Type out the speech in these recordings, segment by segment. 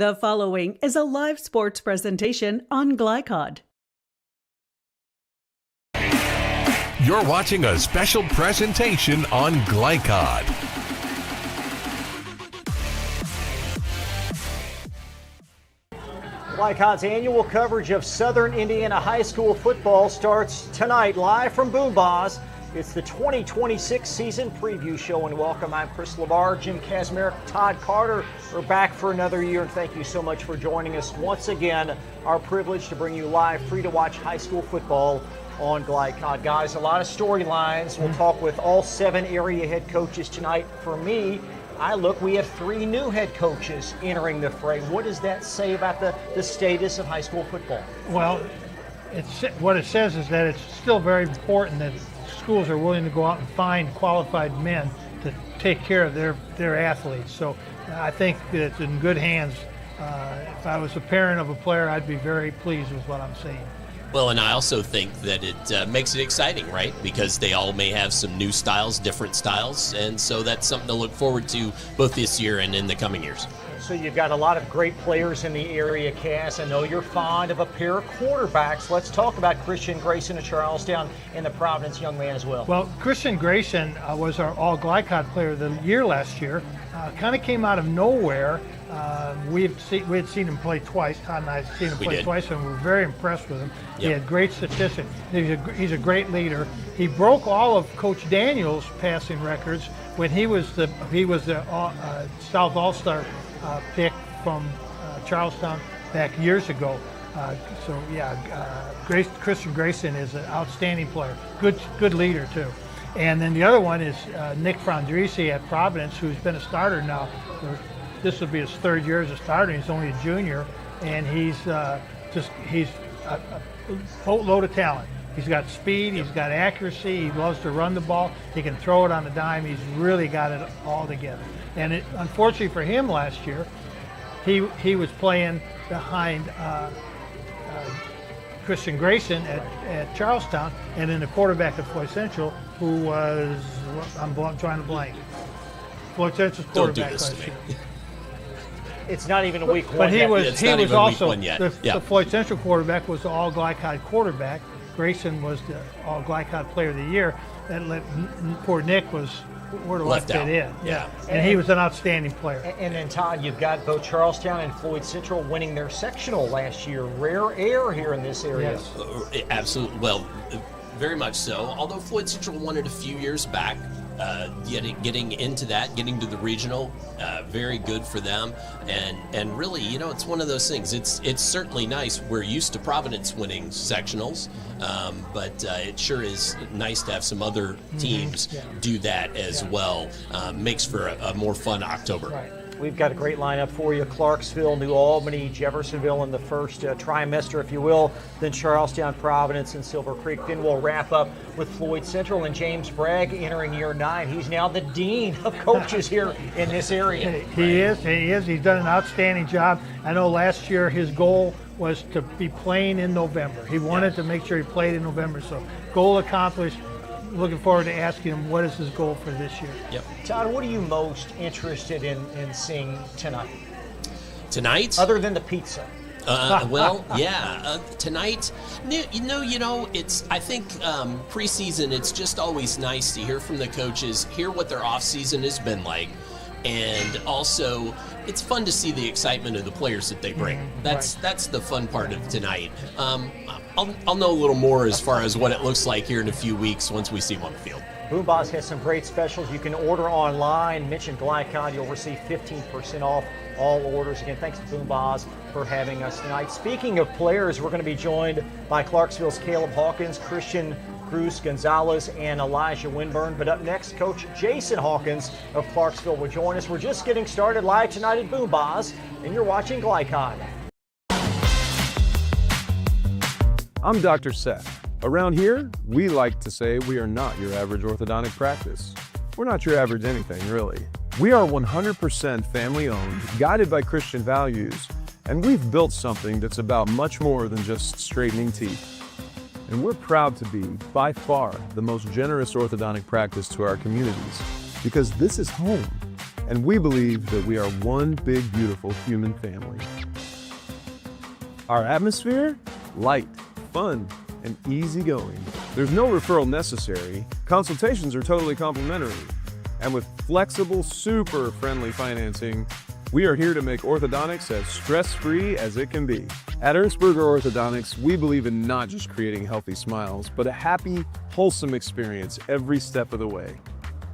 The following is a live sports presentation on Glycod. You're watching a special presentation on Glycod. Glycod's annual coverage of Southern Indiana high school football starts tonight live from Boom Baz. It's the 2026 season preview show, and welcome. I'm Chris LeVar, Jim Kazmarek, Todd Carter. We're back for another year, and thank you so much for joining us once again. Our privilege to bring you live, free-to-watch high school football on Glycod. Guys, a lot of storylines. We'll talk with all 7 area head coaches tonight. For me, we have 3 new head coaches entering the fray. What does that say about the status of high school football? Well, what it says is that it's still very important that schools are willing to go out and find qualified men to take care of their athletes. So I think that it's in good hands. If I was a parent of a player, I'd be very pleased with what I'm seeing. Well, and I also think that it makes it exciting, right? Because they all may have some new styles, different styles, and so that's something to look forward to both this year and in the coming years. So you've got a lot of great players in the area, Cass. I know you're fond of a pair of quarterbacks. Let's talk about Christian Grayson of Charlestown and the Providence young man as well. Well, Christian Grayson was our All-Glycod Player of the Year last year. Kind of came out of nowhere. We had seen him play twice. Todd and I had seen him play twice, and we were very impressed with him. Yep. He had great statistics. He's a great leader. He broke all of Coach Daniels' passing records when he was the South All-Star pick from Charlestown back years ago. Christian Grayson is an outstanding player. Good leader too. And then the other one is Nick Frondrisi at Providence, who's been a starter now. This will be his 3rd year as a starter. He's only a junior, and he's a boatload of talent. He's got speed, he's got accuracy, he loves to run the ball, he can throw it on the dime. He's really got it all together. And unfortunately for him last year, he was playing behind Christian Grayson at Charlestown, and then the quarterback at Floyd Central, who was, I'm trying to blank. Floyd Central's quarterback last year. It's not even a week one. But he yet. was also the Floyd Central quarterback was the All-Glycod quarterback. Grayson was the All-Glycod Player of the Year. And poor Nick was where do I fit in? Yeah. And he was an outstanding player. And then, Todd, you've got both Charlestown and Floyd Central winning their sectional last year. Rare air here in this area. Yes. Absolutely. Well, very much so. Although Floyd Central won it a few years back, getting into that, getting to the regional, very good for them. And really, it's one of those things. It's certainly nice. We're used to Providence winning sectionals, but it sure is nice to have some other teams do that as well. Makes for a more fun October. Right. We've got a great lineup for you. Clarksville, New Albany, Jeffersonville in the first trimester, if you will. Then Charlestown, Providence, and Silver Creek. Then we'll wrap up with Floyd Central and James Bragg entering year 9. He's now the dean of coaches here in this area. He is. He's done an outstanding job. I know last year his goal was to be playing in November. He wanted to make sure he played in November. So goal accomplished. Looking forward to asking him what is his goal for this year. Yep. Todd, what are you most interested in seeing tonight? Tonight? Other than the pizza. Tonight, I think preseason, it's just always nice to hear from the coaches, hear what their off season has been like, and also it's fun to see the excitement of the players that they bring. That's the fun part of tonight. I'll know a little more as far as what it looks like here in a few weeks once we see them on the field. Boom Baz has some great specials. You can order online. Mention Glycod. You'll receive 15% off all orders. Again, thanks to Boom Baz for having us tonight. Speaking of players, we're going to be joined by Clarksville's Caleb Hawkins, Christian Cruz Gonzalez, and Elijah Winburn. But up next, Coach Jason Hawkins of Clarksville will join us. We're just getting started live tonight at Boom Baz, and you're watching Glycod. I'm Dr. Seth. Around here, we like to say we are not your average orthodontic practice. We're not your average anything, really. We are 100% family-owned, guided by Christian values, and we've built something that's about much more than just straightening teeth. And we're proud to be, by far, the most generous orthodontic practice to our communities, because this is home, and we believe that we are one big, beautiful human family. Our atmosphere? Light, fun, and easygoing. There's no referral necessary. Consultations are totally complimentary. And with flexible, super friendly financing, we are here to make orthodontics as stress-free as it can be. At Ernstberger Orthodontics, we believe in not just creating healthy smiles, but a happy, wholesome experience every step of the way.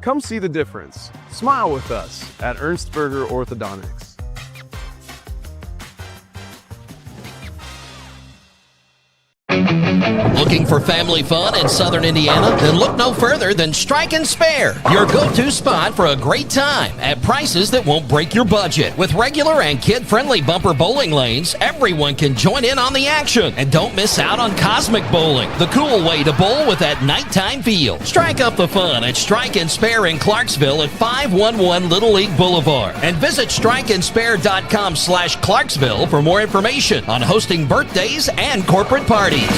Come see the difference. Smile with us at Ernstberger Orthodontics. Looking for family fun in Southern Indiana? Then look no further than Strike and Spare, your go-to spot for a great time at prices that won't break your budget. With regular and kid-friendly bumper bowling lanes, everyone can join in on the action. And don't miss out on Cosmic Bowling, the cool way to bowl with that nighttime feel. Strike up the fun at Strike and Spare in Clarksville at 511 Little League Boulevard. And visit strikeandspare.com/Clarksville for more information on hosting birthdays and corporate parties.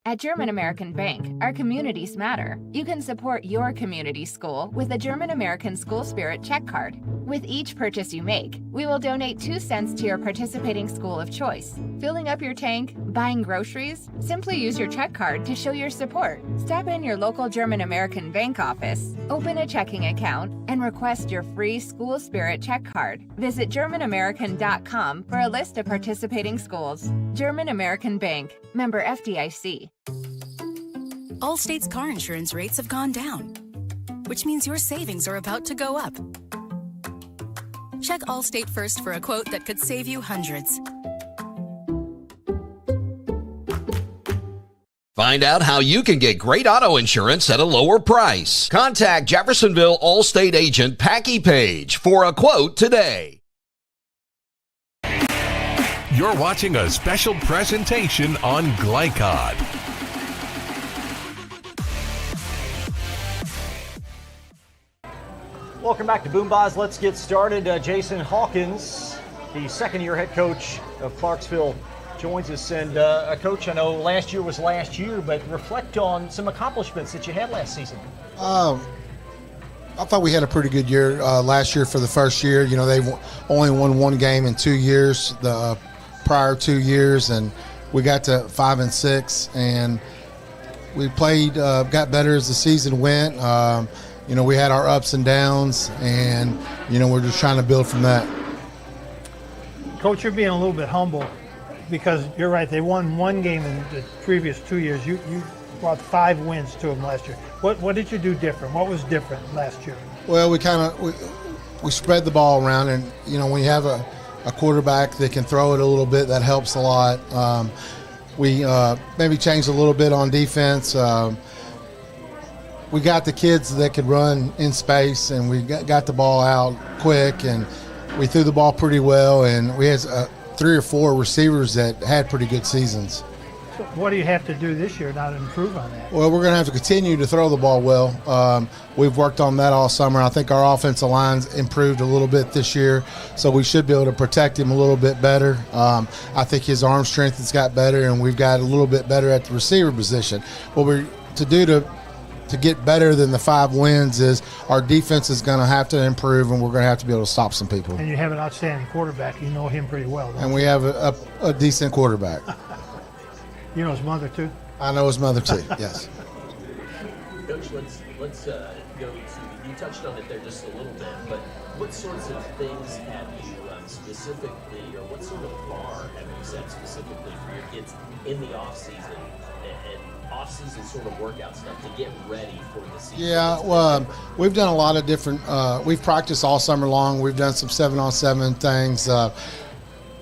At German American Bank, our communities matter. You can support your community school with the German American School Spirit check card. With each purchase you make, we will donate 2 cents to your participating school of choice. Filling up your tank, buying groceries? Simply use your check card to show your support. Stop in your local German American Bank office, open a checking account, and request your free School Spirit check card. Visit GermanAmerican.com for a list of participating schools. German American Bank, member FDIC. Allstate's car insurance rates have gone down, which means your savings are about to go up. Check Allstate first for a quote that could save you hundreds. Find out how you can get great auto insurance at a lower price. Contact Jeffersonville Allstate agent Packy Page for a quote today. You're watching a special presentation on Glycod. Welcome back to Boomboz. Let's get started. Jason Hawkins, the second-year head coach of Clarksville, joins us. And Coach, I know last year was last year, but reflect on some accomplishments that you had last season. I thought we had a pretty good year last year for the first year. You know, they've only won 1 game in 2 years, the prior 2 years, and we got to 5-6, and we played, got better as the season went. You know, we had our ups and downs, and, you know, we're just trying to build from that. Coach, you're being a little bit humble because you're right. They won 1 game in the previous 2 years. You brought 5 wins to them last year. What did you do different? What was different last year? Well, we spread the ball around, and, you know, when you have a quarterback that can throw it a little bit, that helps a lot. We maybe changed a little bit on defense. We got the kids that could run in space, and we got the ball out quick, and we threw the ball pretty well, and we had 3 or 4 receivers that had pretty good seasons. So what do you have to do this year now to improve on that? Well, we're going to have to continue to throw the ball well. We've worked on that all summer. I think our offensive line's improved a little bit this year, so we should be able to protect him a little bit better. I think his arm strength has got better, and we've got a little bit better at the receiver position. What we're to do to get better than the 5 wins is our defense is going to have to improve, and we're going to have to be able to stop some people. And you have an outstanding quarterback. You know him pretty well. And we have a decent quarterback. You know his mother, too? I know his mother, too, yes. Coach, let's go to, you touched on it there just a little bit, but what sorts of things have you specifically, or what sort of bar have you set specifically for your kids in the off-season and off-season sort of workout stuff to get ready for the season? Yeah, well, we've done a lot of different, we've practiced all summer long. We've done some 7-on-7 things.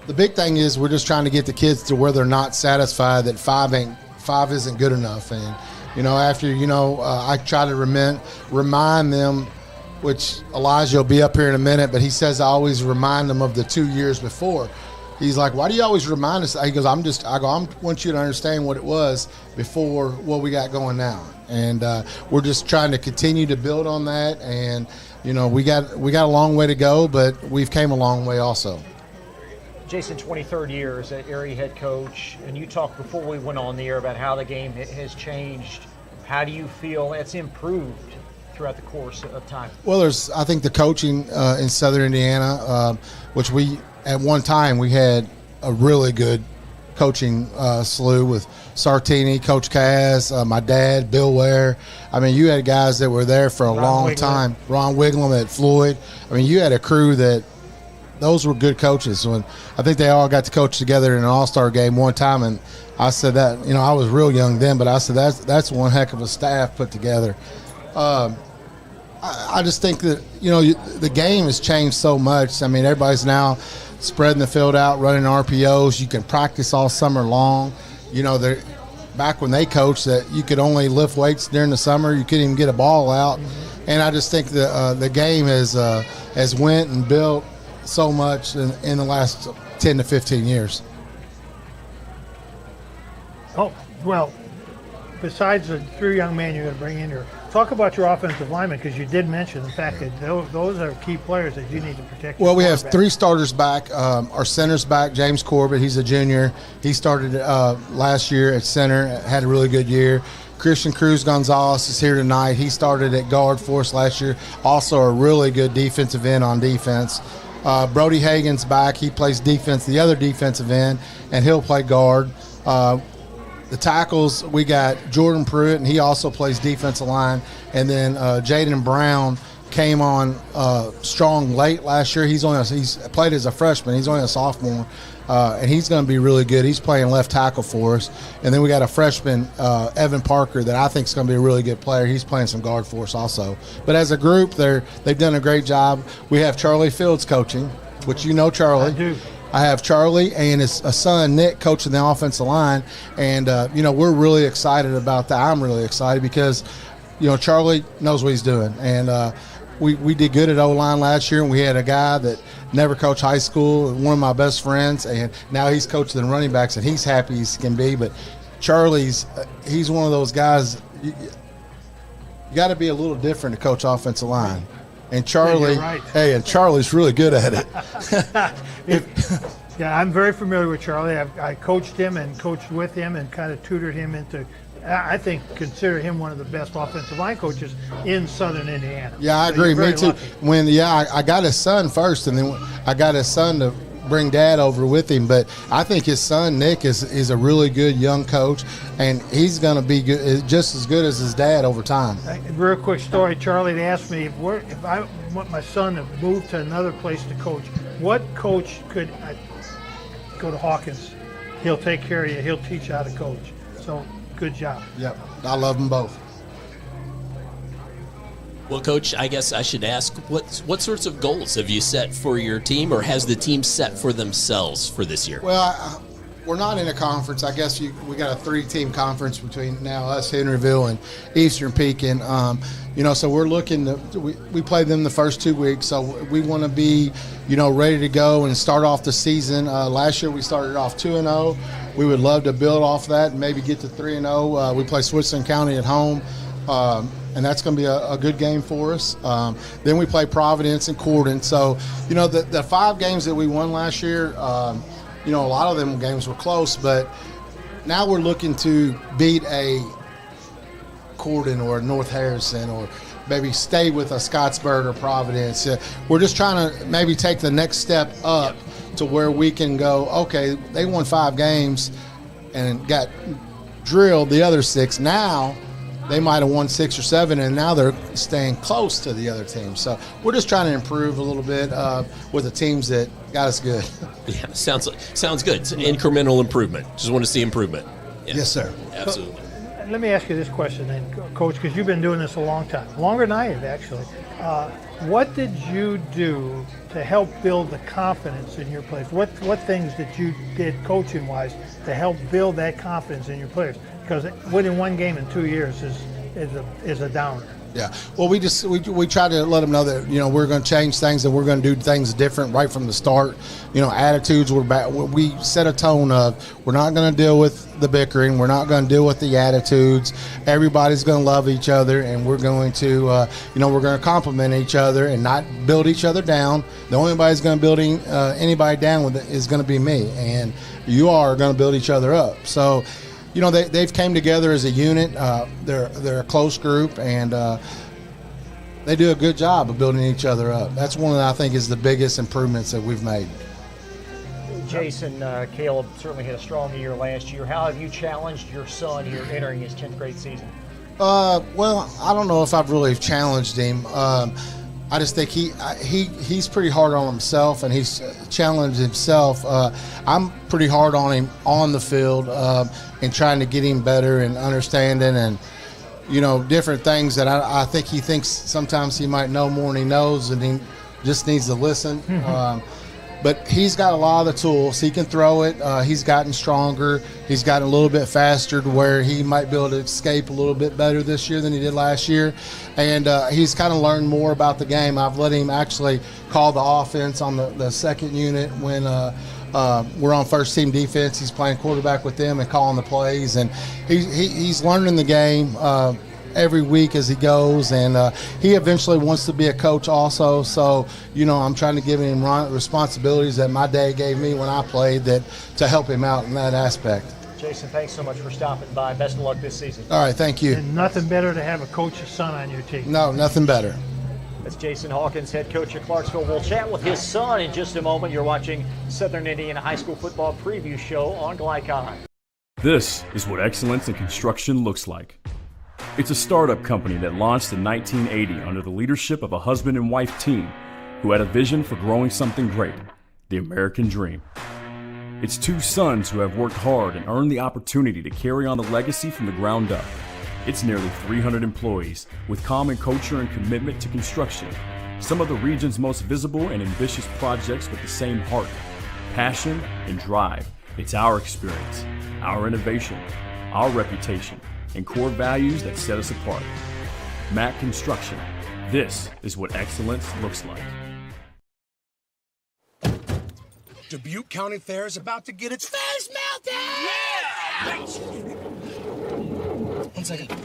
The big thing is we're just trying to get the kids to where they're not satisfied that 5 isn't good enough. And, you know, after, you know, I try to remind them, which Elijah will be up here in a minute, but he says I always remind them of the 2 years before. He's like, why do you always remind us? He goes, I want you to understand what it was before what we got going now. And we're just trying to continue to build on that. And, you know, we got a long way to go, but we've came a long way also. Jason, 23rd year as an area head coach, and you talked before we went on the air about how the game has changed. How do you feel it's improved throughout the course of time? Well, I think the coaching in Southern Indiana, which we at one time we had a really good coaching slew with Sartini, Coach Kaz, my dad, Bill Ware. I mean, you had guys that were there for a long time. Ron Wiglum at Floyd. I mean, you had a crew that those were good coaches. When I think they all got to coach together in an all-star game one time, and I said that, I was real young then, but I said that's one heck of a staff put together. I just think that, the game has changed so much. I mean, everybody's now spreading the field out, running RPOs. You can practice all summer long. Back when they coached, that you could only lift weights during the summer. You couldn't even get a ball out. Mm-hmm. And I just think the game has went and built so much in the last 10 to 15 years. Oh, well, besides the three young men you're going to bring in here, talk about your offensive linemen, because you did mention the fact that those are key players that you need to protect. Well, we have three starters back. Our center's back, James Corbett. He's a junior. He started last year at center, had a really good year. Christian Cruz Gonzalez is here tonight. He started at guard for us last year. Also a really good defensive end on defense. Brody Hagan's back. He plays defense, the other defensive end, and he'll play guard. The tackles, we got Jordan Pruitt, and he also plays defensive line. And then Jaden Brown came on strong late last year. He's played as a freshman. He's only a sophomore, and he's going to be really good. He's playing left tackle for us. And then we got a freshman, Evan Parker, that I think is going to be a really good player. He's playing some guard for us also. But as a group, they've done a great job. We have Charlie Fields coaching, which you know Charlie. I do. I have Charlie and his son Nick coaching the offensive line, and we're really excited about that. I'm really excited because Charlie knows what he's doing, and we did good at O-line last year, and we had a guy that never coached high school, one of my best friends, and now he's coaching the running backs, and he's happy as can be. But Charlie's he's one of those guys. You got to be a little different to coach offensive line. And Charlie, and Charlie's really good at it. Yeah, I'm very familiar with Charlie. I coached him and coached with him and kind of tutored him into, I think, consider him one of the best offensive line coaches in Southern Indiana. Yeah, I agree. Me too. Lucky. I got his son first, and then I got his son to bring Dad over with him. But I think his son Nick is a really good young coach, and he's going to be good, just as good as his dad over time. Real quick story. Charlie asked me if I want my son to move to another place to coach, what coach could I go to Hawkins? He'll take care of you. He'll teach you how to coach. So good job. Yep, I love them both. Well, Coach, I guess I should ask, what sorts of goals have you set for your team, or has the team set for themselves for this year? Well, we're not in a conference. I guess we got a 3-team conference between now us, Henryville, and Eastern Pekin. So we're looking to we played them the first 2 weeks, so we want to be, ready to go and start off the season. Last year we started off 2-0. We would love to build off that and maybe get to 3-0. We play Switzerland County at home. And that's going to be a good game for us. Then we play Providence and Corden. So, the 5 games that we won last year, a lot of them games were close, but now we're looking to beat a Corden or a North Harrison, or maybe stay with a Scottsburg or Providence. We're just trying to maybe take the next step up to where we can go, okay, they won 5 games and got drilled the other 6. Now they might have won 6 or 7, and now they're staying close to the other team. So we're just trying to improve a little bit with the teams that got us good. Yeah, sounds good. It's an incremental improvement. Just want to see improvement. Yeah. Yes, sir. Absolutely. So, let me ask you this question then, Coach, because you've been doing this a long time, longer than I have actually. What did you do to help build the confidence in your players? What things that you did coaching-wise to help build that confidence in your players? Because winning 1 game in 2 years is a downer. Yeah. Well, we try to let them know that we're going to change things and we're going to do things different right from the start. Attitudes. We set a tone of we're not going to deal with the bickering. We're not going to deal with the attitudes. Everybody's going to love each other, and we're going to we're going to compliment each other and not build each other down. The only anybody who's going to build anybody down with it is going to be me, and you are going to build each other up. So. They've came together as a unit. They're a close group, and they do a good job of building each other up. That's one that I think is the biggest improvements that we've made. Jason, Caleb certainly had a strong year last year. How have you challenged your son here entering his 10th grade season? Well, I don't know if I've really challenged him. I just think he's pretty hard on himself, and he's challenged himself. I'm pretty hard on him on the field and trying to get him better and understanding and, different things that I think he thinks sometimes he might know more than he knows, and he just needs to listen. But he's got a lot of the tools. He can throw it. He's gotten stronger. He's gotten a little bit faster to where he might be able to escape a little bit better this year than he did last year. And he's kind of learned more about the game. I've let him actually call the offense on the second unit when we're on first team defense. He's playing quarterback with them and calling the plays. And he's learning the game every week as he goes, and he eventually wants to be a coach also. So, I'm trying to give him responsibilities that my dad gave me when I played to help him out in that aspect. Jason, thanks so much for stopping by. Best of luck this season. All right, thank you. And nothing better to have a coach's son on your team. No, nothing better. That's Jason Hawkins, head coach at Clarksville. We'll chat with his son in just a moment. You're watching Southern Indiana High School Football Preview Show on Glycon. This is what excellence in construction looks like. It's a startup company that launched in 1980 under the leadership of a husband and wife team who had a vision for growing something great, the American dream. It's two sons who have worked hard and earned the opportunity to carry on the legacy from the ground up. It's nearly 300 employees with common culture and commitment to construction, some of the region's most visible and ambitious projects with the same heart, passion, and drive. It's our experience, our innovation, our reputation, and core values that set us apart. Mack Construction. This is what excellence looks like. Dubuque County Fair is about to get its face melted! Yeah! 1 second.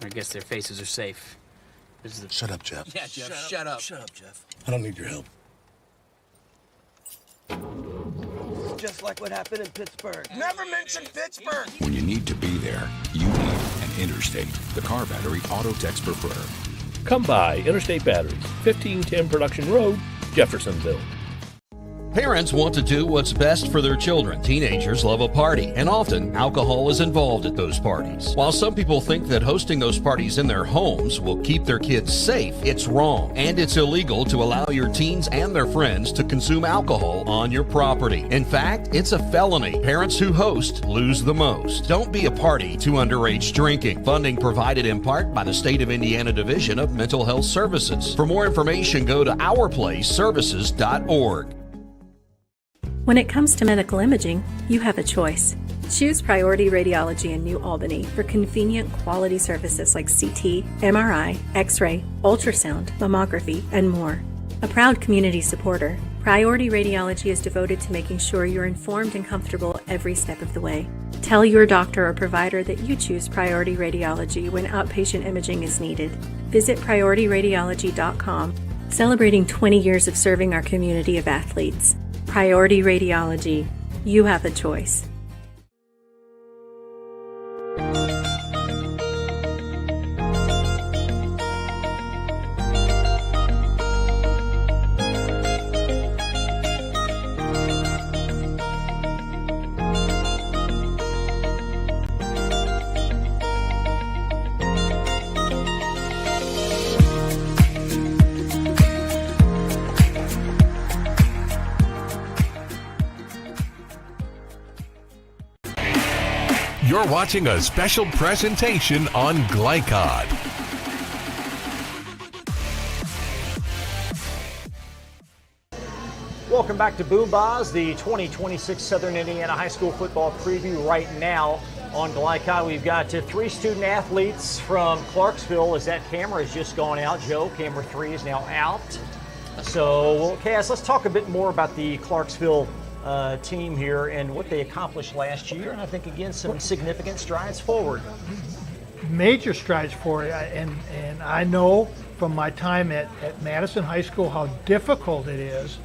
I guess their faces are safe. This is the... Shut up, Jeff. Yeah, Jeff, shut up. Shut up, Jeff. I don't need your help. Just like what happened in Pittsburgh. Never mention Pittsburgh! When you need to be there, you need an Interstate, the car battery Autotex prefer. Come by Interstate Batteries, 1510 Production Road, Jeffersonville. Parents want to do what's best for their children. Teenagers love a party, and often alcohol is involved at those parties. While some people think that hosting those parties in their homes will keep their kids safe, it's wrong. And it's illegal to allow your teens and their friends to consume alcohol on your property. In fact, it's a felony. Parents who host lose the most. Don't be a party to underage drinking. Funding provided in part by the State of Indiana Division of Mental Health Services. For more information, go to ourplaceservices.org. When it comes to medical imaging, you have a choice. Choose Priority Radiology in New Albany for convenient quality services like CT, MRI, X-ray, ultrasound, mammography, and more. A proud community supporter, Priority Radiology is devoted to making sure you're informed and comfortable every step of the way. Tell your doctor or provider that you choose Priority Radiology when outpatient imaging is needed. Visit PriorityRadiology.com, celebrating 20 years of serving our community of athletes. Priority Radiology. You have a choice. You're watching a special presentation on Glycod. Welcome back to Boom Baz, the 2026 Southern Indiana High School Football Preview right now on Glycod. We've got 3 student athletes from Clarksville as that camera has just gone out. Joe, camera 3 is now out. So, Cass, let's talk a bit more about the Clarksville team here and what they accomplished last year, and I think again some significant strides forward. Major strides forward, and I know from my time at Madison High School how difficult it is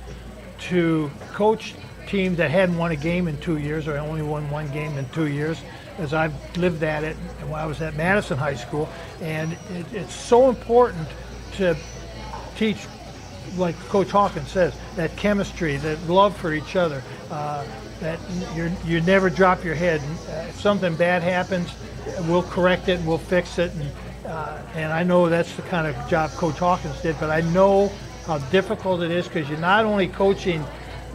to coach teams that hadn't won a game in 2 years or only won 1 game in 2 years, as I've lived at it when I was at Madison High School. And it's so important to teach, like Coach Hawkins says, that chemistry, that love for each other, that you never drop your head. If something bad happens, we'll correct it and we'll fix it. And I know that's the kind of job Coach Hawkins did, but I know how difficult it is because you're not only coaching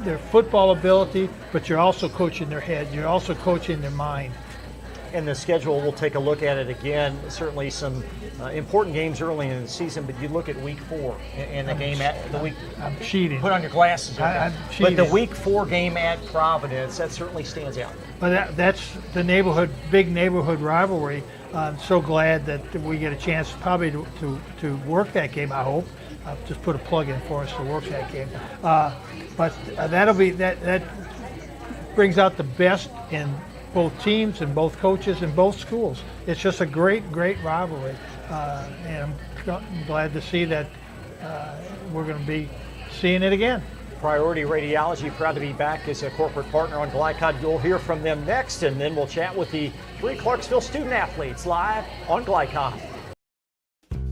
their football ability, but you're also coaching their head. You're also coaching their mind. And the schedule, we'll take a look at it again. Certainly some important games early in the season, but you look at week 4 and the game at the week. I'm cheating. Put on your glasses. Okay? I'm cheating. But the week 4 game at Providence, that certainly stands out. But that's the big neighborhood rivalry. I'm so glad that we get a chance probably to work that game, I hope. I'll just put a plug in for us to work that game. But that brings out the best in both teams and both coaches and both schools. It's just a great rivalry. And I'm glad to see that we're going to be seeing it again. Priority Radiology, proud to be back as a corporate partner on Glycod. You'll hear from them next, and then we'll chat with the 3 Clarksville student athletes live on Glycod.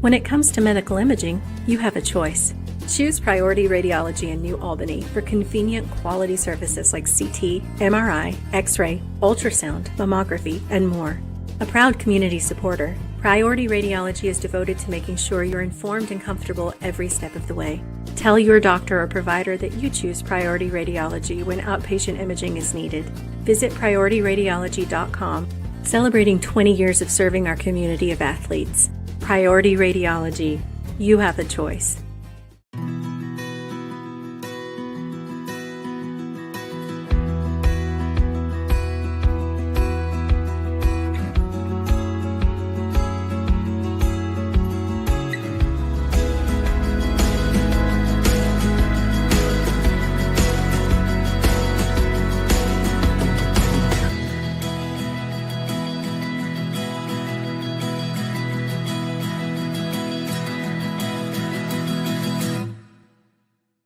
When it comes to medical imaging, you have a choice. Choose Priority Radiology in New Albany for convenient quality services like CT, MRI, X-ray, ultrasound, mammography, and more. A proud community supporter, Priority Radiology is devoted to making sure you're informed and comfortable every step of the way. Tell your doctor or provider that you choose Priority Radiology when outpatient imaging is needed. Visit PriorityRadiology.com, celebrating 20 years of serving our community of athletes. Priority Radiology. You have a choice.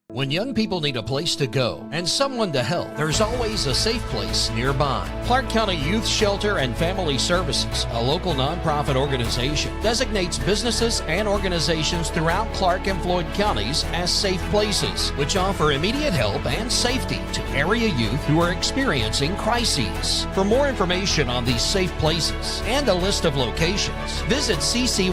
When young people need a place to go and someone to help, there's always a safe place nearby. Clark County Youth Shelter and Family Services, a local nonprofit organization, designates businesses and organizations throughout Clark and Floyd counties as safe places, which offer immediate help and safety to area youth who are experiencing crises. For more information on these safe places and a list of locations, visit ccysfs.org.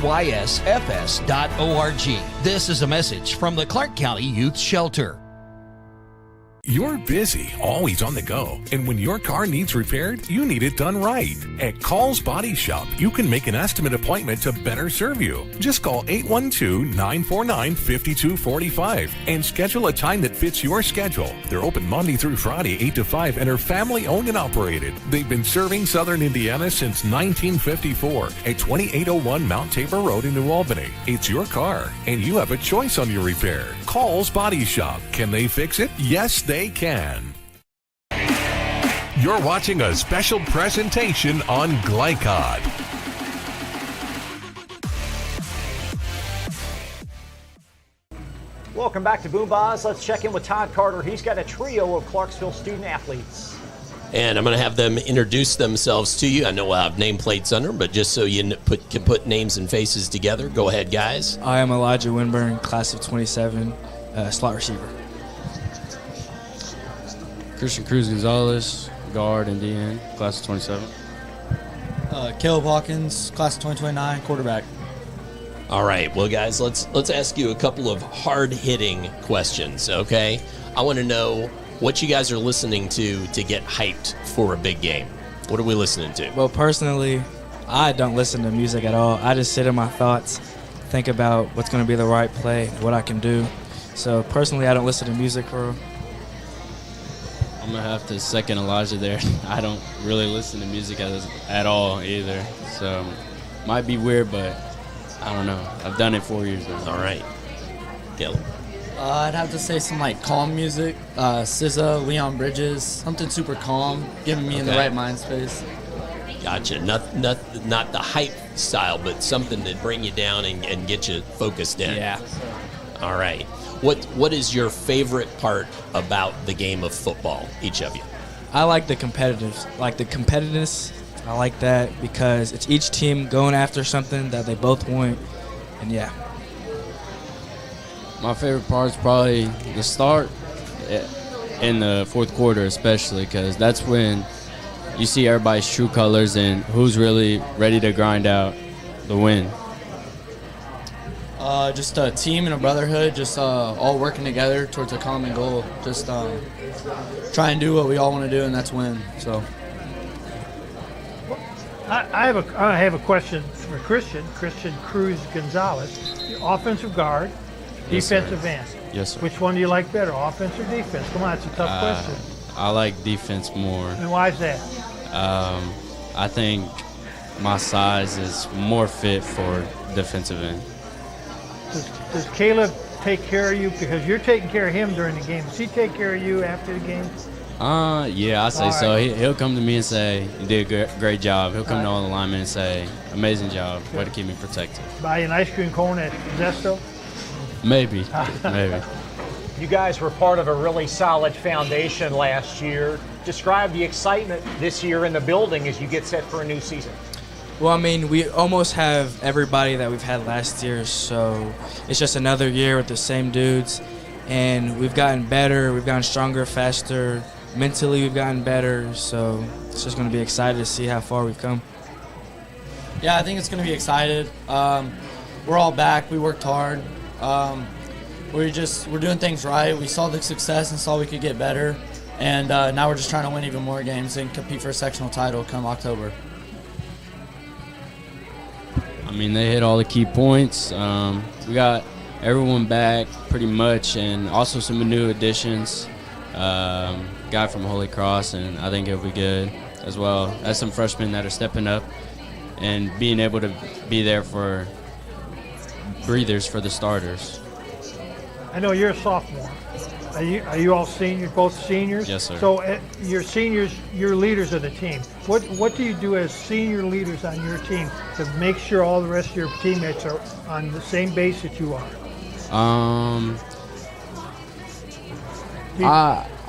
This is a message from the Clark County Youth Shelter. You're busy, always on the go, and when your car needs repaired, you need it done right. At Call's Body Shop, you can make an estimate appointment to better serve you. Just call 812-949-5245 and schedule a time that fits your schedule. They're open Monday through Friday, 8 to 5, and are family owned and operated. They've been serving Southern Indiana since 1954 at 2801 Mount Tabor Road in New Albany. It's your car, and you have a choice on your repair. Call's Body Shop. Can they fix it? Yes, they can. You're watching a special presentation on Glycod. Welcome back to Boom Boz. Let's check in with Todd Carter. He's got a trio of Clarksville student athletes. And I'm going to have them introduce themselves to you. I know we'll have nameplates under them, but just so you can put names and faces together. Go ahead, guys. I am Elijah Winburn, class of 27, slot receiver. Christian Cruz Gonzalez, guard and DN, class of 27. Caleb Hawkins, class of 2029, quarterback. All right, well, guys, let's ask you a couple of hard-hitting questions, okay? I want to know what you guys are listening to get hyped for a big game. What are we listening to? Well, personally, I don't listen to music at all. I just sit in my thoughts, think about what's going to be the right play, what I can do. So, personally, I don't listen to music for... I'm going to have to second Elijah there. I don't really listen to music at all either. So, might be weird, but I don't know. I've done it 4 years now. All right. Caleb. I'd have to say some calm music, SZA, Leon Bridges, something super calm, getting me in the right mind space. Gotcha. Not the hype style, but something to bring you down and get you focused in. Yeah. All right. What is your favorite part about the game of football, each of you? I like the competitiveness. I like that because it's each team going after something that they both want, and yeah. My favorite part is probably the start in the fourth quarter, especially because that's when you see everybody's true colors and who's really ready to grind out the win. Just a team and a brotherhood, just all working together towards a common goal. Just try and do what we all want to do, and that's win. So, I have a question for Christian Cruz Gonzalez, offensive guard, Yes, defensive sir. end. Yes, sir. Which one do you like better, offense or defense? Come on, it's a tough question. I like defense more. And why is that? I think my size is more fit for defensive end. Does Caleb take care of you because you're taking care of him during the game? Does he take care of you after the game? Yeah, I say All so. right. He'll come to me and say, "You did a great job." He'll come to all the linemen and say, "Amazing job. Way to keep me protected." Buy an ice cream cone at Zesto? Maybe, maybe. You guys were part of a really solid foundation last year. Describe the excitement this year in the building as you get set for a new season. Well, I mean, we almost have everybody that we've had last year, so it's just another year with the same dudes. And we've gotten better, we've gotten stronger, faster. Mentally, we've gotten better, so it's just going to be excited to see how far we've come. Yeah, I think it's going to be excited. We're all back. We worked hard. We're doing things right. We saw the success and saw we could get better. And now we're just trying to win even more games and compete for a sectional title come October. I mean, they hit all the key points. We got everyone back pretty much, and also some new additions. Guy from Holy Cross, and I think it'll be good as well as some freshmen that are stepping up and being able to be there for breathers for the starters. I know you're a sophomore. Are you all seniors, both seniors? Yes, sir. So you're seniors, you're leaders of the team. What do you do as senior leaders on your team to make sure all the rest of your teammates are on the same base that you are?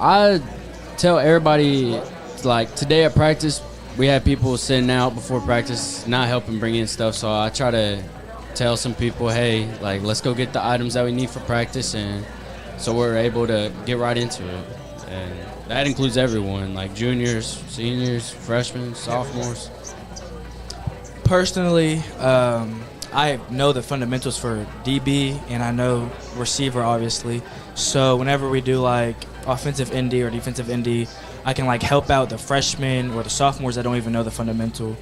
I tell everybody, like, today at practice, we had people sitting out before practice, not helping bring in stuff, so I try to tell some people, hey, like, let's go get the items that we need for practice, and so we're able to get right into it. And that includes everyone, like juniors, seniors, freshmen, sophomores. Personally, I know the fundamentals for DB, and I know receiver, obviously. So whenever we do, like, offensive ND or defensive ND, I can, like, help out the freshmen or the sophomores that don't even know the fundamental,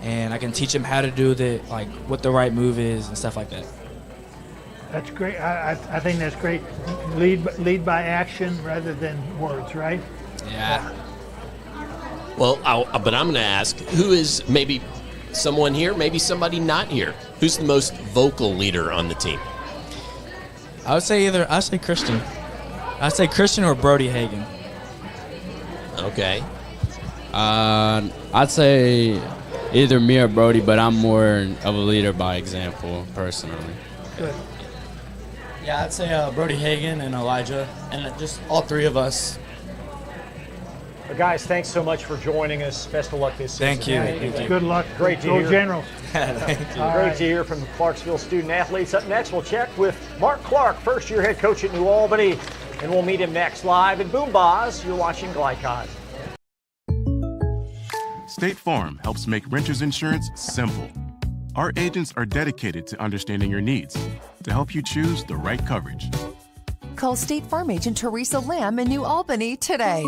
and I can teach them how to do like, what the right move is and stuff like that. That's great. I think that's great. Lead by action rather than words, right? Yeah. Well, but I'm going to ask, who is maybe someone here, maybe somebody not here? Who's the most vocal leader on the team? I would say Christian. I'd say Christian or Brody Hagan. Okay. I'd say either me or Brody, but I'm more of a leader by example, personally. Good. Yeah, I'd say Brody Hagan and Elijah, and just all three of us. Guys, thanks so much for joining us. Best of luck this season. Thank you. Thank you. Good luck. Great to Go hear. Generals. Thank you. Great to hear from the Clarksville student athletes. Up next, we'll check with Mark Clark, first-year head coach at New Albany, and we'll meet him next live in Boom Baz. You're watching Glycod. State Farm helps make renters insurance simple. Our agents are dedicated to understanding your needs to help you choose the right coverage. Call State Farm agent Teresa Lamb in New Albany today.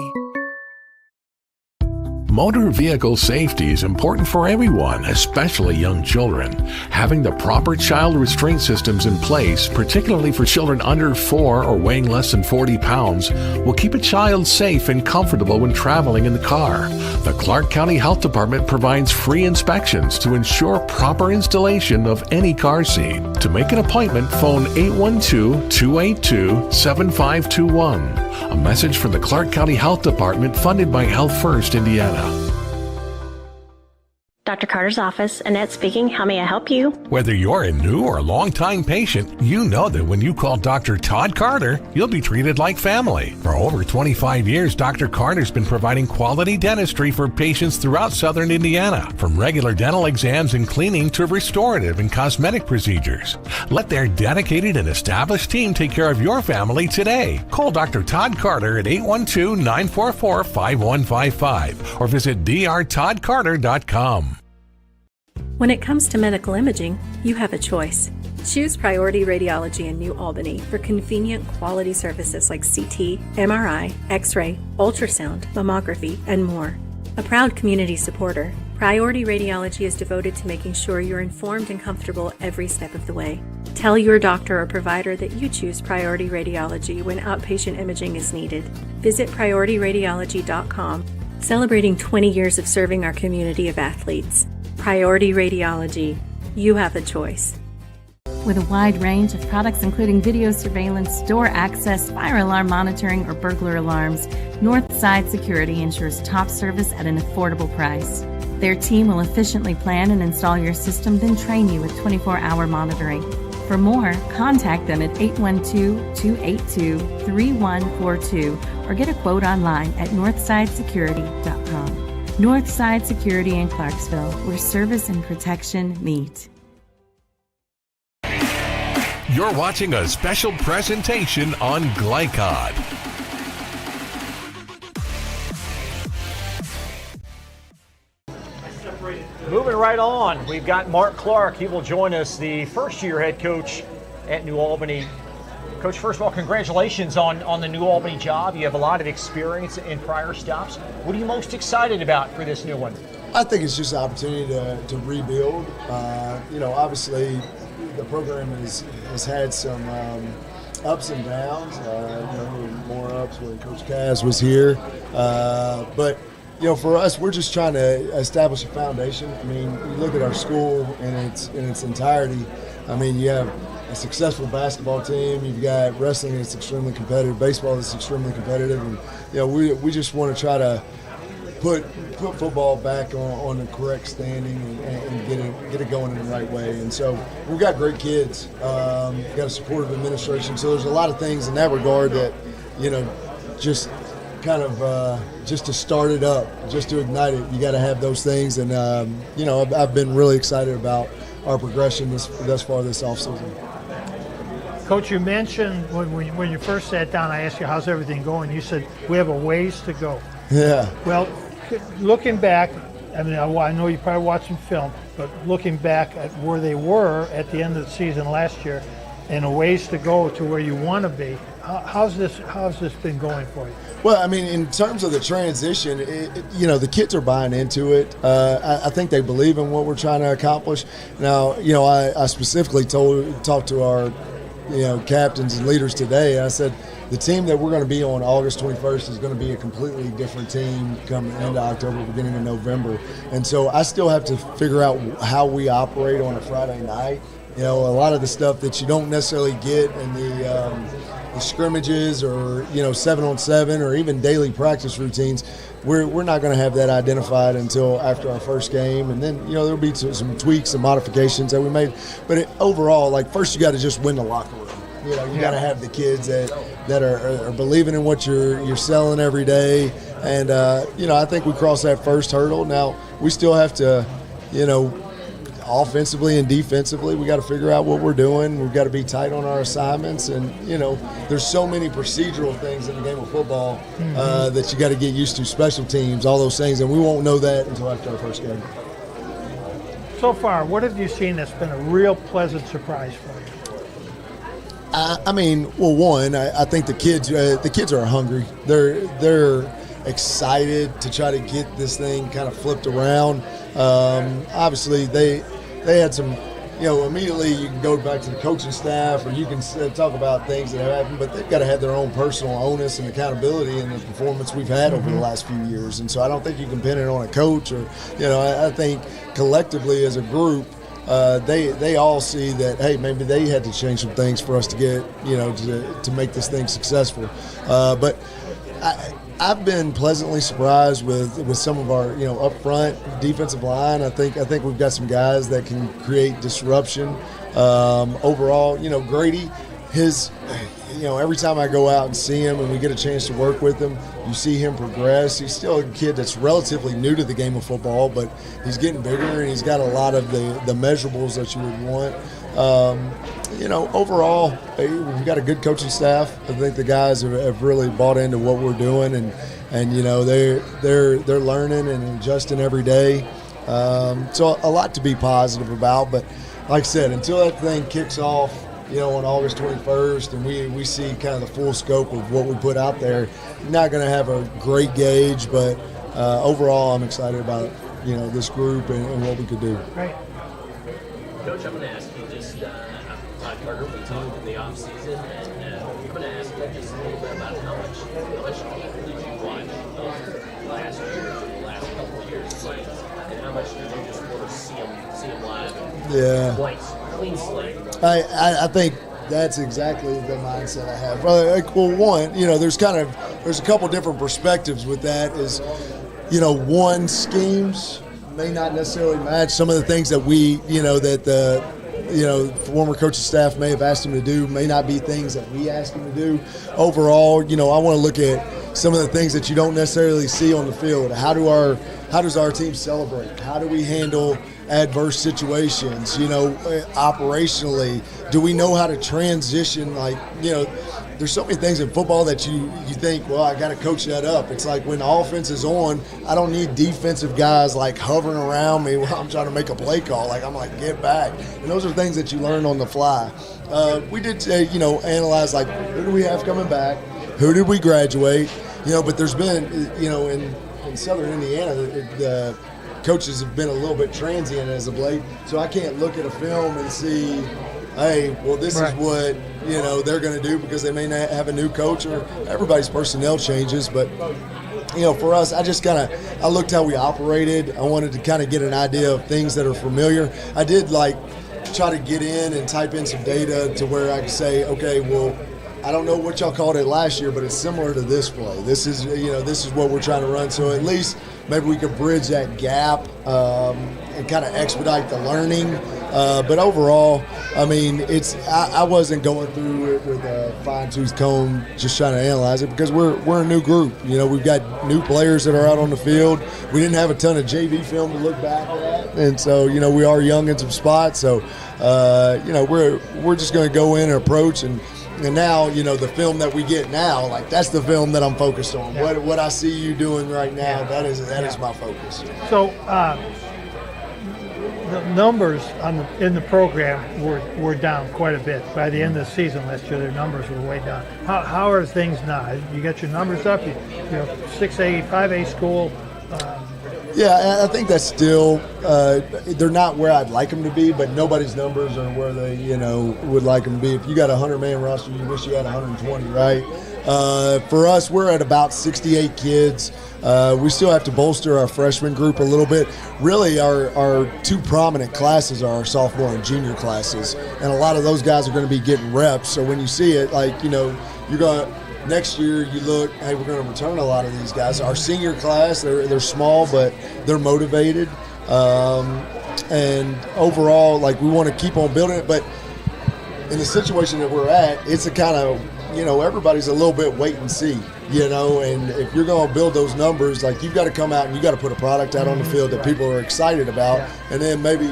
Motor vehicle safety is important for everyone, especially young children. Having the proper child restraint systems in place, particularly for children under 4 or weighing less than 40 pounds, will keep a child safe and comfortable when traveling in the car. The Clark County Health Department provides free inspections to ensure proper installation of any car seat. To make an appointment, phone 812-282-7521. A message from the Clark County Health Department funded by Health First Indiana. Dr. Carter's office, Annette speaking. How may I help you? Whether you're a new or long-time patient, you know that when you call Dr. Todd Carter, you'll be treated like family. For over 25 years, Dr. Carter's been providing quality dentistry for patients throughout Southern Indiana, from regular dental exams and cleaning to restorative and cosmetic procedures. Let their dedicated and established team take care of your family today. Call Dr. Todd Carter at 812-944-5155 or visit drtoddcarter.com. When it comes to medical imaging, you have a choice. Choose Priority Radiology in New Albany for convenient quality services like CT, MRI, X-ray, ultrasound, mammography, and more. A proud community supporter, Priority Radiology is devoted to making sure you're informed and comfortable every step of the way. Tell your doctor or provider that you choose Priority Radiology when outpatient imaging is needed. Visit PriorityRadiology.com, celebrating 20 years of serving our community of athletes. Priority Radiology. You have a choice. With a wide range of products including video surveillance, door access, fire alarm monitoring, or burglar alarms, Northside Security ensures top service at an affordable price. Their team will efficiently plan and install your system, then train you with 24-hour monitoring. For more, contact them at 812-282-3142 or get a quote online at northsidesecurity.com. Northside Security in Clarksville, where service and protection meet. You're watching a special presentation on Glycod. Moving right on, we've got Mark Clark. He will join us, the first-year head coach at New Albany. Coach, first of all, congratulations on the New Albany job. You have a lot of experience in prior stops. What are you most excited about for this new one? I think it's just an opportunity to rebuild. Obviously the program has had some ups and downs. More ups when Coach Kaz was here. But for us, we're just trying to establish a foundation. I mean, you look at our school in its entirety. I mean, you have a successful basketball team. You've got wrestling that's extremely competitive, baseball that's extremely competitive, and we just want to try to put football back on the correct standing and get it going in the right way. And so we've got great kids. We've got a supportive administration. So there's a lot of things in that regard that just kind of just to start it up, just to ignite it. You got to have those things, and I've been really excited about our progression thus far this offseason. Coach, you mentioned when you first sat down, I asked you, how's everything going? You said, we have a ways to go. Yeah. Well, looking back, I mean, I know you probably watched some film, but looking back at where they were at the end of the season last year and a ways to go to where you want to be, how's this been going for you? Well, I mean, in terms of the transition, the kids are buying into it. I think they believe in what we're trying to accomplish. Now, I specifically talked to our captains and leaders today. I said the team that we're going to be on August 21st is going to be a completely different team coming into October, beginning of November. And so I still have to figure out how we operate on a Friday night. A lot of the stuff that you don't necessarily get in the scrimmages or 7-on-7 or even daily practice routines, we're not going to have that identified until after our first game, and then there'll be some tweaks and modifications that we made. But overall, first you got to just win the locker room. You got to have the kids that are believing in what you're selling every day, and I think we crossed that first hurdle. Now we still have to offensively and defensively, we got to figure out what we're doing. We've got to be tight on our assignments, and there's so many procedural things in the game of football that you got to get used to, special teams, all those things, and we won't know that until after our first game. So far, what have you seen that's been a real pleasant surprise for you? I think the kids are hungry. They're excited to try to get this thing kind of flipped around. Obviously, they had some, immediately you can go back to the coaching staff or you can talk about things that have happened, but they've got to have their own personal onus and accountability in the performance we've had over the last few years. And so I don't think you can pin it on a coach or, I think collectively as a group, they all see that, hey, maybe they had to change some things for us to get, to make this thing successful. But I've been pleasantly surprised with some of our, up front defensive line. I think we've got some guys that can create disruption. Overall, Grady, every time I go out and see him and we get a chance to work with him, you see him progress. He's still a kid that's relatively new to the game of football, but he's getting bigger and he's got a lot of the measurables that you would want. Overall, we've got a good coaching staff. I think the guys have really bought into what we're doing, and they're learning and adjusting every day. So a lot to be positive about. But like I said, until that thing kicks off, on August 21st, and we see kind of the full scope of what we put out there, not going to have a great gauge. But overall, I'm excited about this group and what we could do. Right. Coach, I'm going to ask you just, Todd Carter, we talked in the offseason, and I'm going to ask you just a little bit about how much did you watch last year, the last couple of years play, and how much did you just want to see them live? Yeah. Clean slate. I think that's exactly the mindset I have. One, there's a couple different perspectives with that. Is, one, schemes may not necessarily match some of the things that we, that the, former coaching staff may have asked him to do, may not be things that we asked him to do. Overall, I want to look at some of the things that you don't necessarily see on the field. How does our team celebrate? How do we handle adverse situations? Operationally, do we know how to transition? There's so many things in football that you think, well, I got to coach that up. It's like when the offense is on, I don't need defensive guys hovering around me while I'm trying to make a play call. I'm get back. And those are things that you learn on the fly. We did, analyze who do we have coming back? Who did we graduate? But there's been, in Southern Indiana, the coaches have been a little bit transient as of late. So I can't look at a film and see, hey, well, this is what, they're going to do because they may not have a new coach, or everybody's personnel changes. But, for us, I looked how we operated. I wanted to kind of get an idea of things that are familiar. I did try to get in and type in some data to where I could say, okay, well, I don't know what y'all called it last year, but it's similar to this play. This is, this is what we're trying to run. So at least maybe we could bridge that gap and kind of expedite the learning. But overall, I wasn't going through it with a fine-tooth comb just trying to analyze it because we're a new group. We've got new players that are out on the field. We didn't have a ton of JV film to look back at. And so, we are young in some spots. So, we're just going to go in and approach and now, the film that we get now, that's the film that I'm focused on. Yeah. What I see you doing right now, that is my focus. So the numbers in the program were down quite a bit. By the end of the season last year, their numbers were way down. How are things now? You got your numbers up? You 6A, 5A school. Yeah, I think that's still they're not where I'd like them to be, but nobody's numbers are where they would like them to be. If you got a 100-man roster, you wish you had 120, right? For us, we're at about 68 kids. We still have to bolster our freshman group a little bit. Really, our two prominent classes are our sophomore and junior classes, and a lot of those guys are going to be getting reps. So when you see it, you're going to. Next year, you look, hey, we're going to return a lot of these guys. Our senior class, they're small, but they're motivated. And overall, we want to keep on building it. But in the situation that we're at, it's a kind of, everybody's a little bit wait and see, And if you're going to build those numbers, you've got to come out and you got to put a product out on the field that people are excited about. Yeah. And then maybe,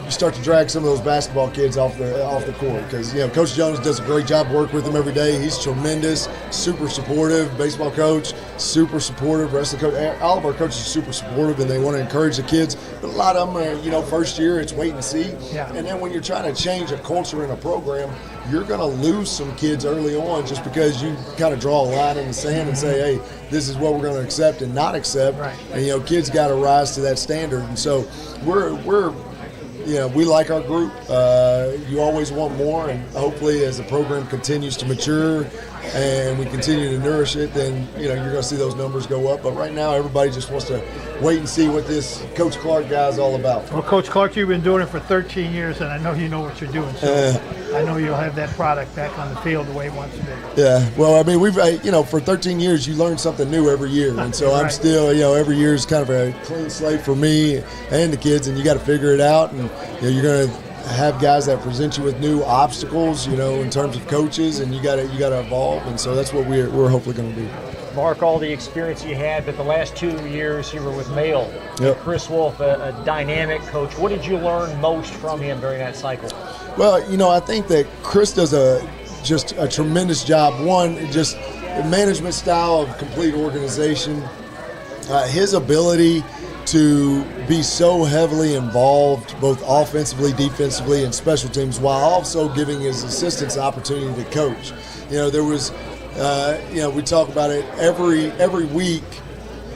you start to drag some of those basketball kids off the court because Coach Jones does a great job working with them every day. He's tremendous, super supportive. Baseball coach, super supportive. Rest of the coach, all of our coaches are super supportive and they want to encourage the kids. But a lot of them are first year it's wait and see. Yeah. And then when you're trying to change a culture in a program, you're going to lose some kids early on just because you kind of draw a line in the sand and say, hey, this is what we're going to accept and not accept. Right. And kids got to rise to that standard. And so we're we like our group. You always want more, and hopefully as the program continues to mature and we continue to nourish it, then you're going to see those numbers go up. But right now, everybody just wants to wait and see what this Coach Clark guy is all about. Well, Coach Clark, you've been doing it for 13 years, and I know you know what you're doing. So I know you'll have that product back on the field the way it wants to be. Yeah, well, I mean, we've, for 13 years, you learn something new every year. And so I'm still, every year is kind of a clean slate for me and the kids, and you got to figure it out. And you're going to have guys that present you with new obstacles, in terms of coaches, and you got to evolve. And so that's what we're hopefully going to do. Mark, all the experience you had, but the last 2 years you were with Mayo. Yep. Chris Wolf, a dynamic coach. What did you learn most from him during that cycle? Well, I think that Chris does just a tremendous job. One, just the management style of complete organization, his ability to be so heavily involved both offensively, defensively, and special teams, while also giving his assistants the opportunity to coach. There was, we talk about it every week.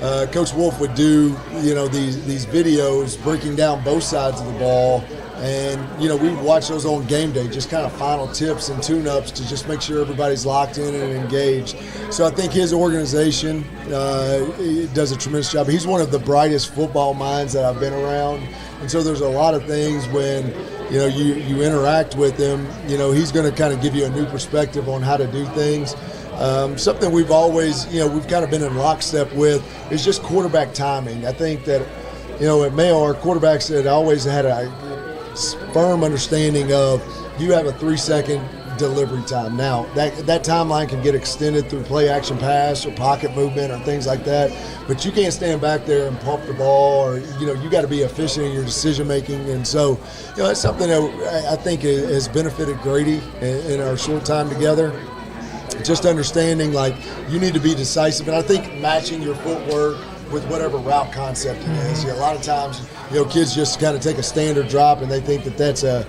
Coach Wolf would do, these videos breaking down both sides of the ball. And, we would watch those on game day, just kind of final tips and tune-ups to just make sure everybody's locked in and engaged. So I think his organization does a tremendous job. He's one of the brightest football minds that I've been around. And so there's a lot of things when, you interact with him, he's going to kind of give you a new perspective on how to do things. Something we've always, we've kind of been in lockstep with is just quarterback timing. I think that, at Mayo, our quarterbacks had always had a firm understanding of you have a 3-second delivery time. Now, that timeline can get extended through play action pass or pocket movement or things like that, but you can't stand back there and pump the ball, or, you got to be efficient in your decision making. And so, that's something that I think has benefited Grady in our short time together. Just understanding, you need to be decisive, and I think matching your footwork with whatever route concept it is. A lot of times, kids just kind of take a standard drop and they think that that's a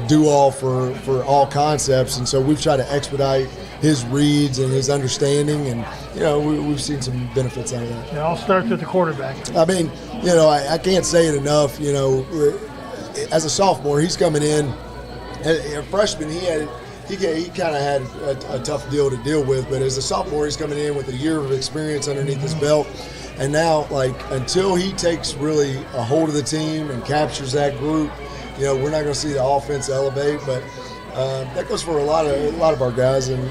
do-all for all concepts. And so we've tried to expedite his reads and his understanding, and we've seen some benefits out of that. It all starts with the quarterback. I mean, I can't say it enough. As a sophomore, he's coming in. A freshman, he kind of had a tough deal to deal with, but as a sophomore, he's coming in with a year of experience underneath his belt. And now, until he takes really a hold of the team and captures that group, we're not going to see the offense elevate. But that goes for a lot of our guys. And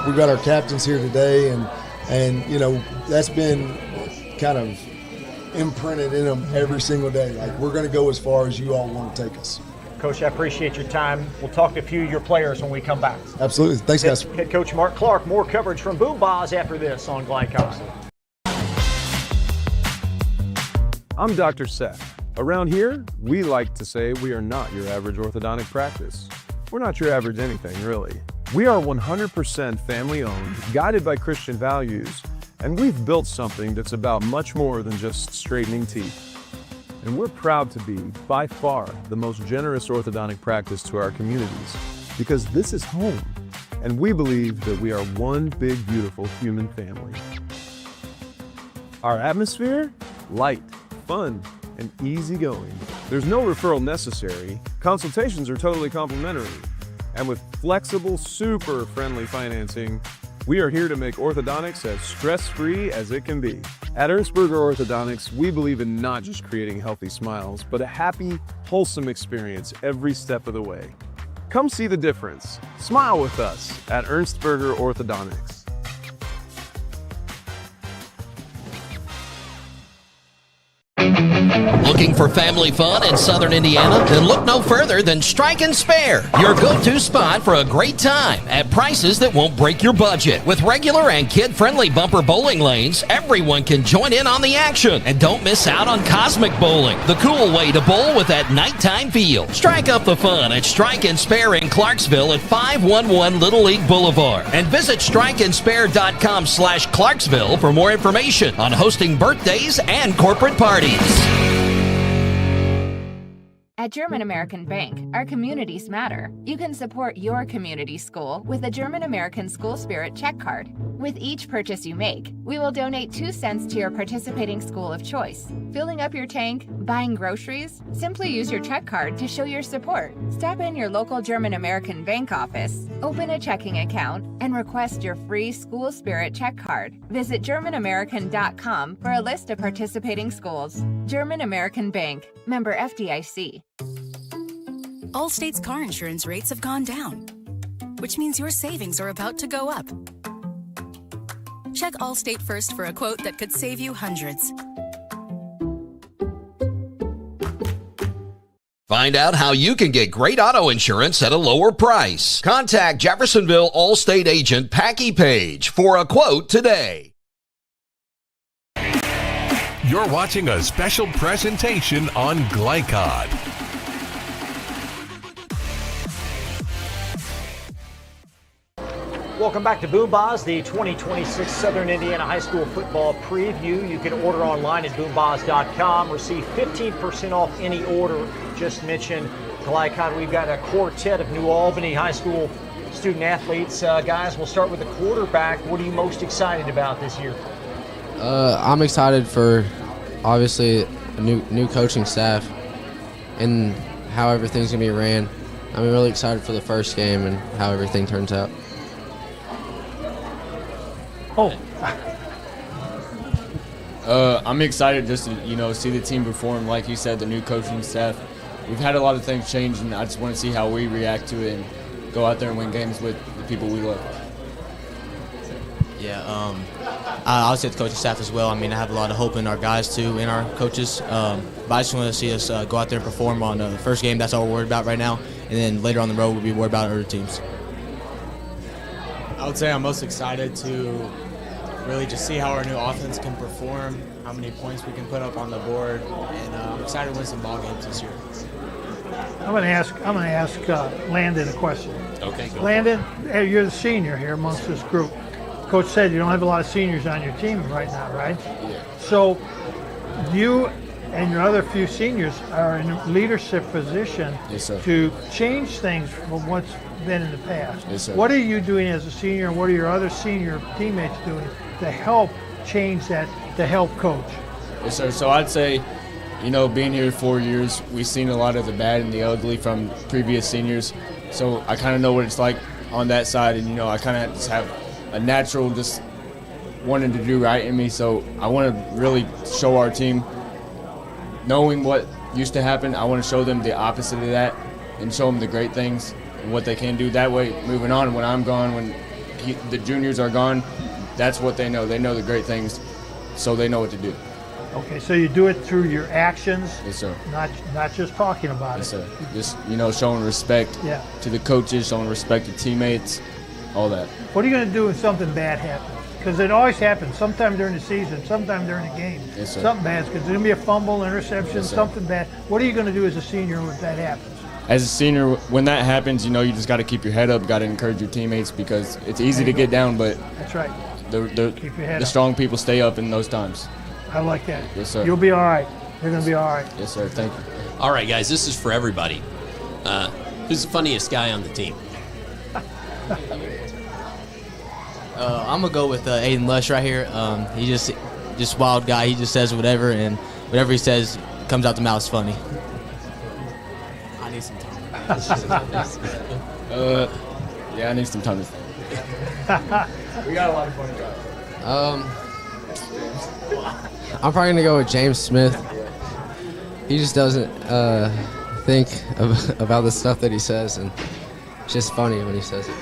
we've got our captains here today, and that's been kind of imprinted in them every single day. We're going to go as far as you all want to take us. Coach, I appreciate your time. We'll talk to a few of your players when we come back. Absolutely. Thanks, guys. Head coach Mark Clark. More coverage from Boom Boz after this on Glycom. I'm Dr. Seth. Around here, we like to say we are not your average orthodontic practice. We're not your average anything, really. We are 100% family-owned, guided by Christian values, and we've built something that's about much more than just straightening teeth. And we're proud to be, by far, the most generous orthodontic practice to our communities, because this is home, and we believe that we are one big, beautiful human family. Our atmosphere? Light, fun, and easygoing. There's no referral necessary. Consultations are totally complimentary. And with flexible, super friendly financing, we are here to make orthodontics as stress-free as it can be. At Ernstberger Orthodontics, we believe in not just creating healthy smiles, but a happy, wholesome experience every step of the way. Come see the difference. Smile with us at Ernstberger Orthodontics. Looking for family fun in Southern Indiana? Then look no further than Strike and Spare, your go-to spot for a great time at prices that won't break your budget. With regular and kid-friendly bumper bowling lanes, everyone can join in on the action. And don't miss out on Cosmic Bowling, the cool way to bowl with that nighttime feel. Strike up the fun at Strike and Spare in Clarksville at 511 Little League Boulevard. And visit strikeandspare.com/Clarksville for more information on hosting birthdays and corporate parties. At German American Bank, our communities matter. You can support your community school with a German American School Spirit check card. With each purchase you make, we will donate 2 cents to your participating school of choice. Filling up your tank, buying groceries? Simply use your check card to show your support. Stop in your local German American Bank office, open a checking account, and request your free School Spirit check card. Visit GermanAmerican.com for a list of participating schools. German American Bank, member FDIC. Allstate's car insurance rates have gone down, which means your savings are about to go up. Check Allstate first for a quote that could save you hundreds. Find out how you can get great auto insurance at a lower price. Contact Jeffersonville Allstate agent Packy Page for a quote today. You're watching a special presentation on Glycod. Welcome back to Boombaz, the 2026 Southern Indiana High School football preview. You can order online at boombaz.com. Receive 15% off any order. Just mentioned Glycod. We've got a quartet of New Albany High School student athletes. Guys, we'll start with the quarterback. What are you most excited about this year? I'm excited for, obviously, a new coaching staff and how everything's going to be ran. I'm really excited for the first game and how everything turns out. I'm excited just to, see the team perform. Like you said, the new coaching staff. We've had a lot of things change, and I just want to see how we react to it and go out there and win games with the people we love. Yeah, I'll say the coaching staff as well. I mean, I have a lot of hope in our guys, too, in our coaches. But I just want to see us go out there and perform on the first game. That's all we're worried about right now. And then later on the road, we'll be worried about other teams. I would say I'm most excited to really just see how our new offense can perform, how many points we can put up on the board, and I'm excited to win some ball games this year. I'm going to ask Landon a question. Okay. Go Landon, hey, you're the senior here amongst this group. Coach said you don't have a lot of seniors on your team right now, right? Yeah. So you and your other few seniors are in a leadership position to change things from what's been in the past. Yes, sir. What are you doing as a senior, and what are your other senior teammates doing to help change that, to help coach? Yes, sir. So I'd say, being here 4 years, we've seen a lot of the bad and the ugly from previous seniors. So I kind of know what it's like on that side, and, I kind of just have a natural just wanting to do right in me. So I want to really show our team, knowing what used to happen, I want to show them the opposite of that and show them the great things and what they can do. That way, moving on, when I'm gone, when the juniors are gone, that's what they know. They know the great things, so they know what to do. Okay, so you do it through your actions. Yes, sir. Not just talking about Yes, it. sir. Just, showing respect to the coaches, showing respect to teammates, all that. What are you going to do if something bad happens? Because it always happens, sometime during the season, sometime during the game. Yes, sir. Something bad, because there's going to be a fumble, interception, Yes, sir. something bad. What are you going to do as a senior when that happens? As a senior, when that happens, you just got to keep your head up, got to encourage your teammates, because it's easy to get down, but That's right. the your head up. strong people stay up in those times. I like that. Yes, sir. You'll be all right. You're going to be all right. Yes, sir. Thank you. All right, guys, this is for everybody. Who's the funniest guy on the team? I'm gonna go with Aiden Lush right here. He just wild guy. He just says whatever, and whatever he says comes out the mouth is funny. I need some time. Yeah, I need some time to think. We got a lot of funny guys. I'm probably going to go with James Smith. He just doesn't think about the stuff that he says, and it's just funny when he says it.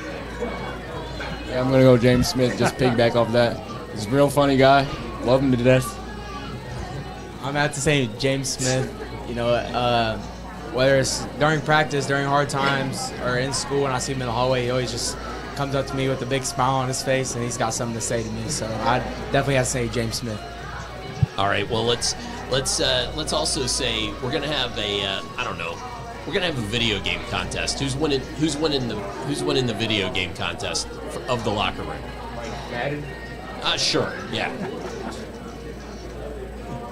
Yeah, I'm going to go James Smith, just piggyback off that. He's a real funny guy. Love him to death. I'm going to have to say James Smith. Whether it's during practice, during hard times, or in school, when I see him in the hallway, he always just comes up to me with a big smile on his face, and he's got something to say to me. So I definitely have to say James Smith. All right. Well, let's also say we're gonna have a we're gonna have a video game contest. Who's winning the video game contest of the locker room? Madden? Sure. Yeah.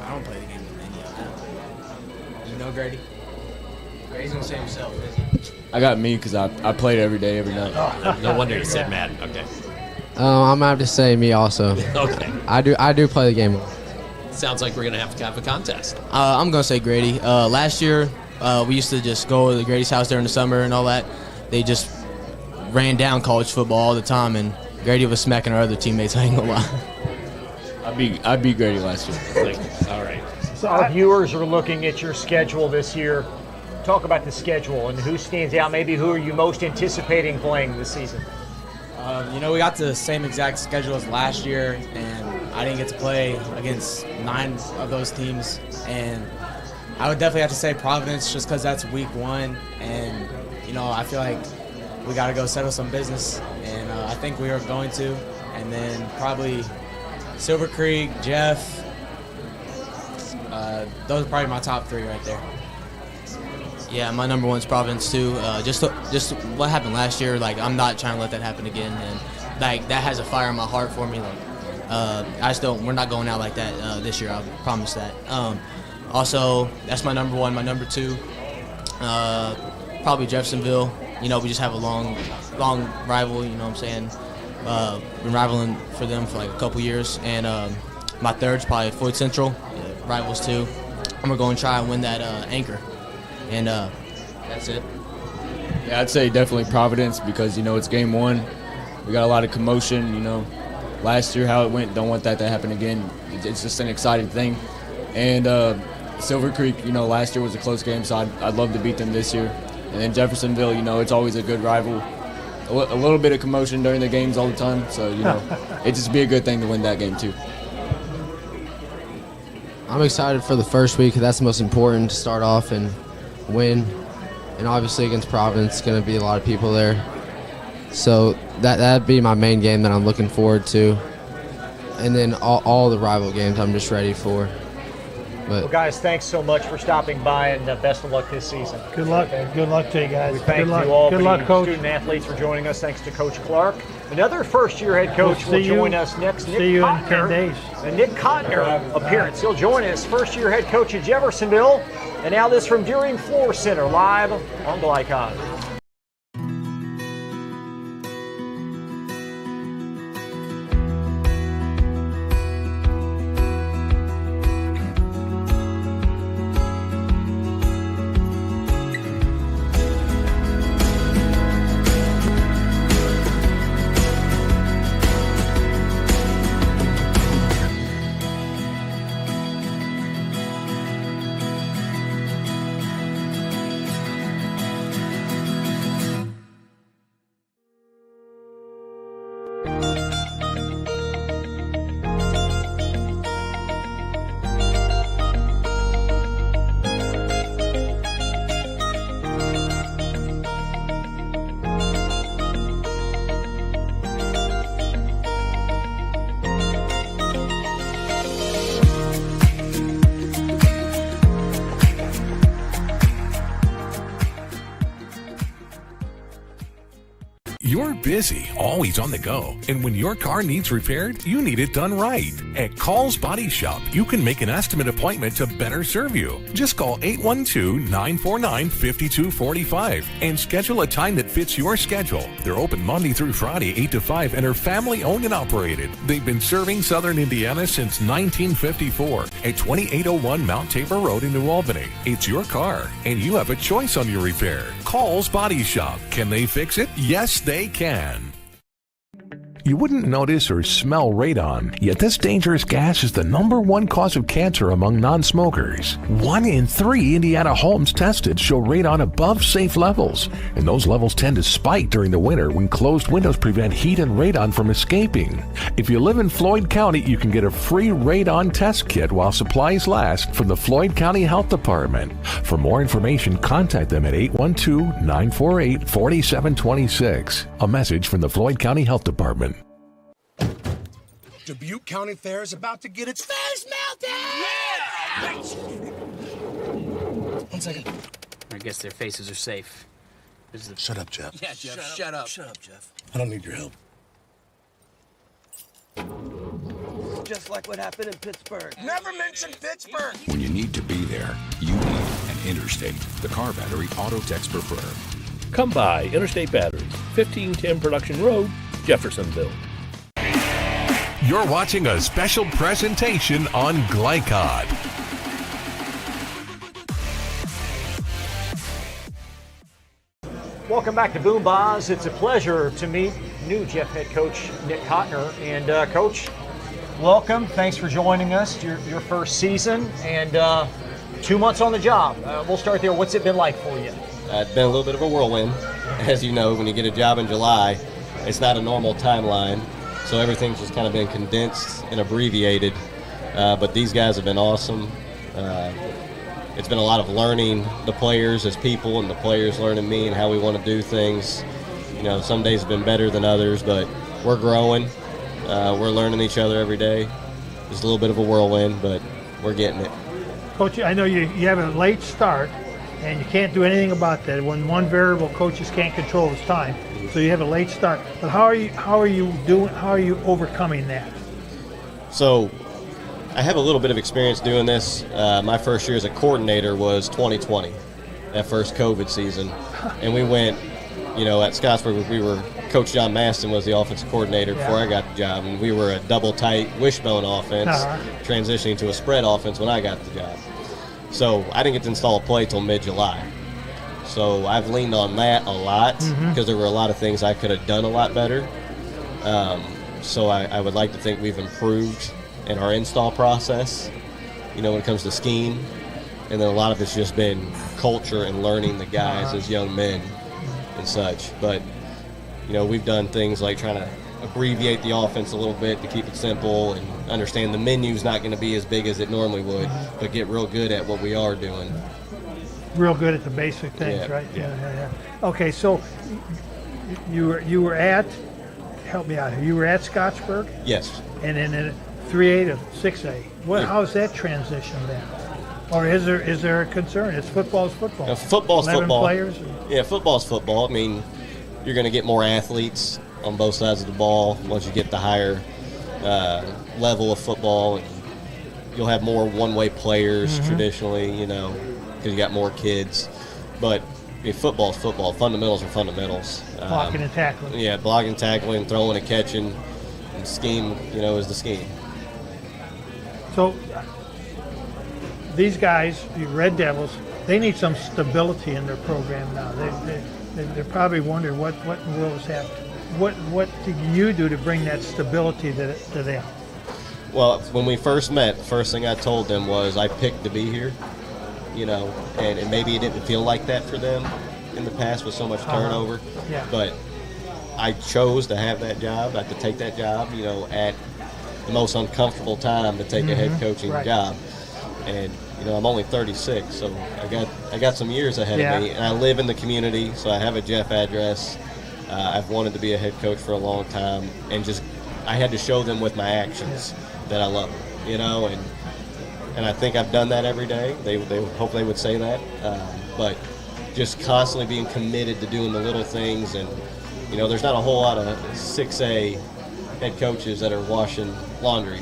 I don't play the game with any of them. You know Grady? Grady's gonna say himself, isn't he? I got me because I play it every day, every night. No wonder he said Madden. Okay. I'm gonna have to say me also. Okay. I do play the game. Sounds like we're gonna have to have a contest. I'm gonna say Grady. Last year, we used to just go to Grady's house during the summer and all that. They just ran down college football all the time, and Grady was smacking our other teammates. I ain't gonna lie. I beat Grady last year. All right. So our viewers are looking at your schedule this year. talk about the schedule and who stands out. Maybe who are you most anticipating playing this season? We got the same exact schedule as last year, and I didn't get to play against 9 of those teams. And I would definitely have to say Providence just because that's week 1. And, I feel like we got to go settle some business. And I think we are going to. And then probably Silver Creek, Jeff. Those are probably my top 3 right there. Yeah, my number 1 is Providence too. Just what happened last year, I'm not trying to let that happen again, and that has a fire in my heart for me. We're not going out like that this year. I promise that. Also, that's my number 1. My number 2, probably Jeffersonville. We just have a long rival. You know what I'm saying? Been rivaling for them for a couple years, and my 3rd is probably Floyd Central, rivals too. I'm gonna go and try and win that anchor. And that's it. Yeah, I'd say definitely Providence because, it's game 1. We got a lot of commotion, Last year how it went, don't want that to happen again. It's just an exciting thing. And Silver Creek, last year was a close game, so I'd love to beat them this year. And then Jeffersonville, it's always a good rival. A little bit of commotion during the games all the time, so, it'd just be a good thing to win that game too. I'm excited for the first week. That's the most important, to start off and win. And obviously against Providence, going to be a lot of people there. So that'd be my main game that I'm looking forward to. And then all the rival games I'm just ready for. Well, guys, thanks so much for stopping by, and best of luck this season. Good luck. Good luck to you guys. We thank Good luck. you all Good for luck, the Coach. student athletes for joining us. Thanks to Coach Clark. Another first-year head coach We'll will join us next. Nick see you in Cotner. 10 days. The Nick Cotner appearance. He'll join us, first-year head coach at Jeffersonville. And now this from Deering Floor Center, live on Glycon. You're busy, always on the go, and when your car needs repaired, you need it done right. At Call's Body Shop, you can make an estimate appointment to better serve you. Just call 812-949-5245 and schedule a time that fits your schedule. They're open Monday through Friday, 8 to 5, and are family owned and operated. They've been serving Southern Indiana since 1954 at 2801 Mount Tabor Road in New Albany. It's your car, and you have a choice on your repair. Call's Body Shop. Can they fix it? Yes, they can. You wouldn't notice or smell radon, yet this dangerous gas is the #1 cause of cancer among non-smokers. 1 in 3 Indiana homes tested show radon above safe levels, and those levels tend to spike during the winter when closed windows prevent heat and radon from escaping. If you live in Floyd County, you can get a free radon test kit while supplies last from the Floyd County Health Department. For more information, contact them at 812-948-4726. A message from the Floyd County Health Department. Dubuque County Fair is about to get its face melted! Yeah! 1 second. I guess their faces are safe. Shut up, Jeff. Yeah, Jeff, shut up. Shut up, Jeff. I don't need your help. Just like what happened in Pittsburgh. Never mention Pittsburgh! When you need to be there, you need an Interstate. The car battery auto techs prefer. Come by Interstate Batteries, 1510 Production Road, Jeffersonville. You're watching a special presentation on Glycod. Welcome back to Boom Boz. It's a pleasure to meet new Jeff head coach Nick Cotner. And Coach, welcome. Thanks for joining us. Your first season. And 2 months on the job. We'll start there. What's it been like for you? It's been a little bit of a whirlwind. As you know, when you get a job in July, it's not a normal timeline. So everything's just kind of been condensed and abbreviated. But these guys have been awesome. It's been a lot of learning the players as people and the players learning me and how we want to do things. You know, some days have been better than others, but we're growing. We're learning each other every day. It's a little bit of a whirlwind, but we're getting it. Coach, I know you have a late start, and you can't do anything about that. When one variable coaches can't control is time, so you have a late start. But how are you overcoming that? So, I have a little bit of experience doing this. My first year as a coordinator was 2020, that first COVID season, and we went. You know, at Scottsburg, we were Coach John Maston was the offensive coordinator before I got the job, and we were a double tight wishbone offense, transitioning to a spread offense when I got the job. So I didn't get to install a play till mid-July. So I've leaned on that a lot because there were a lot of things I could have done a lot better. So I would like to think we've improved in our install process, you know, when it comes to scheme. And then a lot of it's just been culture and learning the guys as young men and such. But, you know, we've done things like trying to abbreviate the offense a little bit to keep it simple and understand the menu's not going to be as big as it normally would, but get real good at what we are doing. Real good at the basic things, right? Yeah. Okay, so you were at, help me out here, you were at Scottsburg? Yes. And then in 3A to 6A. How's that transition then? Or is there a concern? It's football's football. Football's 11 football. Players. Yeah, football's football. I mean, you're going to get more athletes on both sides of the ball once you get the higher level of football. And you'll have more one-way players traditionally, you know, because you got more kids. But football's football. Fundamentals are fundamentals. Blocking and tackling. Yeah, blocking, tackling, throwing and catching. And scheme, you know, is the scheme. So these guys, the Red Devils, they need some stability in their program now. They're probably wondering what in the world is happening. What do you do to bring that stability to them? Well, when we first met, the first thing I told them was I picked to be here, you know, and maybe it didn't feel like that for them in the past with so much turnover. Yeah. But I chose to have that job, to take that job, you know, at the most uncomfortable time to take a head coaching job. And you know, I'm only 36, so I got some years ahead of me, and I live in the community, so I have a Jeff address. I've wanted to be a head coach for a long time, and just I had to show them with my actions that I love them, you know, and I think I've done that every day. They hope they would say that, but just constantly being committed to doing the little things, and you know, there's not a whole lot of 6A head coaches that are washing laundry.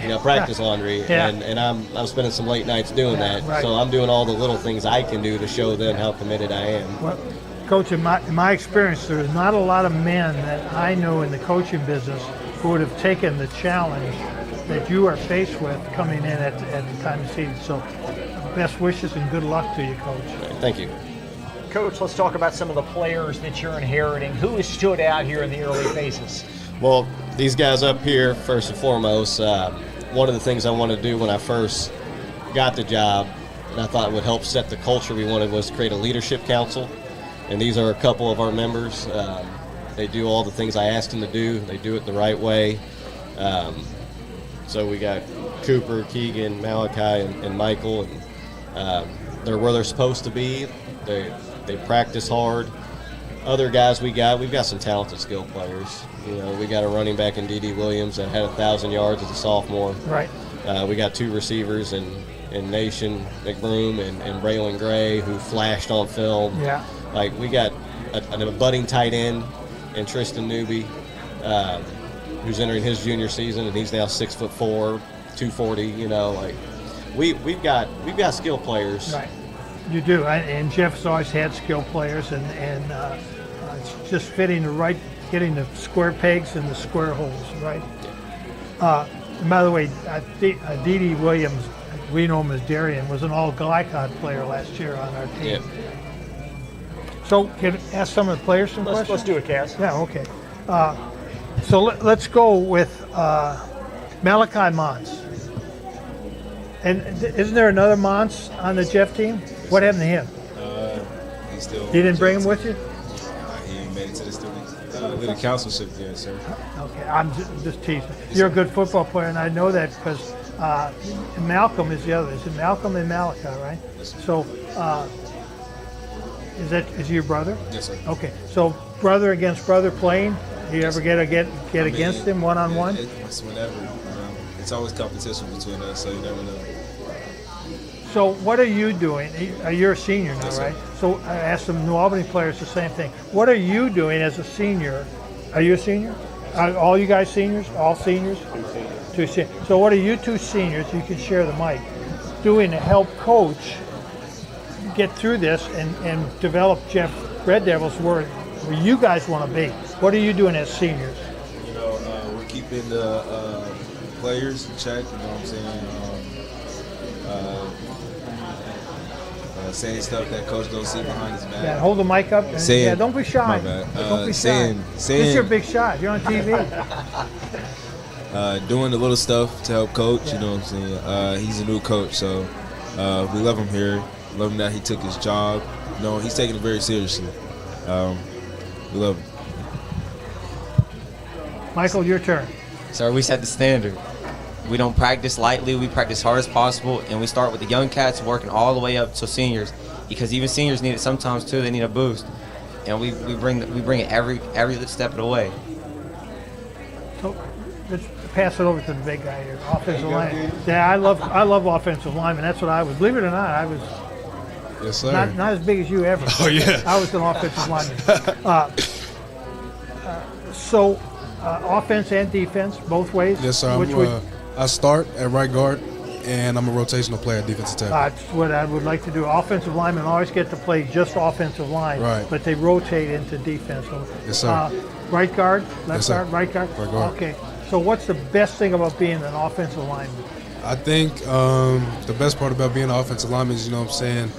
You know, practice laundry, and I'm spending some late nights doing that. Right. So I'm doing all the little things I can do to show them how committed I am. Well, Coach, in my experience, there's not a lot of men that I know in the coaching business who would have taken the challenge that you are faced with coming in at the time of season. So best wishes and good luck to you, Coach. Thank you. Coach, let's talk about some of the players that you're inheriting. Who has stood out here in the early phases? Well, these guys up here, first and foremost, one of the things I wanted to do when I first got the job, and I thought would help set the culture we wanted, was to create a leadership council. And these are a couple of our members. They do all the things I asked them to do. They do it the right way. So we got Cooper, Keegan, Malachi, and Michael. And they're where they're supposed to be. They practice hard. Other guys we've got some talented skill players. You know, we got a running back in D.D. Williams that had 1,000 yards as a sophomore. Right. We got two receivers in Nation McBroom and Braylon Gray who flashed on film. Yeah. Like, we got a budding tight end in Tristan Newby, who's entering his junior season, and he's now 6'4", 240. You know, like we've got skill players. Right. You do, and Jeff's always had skill players, and it's just getting the square pegs in the square holes, right? And by the way, D.D. Williams, we know him as Darian, was an all-glycod player last year on our team. Yep. So, can I ask some of the players some questions? Let's do it, Cass. Yeah, okay. So let's go with Malachi Mons. And isn't there another Mons on the Jeff team? What happened to him? He still. You didn't bring him with you? He made it to the students. With the councilship there, sir. Okay, I'm just teasing. You're a good football player, and I know that because Malcolm is the other. Is it Malcolm and Malachi, right? Yes, sir. So, is he your brother? Yes, sir. Okay, so brother against brother playing. Do you ever get against him one-on-one? It's whenever. It's always competition between us, so you never know. So what are you doing? You're a senior now, Yes, right? sir. So I asked some New Albany players the same thing. What are you doing as a senior? Are you a senior? Are all you guys seniors? All seniors? Two seniors. So what are you two seniors, you can share the mic, doing to help coach get through this and develop Jeff Red Devils where you guys want to be? What are you doing as seniors? You know, we're keeping the players in check, you know what I'm saying? Saying stuff that coach don't see behind his back. Yeah, hold the mic up. And, don't be shy. My bad. Don't be saying, shy. This is your big shot. You're on TV. Doing the little stuff to help coach, you know what I'm saying? He's a new coach, so we love him here. Love him that he took his job. You know, he's taking it very seriously. We love him. Michael, your turn. Sir, we set the standard. We don't practice lightly. We practice hard as possible, and we start with the young cats working all the way up to seniors, because even seniors need it sometimes too. They need a boost, and we bring it every step of the way. So let's pass it over to the big guy here, offensive line. Yeah, I love offensive linemen. That's what I was. Believe it or not, I was. Yes, sir. Not as big as you ever. Oh, yeah. I was an offensive lineman. So offense and defense, both ways. Yes, sir. I start at right guard, and I'm a rotational player at defensive tackle. That's what I would like to do. Offensive linemen always get to play just offensive line, right, but they rotate into defense. Yes, sir. Right guard, left yes, guard, right guard? Right guard. Okay. So what's the best thing about being an offensive lineman? I think the best part about being an offensive lineman is, you know what I'm saying,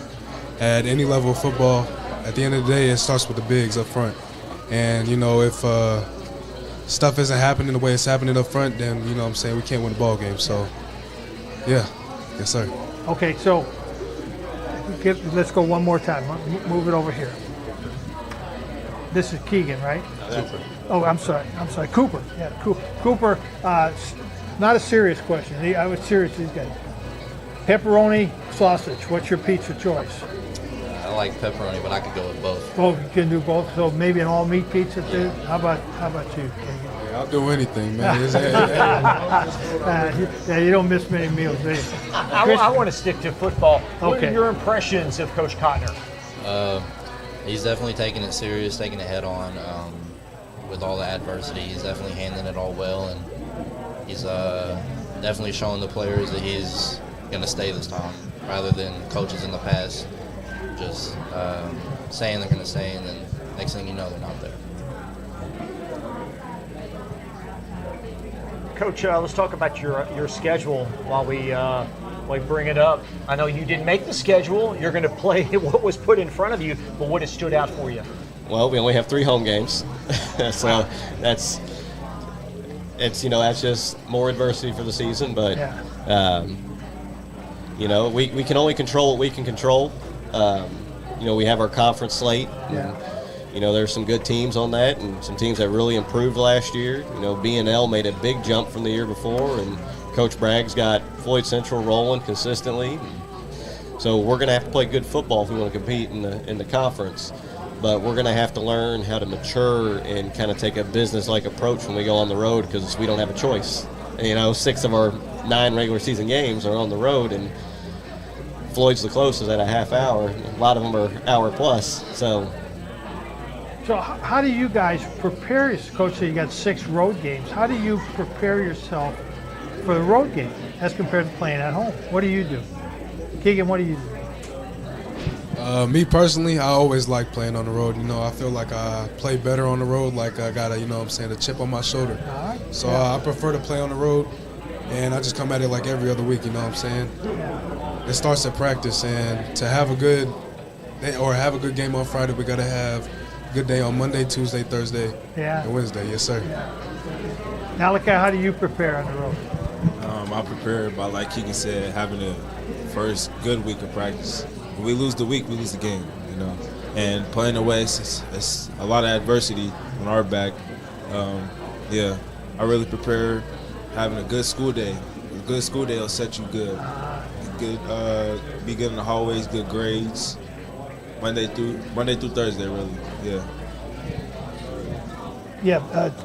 at any level of football, at the end of the day, it starts with the bigs up front. And, you know, if stuff isn't happening the way it's happening up front, then, you know what I'm saying, we can't win the ball game. So, yeah. Yes, sir. Okay, so let's go one more time. Move it over here. This is Keegan, right? Cooper. Oh, I'm sorry. Cooper. Yeah, Cooper. Not a serious question. I was serious, these guys. Pepperoni, sausage. What's your pizza choice? I like pepperoni, but I could go with both. Oh, you can do both. So maybe an all-meat pizza too. Yeah. How about you, Keegan? Yeah, I'll do anything, man. Yeah, you don't miss many meals, do you? I want to stick to football. What Okay. are your impressions of Coach Cotner? He's definitely taking it serious, taking it head on with all the adversity. He's definitely handling it all well, and he's definitely showing the players that he's going to stay this time, rather than coaches in the past just saying they're going to stay, and then next thing you know, they're not there. Coach, let's talk about your schedule while we bring it up. I know you didn't make the schedule. You're going to play what was put in front of you, but what has stood out for you? Well, we only have 3 home games, so that's just more adversity for the season. But we can only control what we can control. We have our conference slate. Yeah. There's some good teams on that, and some teams that really improved last year. B&L made a big jump from the year before, and Coach Bragg's got Floyd Central rolling consistently. So we're going to have to play good football if we want to compete in the conference. But we're going to have to learn how to mature and kind of take a business-like approach when we go on the road, because we don't have a choice. 6 of our 9 regular season games are on the road, and Floyd's the closest at a half hour. A lot of them are hour plus. So how do you guys prepare? Coach said you got 6 road games. How do you prepare yourself for the road game as compared to playing at home? What do you do? Keegan, what do you do? Me personally, I always like playing on the road. I feel like I play better on the road, like I got a chip on my shoulder. Right. So I prefer to play on the road, and I just come at it like every other week, you know what I'm saying? It starts at practice, and to have a good game on Friday, we got to have a good day on Monday, Tuesday, Thursday, and Wednesday. Yes, sir. Malachi, how do you prepare on the road? I prepare by, like Keegan said, having a first good week of practice. If we lose the week, we lose the game, you know. And playing away, it's a lot of adversity on our back. I really prepare having a good school day. A good school day will set you good. Be good in the hallways, good grades. Monday through Thursday, really.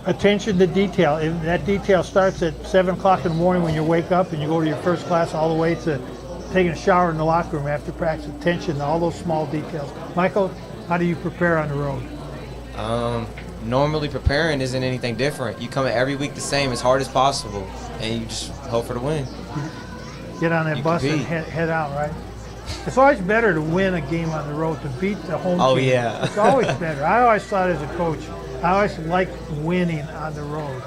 Attention to detail. If that detail starts at 7 o'clock in the morning when you wake up and you go to your first class all the way to taking a shower in the locker room after practice. Attention to all those small details. Michael, how do you prepare on the road? Normally preparing isn't anything different. You come every week the same, as hard as possible, and you just hope for the win. Get on that bus and head out, right? It's always better to win a game on the road, to beat the home team. Oh, yeah. It's always better. I always thought as a coach, I always liked winning on the road.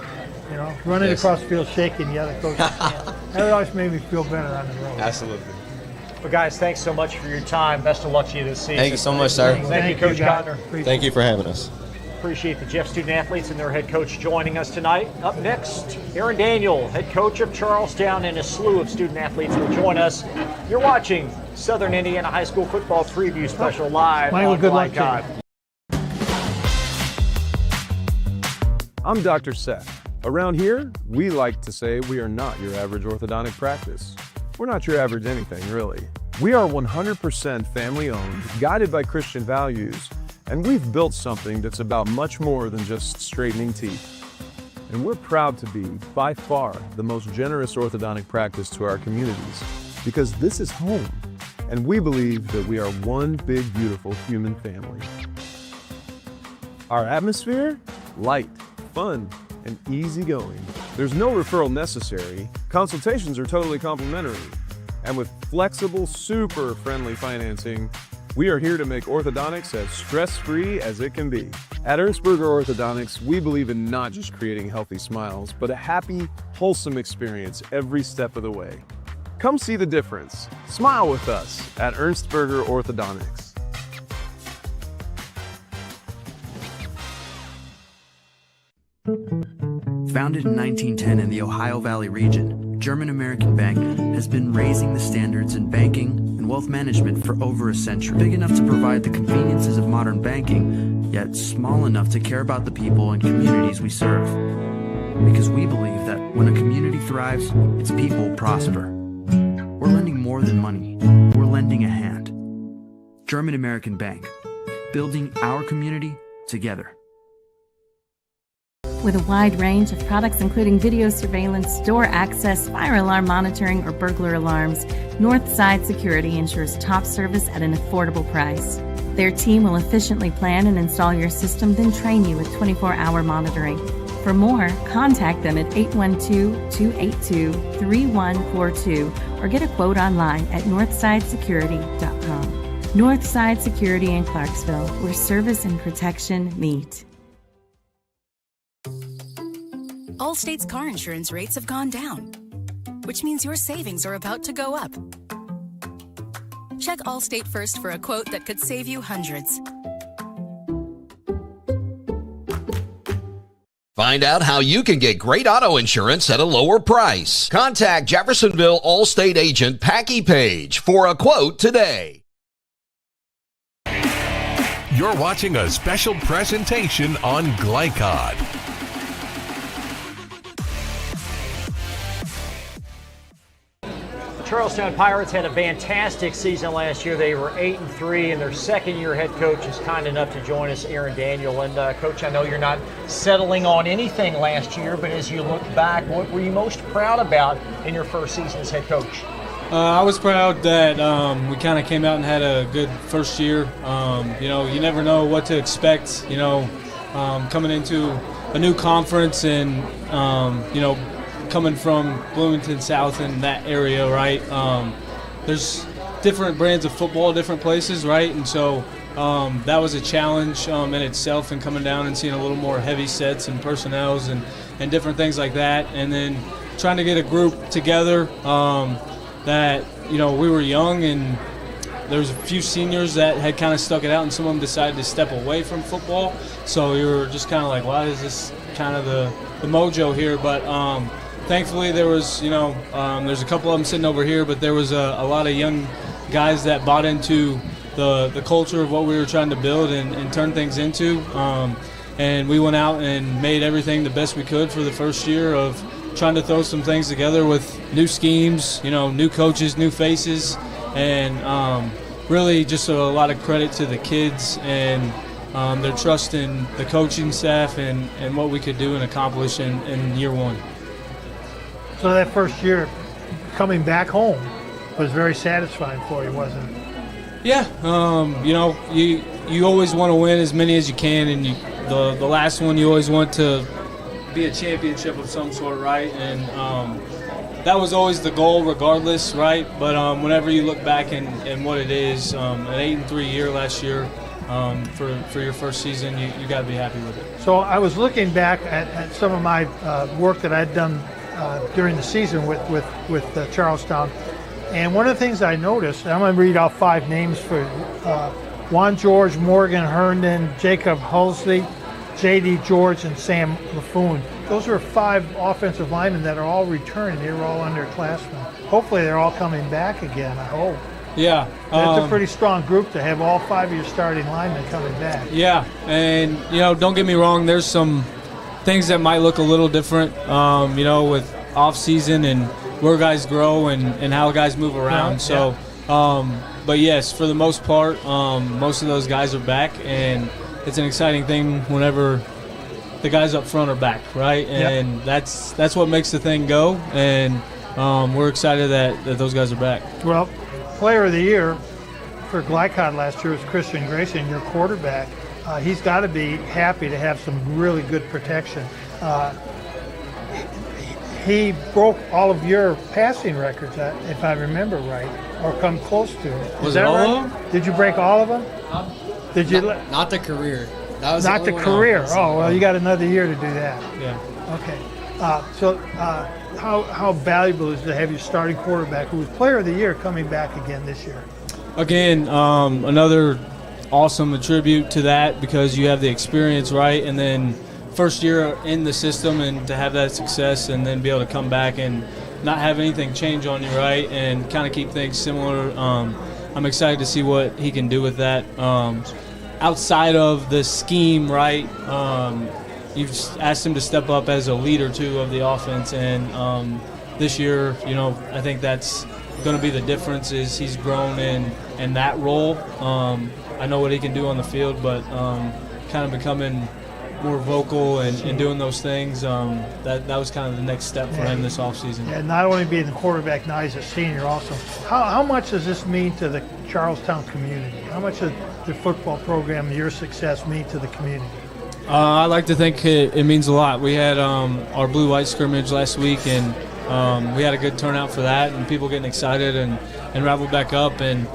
You know, running across the field shaking the other coach's hand. That always made me feel better on the road. Absolutely. Well, guys, thanks so much for your time. Best of luck to you this season. Thank you so much, sir. Thank you, Coach Cotner. Thank you for having us. Appreciate the Jeff student athletes and their head coach joining us tonight. Up next, Aaron Daniel, head coach of Charlestown, and a slew of student athletes will join us. You're watching Southern Indiana High School Football Preview Special live on GlyCod. I'm Dr. Seth. Around here, we like to say we are not your average orthodontic practice. We're not your average anything, really. We are 100% family-owned, guided by Christian values, and we've built something that's about much more than just straightening teeth. And we're proud to be, by far, the most generous orthodontic practice to our communities, because this is home, and we believe that we are one big, beautiful human family. Our atmosphere? Light, fun, and easygoing. There's no referral necessary. Consultations are totally complimentary. And with flexible, super friendly financing, we are here to make orthodontics as stress-free as it can be. At Ernstberger Orthodontics, we believe in not just creating healthy smiles, but a happy, wholesome experience every step of the way. Come see the difference. Smile with us at Ernstberger Orthodontics. Founded in 1910 in the Ohio Valley region, German American Bank has been raising the standards in banking and wealth management for over a century. Big enough to provide the conveniences of modern banking, yet small enough to care about the people and communities we serve. Because we believe that when a community thrives, its people prosper. We're lending more than money. We're lending a hand. German American Bank, building our community together. With a wide range of products including video surveillance, door access, fire alarm monitoring, or burglar alarms, Northside Security ensures top service at an affordable price. Their team will efficiently plan and install your system, then train you with 24-hour monitoring. For more, contact them at 812-282-3142 or get a quote online at northsidesecurity.com. Northside Security in Clarksville, where service and protection meet. Allstate's car insurance rates have gone down, which means your savings are about to go up. Check Allstate first for a quote that could save you hundreds. Find out how you can get great auto insurance at a lower price. Contact Jeffersonville Allstate agent Packy Page for a quote today. You're watching a special presentation on GlyCod. Charlestown Pirates had a fantastic season last year. They were 8-3, and their second-year head coach is kind enough to join us, Aaron Daniel. And Coach, I know you're not settling on anything last year, but as you look back, what were you most proud about in your first season as head coach? I was proud that we kind of came out and had a good first year. You never know what to expect. Coming into a new conference and coming from Bloomington South and that area, right? There's different brands of football, different places, right? And so that was a challenge in itself, and coming down and seeing a little more heavy sets and personnels and different things like that. And then trying to get a group together that, we were young, and there was a few seniors that had kind of stuck it out, and some of them decided to step away from football. So you were just kind of like, why is this kind of the mojo here? But thankfully there was, there's a couple of them sitting over here, but there was a lot of young guys that bought into the culture of what we were trying to build and turn things into. And we went out and made everything the best we could for the first year of trying to throw some things together with new schemes, new coaches, new faces, and really just a lot of credit to the kids and their trust in the coaching staff and what we could do and accomplish in year one. So that first year coming back home was very satisfying for you, wasn't it? Yeah, you always want to win as many as you can, and the last one you always want to be a championship of some sort, right? And that was always the goal regardless, right? But whenever you look back and what it is, an 8-3 year last year for your first season, you got to be happy with it. So I was looking back at some of my work that I'd done during the season with Charlestown. And one of the things I noticed, I'm going to read out 5 names for Juan George, Morgan Herndon, Jacob Hulsey, J.D. George, and Sam Laffoon. Those are 5 offensive linemen that are all returning. They were all underclassmen. Hopefully they're all coming back again, I hope. Yeah. That's a pretty strong group to have all 5 of your starting linemen coming back. Yeah, and, don't get me wrong, there's some things that might look a little different, with off-season and where guys grow and how guys move around. But yes, for the most part, most of those guys are back, and it's an exciting thing whenever the guys up front are back, right? And that's what makes the thing go, and we're excited that those guys are back. Well, Player of the Year for Glycod last year was Christian Grayson, your quarterback. He's got to be happy to have some really good protection. He broke all of your passing records, if I remember right, or come close to it. Was it all of them? Did you break all of them? Did you? Not the career. That was not the career. Oh, well, you got another year to do that. Yeah. Okay. How valuable is it to have your starting quarterback, who was Player of the Year, coming back again this year? Again, another awesome attribute to that, because you have the experience, right, and then first year in the system, and to have that success and then be able to come back and not have anything change on you, right, and kind of keep things similar. I'm excited to see what he can do with that. Outside of the scheme, right, you've asked him to step up as a leader, too, of the offense, and this year, I think that's going to be the difference, is he's grown in that role. I know what he can do on the field, but kind of becoming more vocal and doing those things, that was kind of the next step for him this offseason. Yeah, not only being the quarterback, now he's a senior also. How much does this mean to the Charlestown community? How much does the football program, your success, mean to the community? I like to think it means a lot. We had our blue-white scrimmage last week, and we had a good turnout for that, and people getting excited and raveled back up. And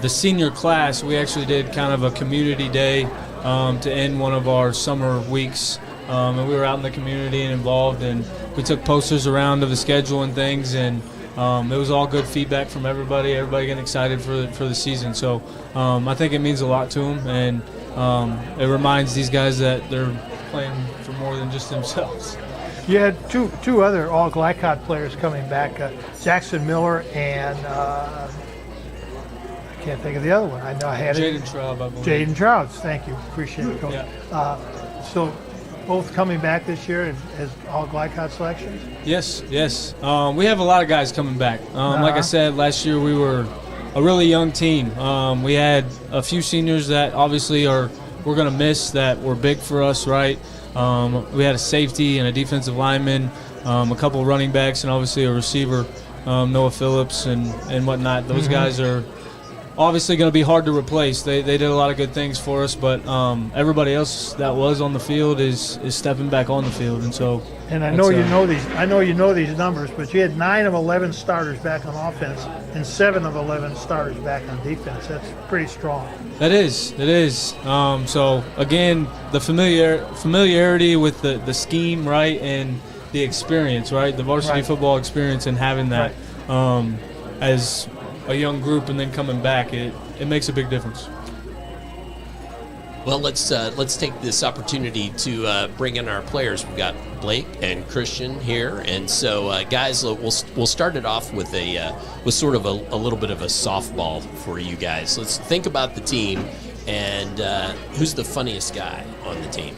the senior class, we actually did kind of a community day to end one of our summer weeks, and we were out in the community and involved, and we took posters around of the schedule and things, and it was all good feedback from everybody getting excited for the season. So I think it means a lot to them, and it reminds these guys that they're playing for more than just themselves. You had two other all-Glycod players coming back, Jackson Miller and I can't think of the other one. I know I had Jaden Traub, I believe. Jaden Traub, thank you. Appreciate it, Coach. Yeah. So both coming back this year as all Glycod selections? Yes. We have a lot of guys coming back. Like I said, last year we were a really young team. We had a few seniors that obviously we're going to miss, that were big for us, right? We had a safety and a defensive lineman, a couple of running backs, and obviously a receiver, Noah Phillips and whatnot. Those guys are obviously going to be hard to replace. They did a lot of good things for us, but everybody else that was on the field is stepping back on the field, and so. And I know you know these. I know you know these numbers, but you had 9 of 11 starters back on offense and 7 of 11 starters back on defense. That's pretty strong. It is. So again, the familiarity with the scheme, right, and the experience, right, the varsity football experience, and having that as a young group and then coming back, it makes a big difference. Well, let's take this opportunity to bring in our players. We've got Blake and Christian here, and so guys, we'll start it off with sort of a little bit of a softball for you guys. Let's think about the team, and who's the funniest guy on the team?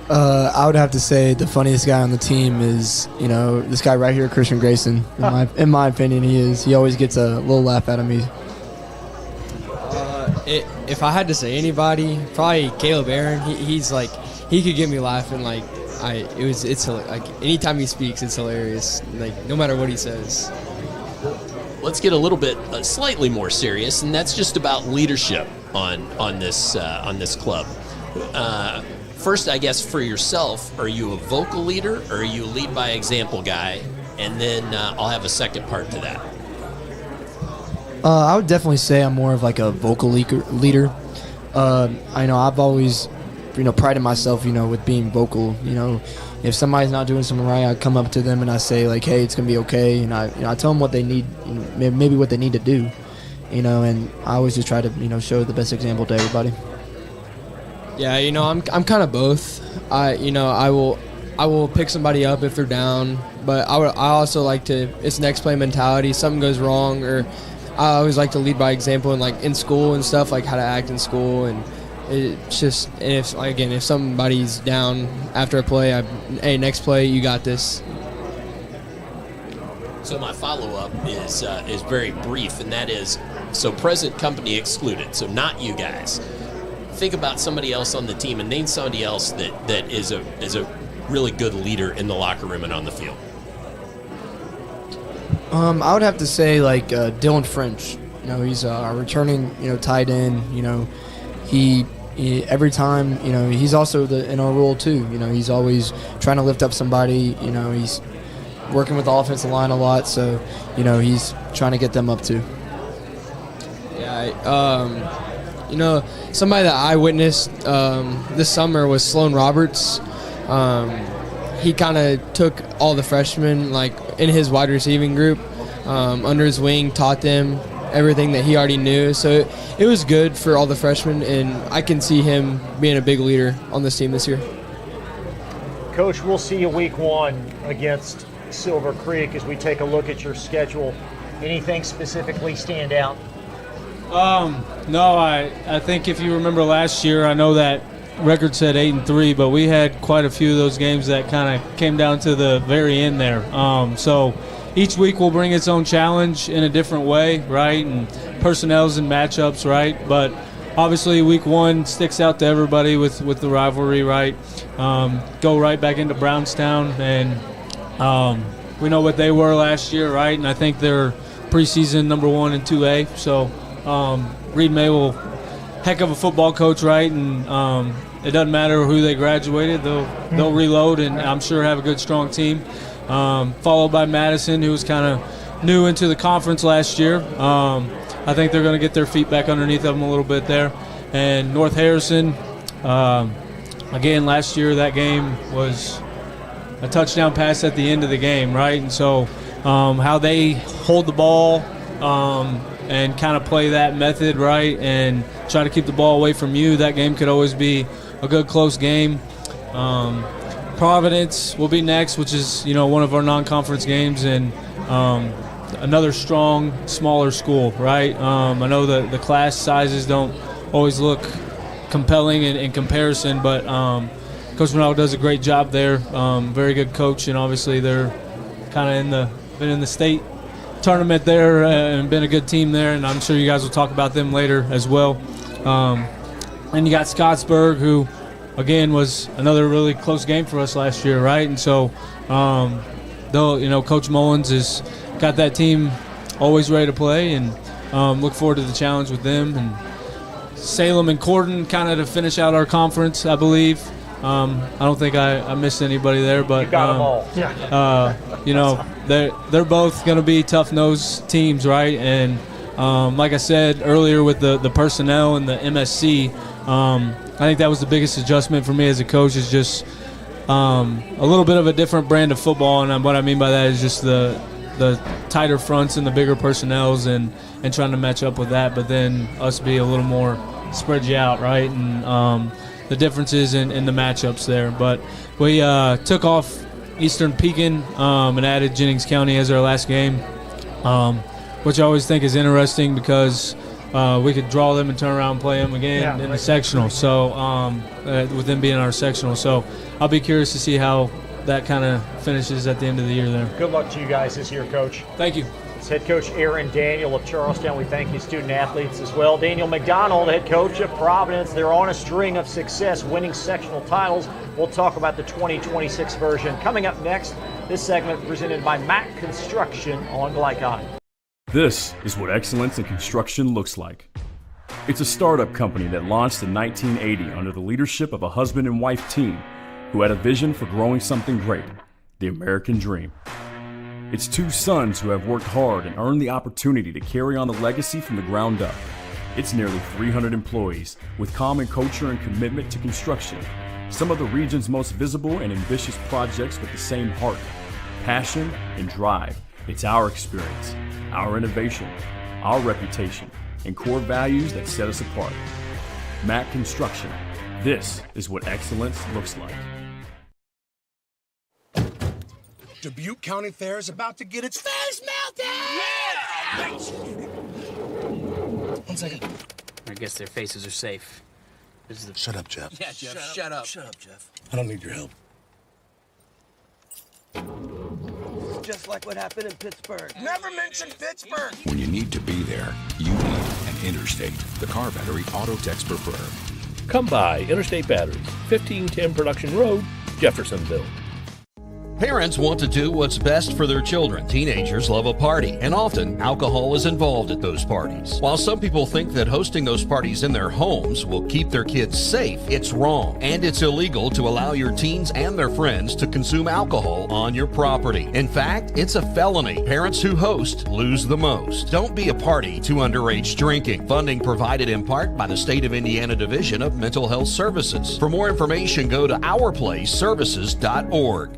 I would have to say the funniest guy on the team is, this guy right here, Christian Grayson. In my opinion, he is. He always gets a little laugh out of me. If I had to say anybody, probably Caleb Aaron. He's like, he could get me laughing. Like, it's like anytime he speaks, it's hilarious. Like, no matter what he says. Let's get a little bit slightly more serious, and that's just about leadership on this club. First, I guess for yourself, are you a vocal leader or are you a lead by example guy? And then I'll have a second part to that. I would definitely say I'm more of like a vocal leader. I know I've always, prided myself, with being vocal. If somebody's not doing something right, I come up to them and I say like, hey, it's gonna be okay, and I tell them what they need, maybe what they need to do, and I always just try to, show the best example to everybody. Yeah, I'm kind of both. I will pick somebody up if they're down, but I also like to, it's next play mentality. Something goes wrong, or I always like to lead by example, and like in school and stuff, like how to act in school, and it's just, and if somebody's down after a play, hey, next play, you got this. So my follow-up is very brief, and that is, so present company excluded, so not you guys. Think about somebody else on the team and name somebody else that is a really good leader in the locker room and on the field. I would have to say like Dylan French. He's our returning tight end. He every time he's also in our role too. He's always trying to lift up somebody. He's working with the offensive line a lot, so he's trying to get them up too. Yeah. Somebody that I witnessed this summer was Sloan Roberts. He kind of took all the freshmen, like in his wide receiving group, under his wing, taught them everything that he already knew. So it was good for all the freshmen, and I can see him being a big leader on this team this year. Coach, we'll see you week 1 against Silver Creek as we take a look at your schedule. Anything specifically stand out? No, I think if you remember last year, I know that record said 8-3, but we had quite a few of those games that kind of came down to the very end there. So each week will bring its own challenge in a different way, right? And personnels and matchups, right? But obviously week 1 sticks out to everybody with the rivalry, right? Go right back into Brownstown, and we know what they were last year, right? And I think they're preseason number 1 in 2A. So Reed May will, heck of a football coach, right? And it doesn't matter who they graduated; they'll reload, and I'm sure have a good, strong team. Followed by Madison, who was kind of new into the conference last year. I think they're going to get their feet back underneath them a little bit there. And North Harrison, again, last year that game was a touchdown pass at the end of the game, right? And so how they hold the ball. And kind of play that method, right, and try to keep the ball away from you. That game could always be a good, close game. Providence will be next, which is, one of our non-conference games, and another strong, smaller school, right? I know the class sizes don't always look compelling in comparison, but Coach Ronaldo does a great job there. Very good coach, and obviously they're kind of been in the state tournament there and been a good team there, and I'm sure you guys will talk about them later as well. And you got Scottsburg, who again was another really close game for us last year, right? And so Coach Mullins has got that team always ready to play, and look forward to the challenge with them. And Salem and Corden kind of to finish out our conference, I believe. I don't think I missed anybody there, but you got them all. Yeah. They're both going to be tough-nosed teams, right? And like I said earlier with the personnel and the MSC, I think that was the biggest adjustment for me as a coach, is just a little bit of a different brand of football. And what I mean by that is just the tighter fronts and the bigger personnels, and trying to match up with that, but then us be a little more spread you out, right? And the differences in the matchups there. But we took off Eastern Pekin and added Jennings County as our last game, which I always think is interesting because we could draw them and turn around and play them again in the sectional. So with them being our sectional, so I'll be curious to see how that kind of finishes at the end of the year there. Good luck to you guys this year, Coach. Thank you. It's head coach Aaron Daniel of Charlestown. We thank you, student athletes, as well. Daniel McDonald, head coach of Providence. They're on a string of success, winning sectional titles. We'll talk about the 2026 version. Coming up next, this segment presented by Mack Construction on Glycon. This is what excellence in construction looks like. It's a startup company that launched in 1980 under the leadership of a husband and wife team who had a vision for growing something great, the American dream. It's two sons who have worked hard and earned the opportunity to carry on the legacy from the ground up. It's nearly 300 employees with common culture and commitment to construction. Some of the region's most visible and ambitious projects with the same heart, passion, and drive. It's our experience, our innovation, our reputation, and core values that set us apart. Mack Construction. This is what excellence looks like. Dubuque County Fair is about to get its face melted! Yeah! 1 second. I guess their faces are safe. This is the... Shut up, Jeff. Yeah, Jeff, shut up. Shut up, Jeff. I don't need your help. Just like what happened in Pittsburgh. Never mention Pittsburgh! When you need to be there, you need an Interstate, the car battery auto techs prefer. Come by Interstate Batteries, 1510 Production Road, Jeffersonville. Parents want to do what's best for their children. Teenagers love a party, and often alcohol is involved at those parties. While some people think that hosting those parties in their homes will keep their kids safe, it's wrong. And it's illegal to allow your teens and their friends to consume alcohol on your property. In fact, it's a felony. Parents who host lose the most. Don't be a party to underage drinking. Funding provided in part by the State of Indiana Division of Mental Health Services. For more information, go to ourplaceservices.org.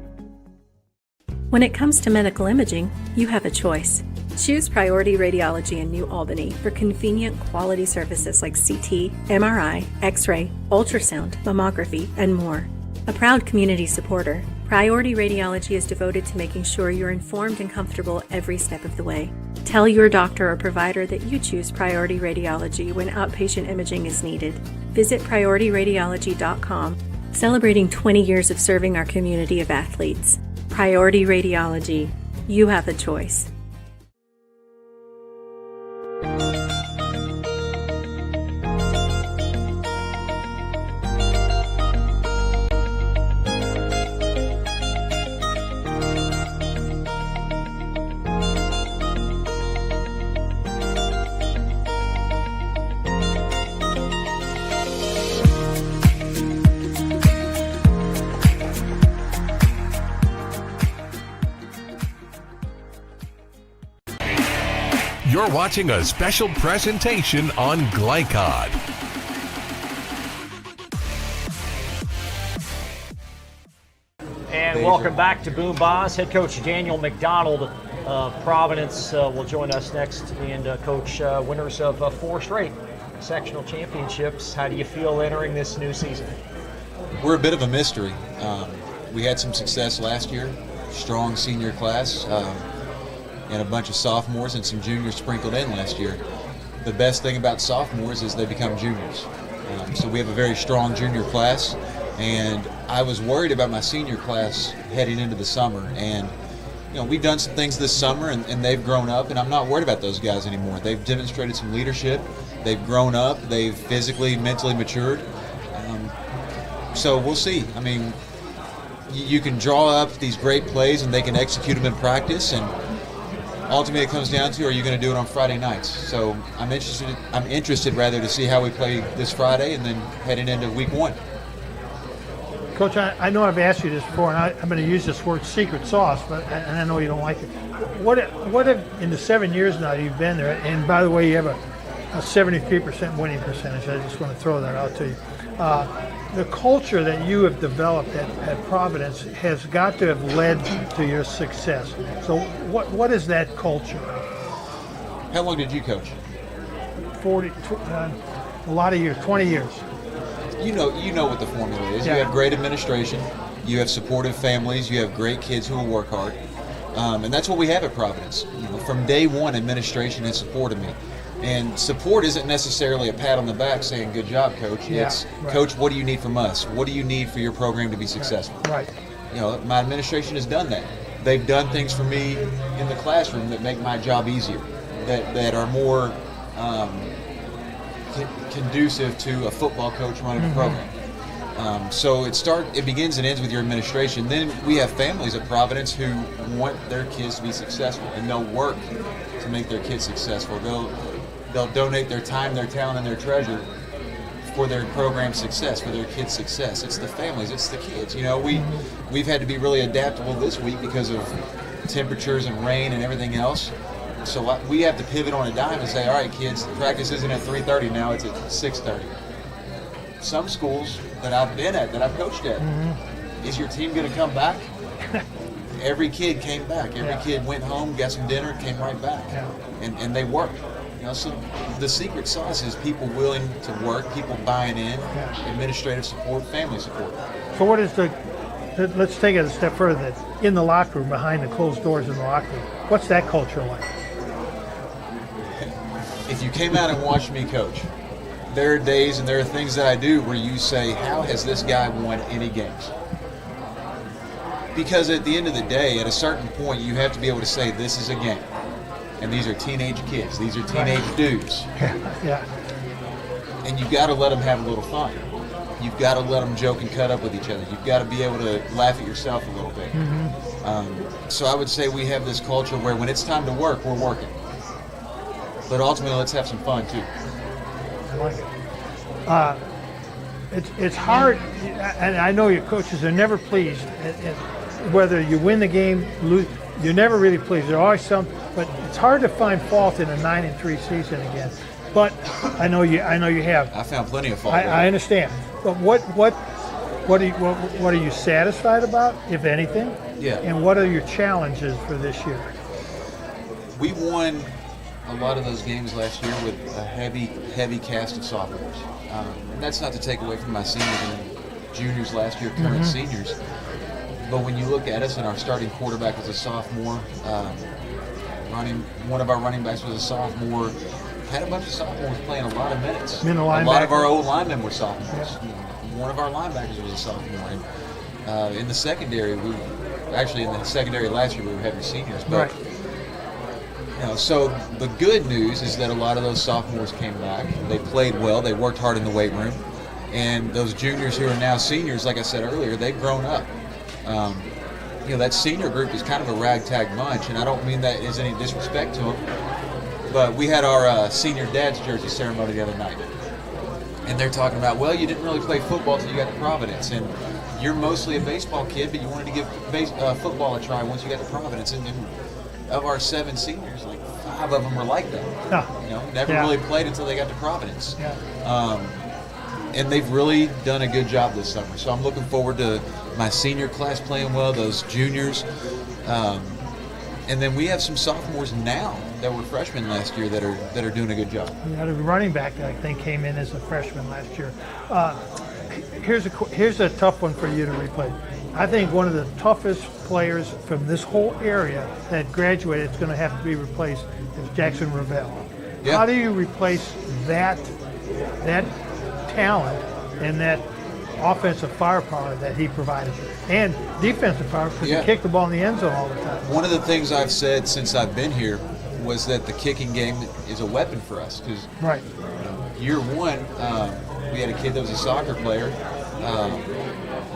When it comes to medical imaging, you have a choice. Choose Priority Radiology in New Albany for convenient quality services like CT, MRI, X-ray, ultrasound, mammography, and more. A proud community supporter, Priority Radiology is devoted to making sure you're informed and comfortable every step of the way. Tell your doctor or provider that you choose Priority Radiology when outpatient imaging is needed. Visit PriorityRadiology.com, celebrating 20 years of serving our community of athletes. Priority Radiology. You have a choice. You're watching a special presentation on Glycod. And welcome back to Boom Boss. Head coach Daniel McDonald of Providence will join us next. And coach, winners of 4 straight sectional championships. How do you feel entering this new season? We're a bit of a mystery. We had some success last year, strong senior class. And a bunch of sophomores and some juniors sprinkled in last year. The best thing about sophomores is they become juniors. So we have a very strong junior class, and I was worried about my senior class heading into the summer. And you know, we've done some things this summer, and they've grown up, and I'm not worried about those guys anymore. They've demonstrated some leadership. They've grown up. They've physically, mentally matured. So we'll see. I mean, you can draw up these great plays, and they can execute them in practice, and ultimately, it comes down to, are you going to do it on Friday nights? So I'm interested rather to see how we play this Friday and then heading into week 1. Coach, I know I've asked you this before, and I'm going to use this word secret sauce, and I know you don't like it. What have in the 7 years now you've been there, and by the way, you have a 73% winning percentage. I just want to throw that out to you. The culture that you have developed at Providence has got to have led to your success. So what is that culture? How long did you coach? a lot of years, 20 years. You know what the formula is. Yeah. You have great administration, you have supportive families, you have great kids who will work hard, and that's what we have at Providence. From day one, administration has supported me, and support isn't necessarily a pat on the back saying "Good job, coach." Yeah, It's right. "Coach, what do you need from us? What do you need for your program to be successful?" Right. My administration has done that. They've done things for me in the classroom that make my job easier, that are more conducive to a football coach running a program. So it begins and ends with your administration. Then we have families at Providence who want their kids to be successful, and they'll work to make their kids successful. They'll donate their time, their talent, and their treasure for their program's success, for their kids' success. It's the families, it's the kids. We've had to be really adaptable this week because of temperatures and rain and everything else. So we have to pivot on a dime and say, all right, kids, practice isn't at 3:30 now, it's at 6:30. Some schools that I've been at, that I've coached at, is your team going to come back? Every kid came back. Every kid went home, got some dinner, came right back. And they worked. So the secret sauce is people willing to work, people buying in, administrative support, family support. So what is let's take it a step further. In the locker room, behind the closed doors in the locker room, what's that culture like? If you came out and watched me coach, there are days and there are things that I do where you say, how has this guy won any games? Because at the end of the day, at a certain point, you have to be able to say, this is a game. And these are teenage kids. These are teenage dudes. Yeah. And you've got to let them have a little fun. You've got to let them joke and cut up with each other. You've got to be able to laugh at yourself a little bit. So I would say we have this culture where when it's time to work, we're working. But ultimately, let's have some fun, too. I like it. It's hard, and I know your coaches are never pleased. Whether you win the game, lose, you're never really pleased. There's always some, but it's hard to find fault in a 9-3 season again. But I know you have. I found plenty of fault. I understand. But what are you satisfied about, if anything? Yeah. And what are your challenges for this year? We won a lot of those games last year with a heavy cast of sophomores. And that's not to take away from my seniors and juniors last year, current seniors. But when you look at us and our starting quarterback was a sophomore, one of our running backs was a sophomore, had a bunch of sophomores playing a lot of minutes. A lot of our old linemen were sophomores. One of our linebackers was a sophomore. And in the secondary, in the secondary last year we were heavy seniors. But so the good news is that a lot of those sophomores came back. They played well. They worked hard in the weight room. And those juniors who are now seniors, like I said earlier, they've grown up. That senior group is kind of a ragtag bunch, and I don't mean that as any disrespect to them. But we had our senior dad's jersey ceremony the other night. And they're talking about, well, you didn't really play football until you got to Providence. And you're mostly a baseball kid, but you wanted to give football a try once you got to Providence. And of our 7 seniors, like 5 of them were like that. Never really played until they got to Providence. And they've really done a good job this summer. So I'm looking forward to my senior class playing well, those juniors. And then we have some sophomores now that were freshmen last year that are doing a good job. Yeah, the running back, I think, came in as a freshman last year. Here's a tough one for you to replace. I think one of the toughest players from this whole area that graduated is going to have to be replaced is Jackson Ravel. Yeah. How do you replace that talent and that offensive firepower that he provided you, and defensive power because he kicked the ball in the end zone all the time? One of the things I've said since I've been here was that the kicking game is a weapon for us because year one we had a kid that was a soccer player,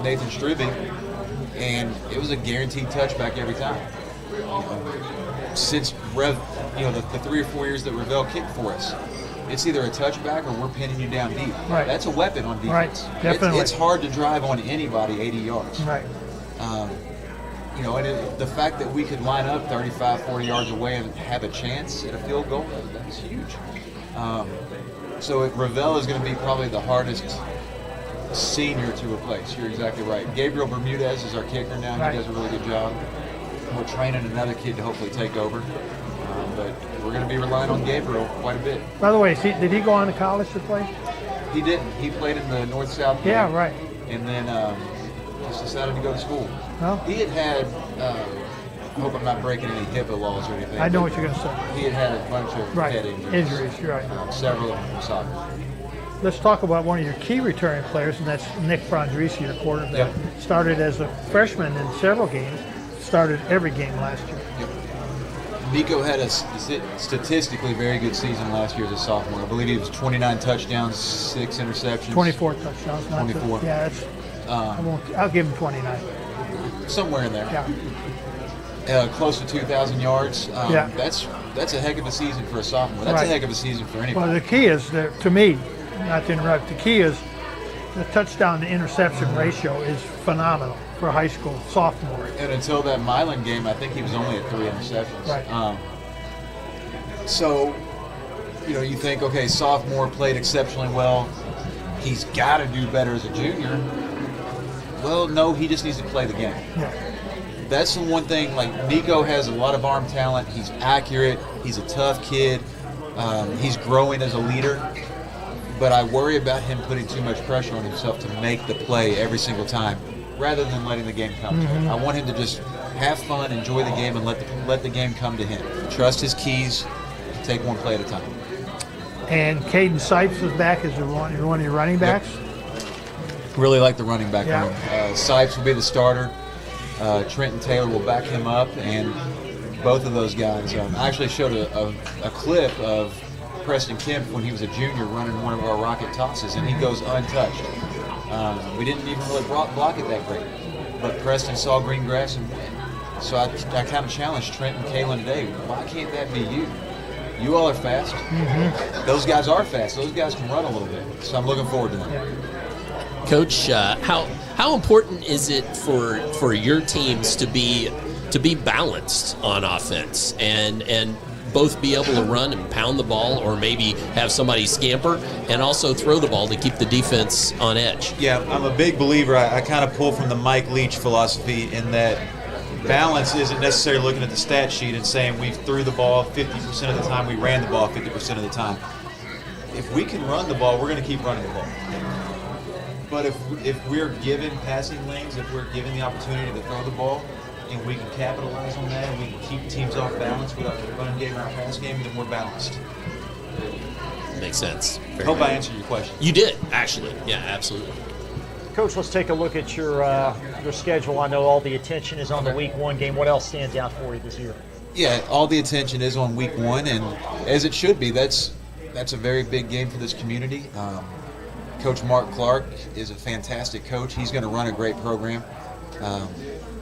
Nathan Stribing, and it was a guaranteed touchback every time. Since the 3 or 4 years that Ravel kicked for us, it's either a touchback or we're pinning you down deep. Right. That's a weapon on defense. Right, definitely. It's hard to drive on anybody 80 yards. Right. And the fact that we could line up 35, 40 yards away and have a chance at a field goal, that's huge. So Ravel is going to be probably the hardest senior to replace. You're exactly right. Gabriel Bermudez is our kicker now. He does a really good job. We're training another kid to hopefully take over. but we're going to be relying on Gabriel quite a bit. By the way, did he go on to college to play? He didn't. He played in the North-South game. Yeah, right. And then just decided to go to school. Oh. He had I hope I'm not breaking any HIPAA laws or anything. I know what you're going to say. He had a bunch of head injuries. You're right. Several of them from soccer. Let's talk about one of your key returning players, and that's Nick Frondrisi, your quarterback. Yep. Started as a freshman in several games. Started every game last year. Yep. Nico had a statistically very good season last year as a sophomore. I believe he was 29 touchdowns, 6 interceptions. 24 touchdowns. 24. Yeah, that's. I'll give him 29. Somewhere in there. Yeah. Close to 2,000 yards. Yeah. That's a heck of a season for a sophomore. That's a heck of a season for anybody. Well, the key is, to me, not to interrupt, the key is the touchdown to interception ratio is phenomenal for a high school sophomore. And until that Milan game, I think he was only at 3 interceptions. Right. So, you think, okay, sophomore played exceptionally well. He's got to do better as a junior. Well, no, he just needs to play the game. Yeah. That's the one thing, like, Nico has a lot of arm talent. He's accurate. He's a tough kid. He's growing as a leader. But I worry about him putting too much pressure on himself to make the play every single time, rather than letting the game come to him. I want him to just have fun, enjoy the game, and let the game come to him. Trust his keys, take one play at a time. And Caden Sipes is back as one of your running backs. Yep. Really like the running back room. Sipes will be the starter. Trenton Taylor will back him up, and both of those guys. I actually showed a clip of Preston Kemp when he was a junior running one of our rocket tosses, and he goes untouched. We didn't even really block it that great, but Preston saw green grass and went. So I kind of challenged Trent and Kalen today. Why can't that be you? You all are fast. Mm-hmm. Those guys are fast. Those guys can run a little bit. So I'm looking forward to that. Coach, how important is it for your teams to be balanced on offense and both be able to run and pound the ball, or maybe have somebody scamper and also throw the ball to keep the defense on edge? Yeah, I'm a big believer. I kind of pull from the Mike Leach philosophy in that balance isn't necessarily looking at the stat sheet and saying we threw the ball 50% of the time, we ran the ball 50% of the time. If we can run the ball, we're going to keep running the ball. But if we're given passing lanes, if we're given the opportunity to throw the ball, and we can capitalize on that, and we can keep teams off balance without the run game or our pass game, then we're balanced. Makes sense. I hope I answered your question. You did, actually. Yeah, absolutely. Coach, let's take a look at your schedule. I know all the attention is on the Week 1 game. What else stands out for you this year? Yeah, all the attention is on Week 1, and as it should be. That's a very big game for this community. Coach Mark Clark is a fantastic coach. He's going to run a great program.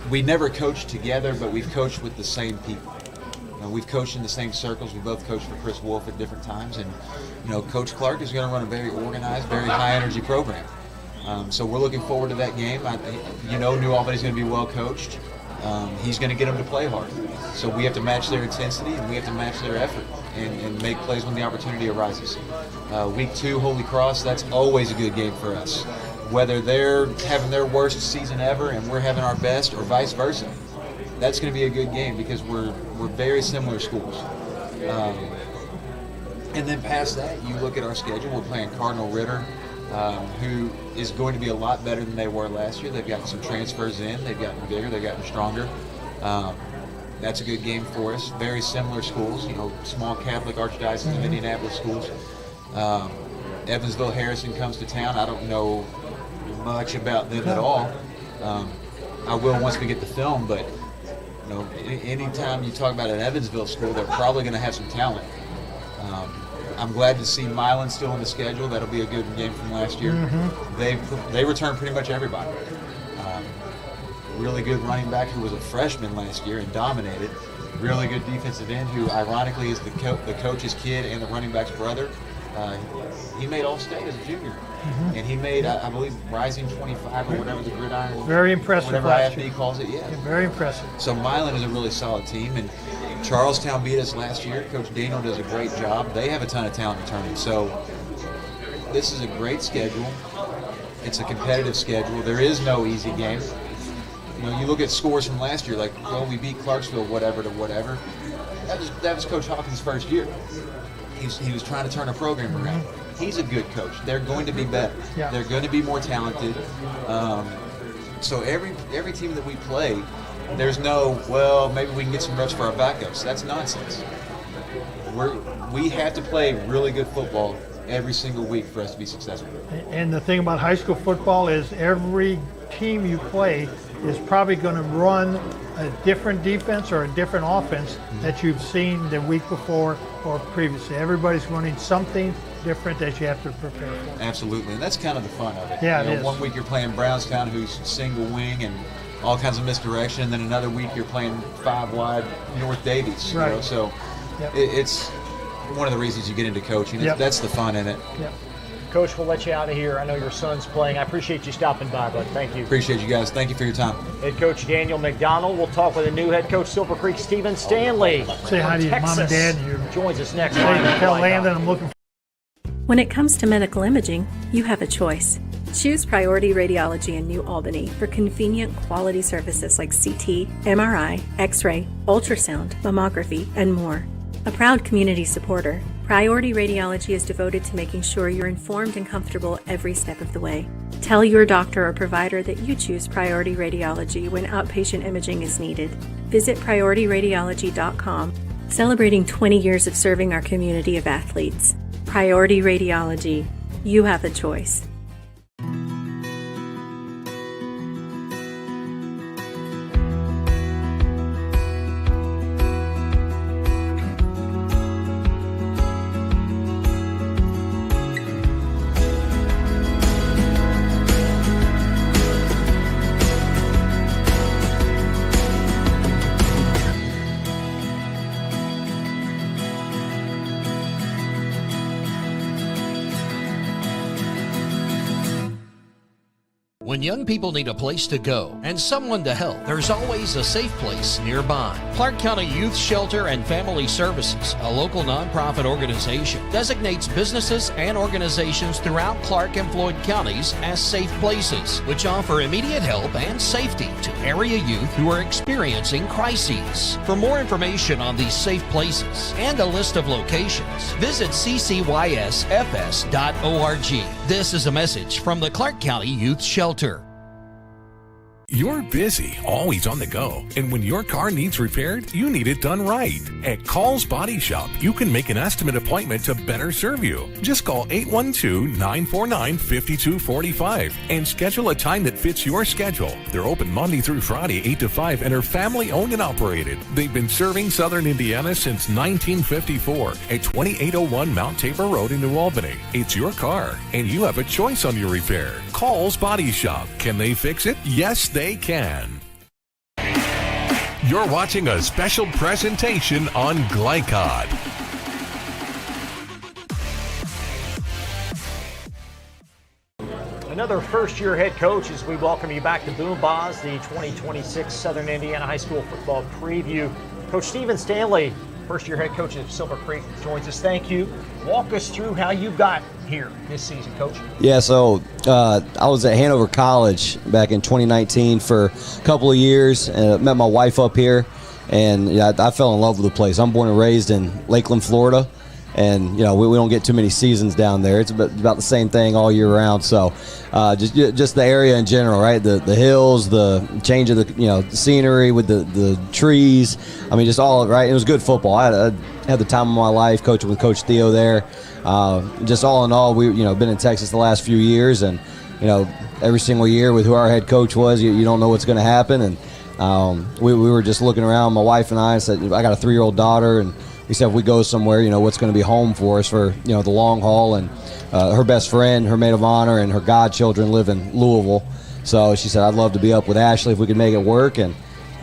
We never coached together, but we've coached with the same people. We've coached in the same circles. We both coached for Chris Wolf at different times, and Coach Clark is going to run a very organized, very high-energy program. So we're looking forward to that game. New Albany's going to be well coached. He's going to get them to play hard. So we have to match their intensity, and we have to match their effort and make plays when the opportunity arises. Week 2, Holy Cross, that's always a good game for us. Whether they're having their worst season ever and we're having our best, or vice versa, that's going to be a good game because we're very similar schools. And then past that, you look at our schedule. We're playing Cardinal Ritter, who is going to be a lot better than they were last year. They've gotten some transfers in. They've gotten bigger. They've gotten stronger. That's a good game for us. Very similar schools, small Catholic Archdiocese of Indianapolis schools. Evansville Harrison comes to town. I don't know much about them at all. I will once we get the film, but anytime you talk about an Evansville school, they're probably going to have some talent. I'm glad to see Milan still on the schedule. That'll be a good game from last year. Mm-hmm. They returned pretty much everybody. Really good running back who was a freshman last year and dominated. Really good defensive end who, ironically, is the coach's kid and the running back's brother. He made All-State as a junior. Mm-hmm. And he made, I believe, Rising 25 or whatever the gridiron. Very impressive. Whatever IFB calls it, yeah. Very impressive. So Milan is a really solid team, and Charlestown beat us last year. Coach Daniel does a great job. They have a ton of talent returning. So this is a great schedule. It's a competitive schedule. There is no easy game. You look at scores from last year, like, well, we beat Clarksville whatever to whatever. that was Coach Hawkins' first year. He was trying to turn a program around. He's a good coach. They're going to be better. Yeah. They're going to be more talented. So every team that we play, there's no, well, maybe we can get some reps for our backups. That's nonsense. We have to play really good football every single week for us to be successful. And the thing about high school football is every team you play is probably going to run a different defense or a different offense that you've seen the week before or previously. Everybody's running something different that you have to prepare for. Absolutely, and that's kind of the fun of it. Yeah, you know, it is. One week you're playing Brownstown, who's single wing and all kinds of misdirection, and then another week you're playing 5 wide North Davies. Right. You know? So Yep. it's one of the reasons you get into coaching. Yep. That's the fun in it. Yep. Coach, we'll let you out of here. I know your son's playing. I appreciate you stopping by, bud. Thank you. Appreciate you guys. Thank you for your time. Head coach Daniel McDonald. We'll talk with the new head coach, Silver Creek, Stephen Stanley. Say hi to your mom and dad. Joins us next. Tell Landon I'm looking for. When it comes to medical imaging, you have a choice. Choose Priority Radiology in New Albany for convenient quality services like CT, MRI, X-ray, ultrasound, mammography, and more. A proud community supporter, Priority Radiology is devoted to making sure you're informed and comfortable every step of the way. Tell your doctor or provider that you choose Priority Radiology when outpatient imaging is needed. Visit PriorityRadiology.com, celebrating 20 years of serving our community of athletes. Priority Radiology. You have a choice. When young people need a place to go and someone to help, there's always a safe place nearby. Clark County Youth Shelter and Family Services, a local nonprofit organization, designates businesses and organizations throughout Clark and Floyd counties as safe places, which offer immediate help and safety to area youth who are experiencing crises. For more information on these safe places and a list of locations, visit ccysfs.org. This is a message from the Clark County Youth Shelter. You're busy, always on the go, and when your car needs repaired, you need it done right. At Call's Body Shop, you can make an estimate appointment to better serve you. Just call 812-949-5245 and schedule a time that fits your schedule. They're open Monday through Friday, 8 to 5, and are family-owned and operated. They've been serving Southern Indiana since 1954 at 2801 Mount Tabor Road in New Albany. It's your car, and you have a choice on your repair. Call's Body Shop. Can they fix it? Yes, they can. You're watching a special presentation on Glycod. Another first-year head coach as we welcome you back to Boom Boz, the 2026 Southern Indiana High School football preview. Coach Stephen Stanley, first-year head coach of Silver Creek, joins us. Thank you. Walk us through how you got here this season, Coach. Yeah, so I was at Hanover College back in 2019 for a couple of years, and met my wife up here, and I fell in love with the place. I'm born and raised in Lakeland, Florida, and we don't get too many seasons down there. It's about the same thing all year round. So just the area in general, right? The hills, the change of the scenery with the trees. I mean, just all right. It was good football. I had the time of my life coaching with Coach Theo there. Just all in all, we been in Texas the last few years, and every single year with who our head coach was, you don't know what's going to happen. And we were just looking around, my wife and I said, I got a 3-year-old daughter, and we said if we go somewhere, what's going to be home for us for the long haul. And her best friend, her maid of honor, and her godchildren live in Louisville, so she said I'd love to be up with Ashley if we could make it work. And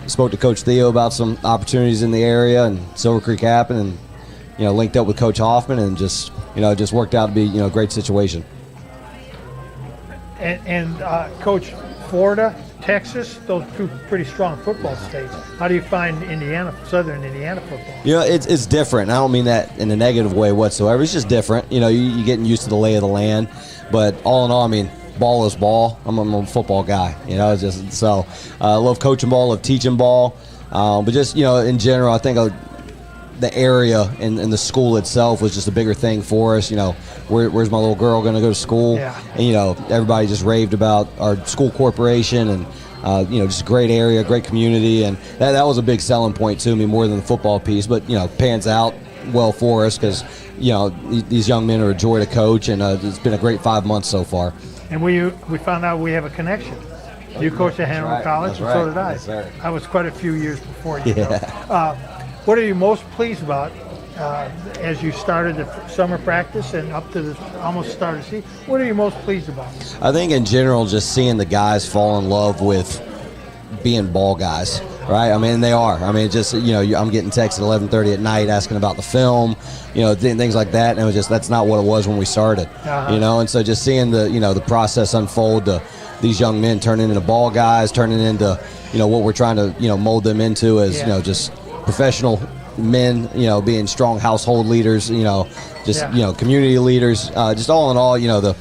spoke to Coach Theo about some opportunities in the area, and Silver Creek happened, and linked up with Coach Hoffman, and just it just worked out to be a great situation. And Coach, Florida, Texas, those two pretty strong football states. How do you find Indiana, Southern Indiana football? It's different. I don't mean that in a negative way whatsoever. It's just different. You're getting used to the lay of the land. But all in all, I mean, ball is ball. I'm a football guy. I love coaching ball, love teaching ball. But just in general, I think the area and the school itself was just a bigger thing for us. You know, where's my little girl going to go to school? Yeah. And, you know, everybody just raved about our school corporation and, you know, just a great area, great community. And that was a big selling point to me more than the football piece. But, you know, pans out well for us because, you know, these young men are a joy to coach. And it's been a great 5 months so far. And we found out we have a connection. You coached at Hanover College, and so did I. Yes, sir. I was quite a few years before you. Yeah. What are you most pleased about as you started the summer practice and up to the almost start of the season? What are you most pleased about? I think in general, just seeing the guys fall in love with being ball guys, right? I mean, they are. I mean, just, you know, I'm getting texted at 11:30 at night asking about the film, you know, things like that. And it was just, that's not what it was when we started, you know? And so just seeing the, you know, the process unfold, these young men turning into ball guys, turning into, you know, what we're trying to, you know, mold them into as, you know, just professional men, you know, being strong household leaders, you know, just, you know, community leaders, just all in all, you know,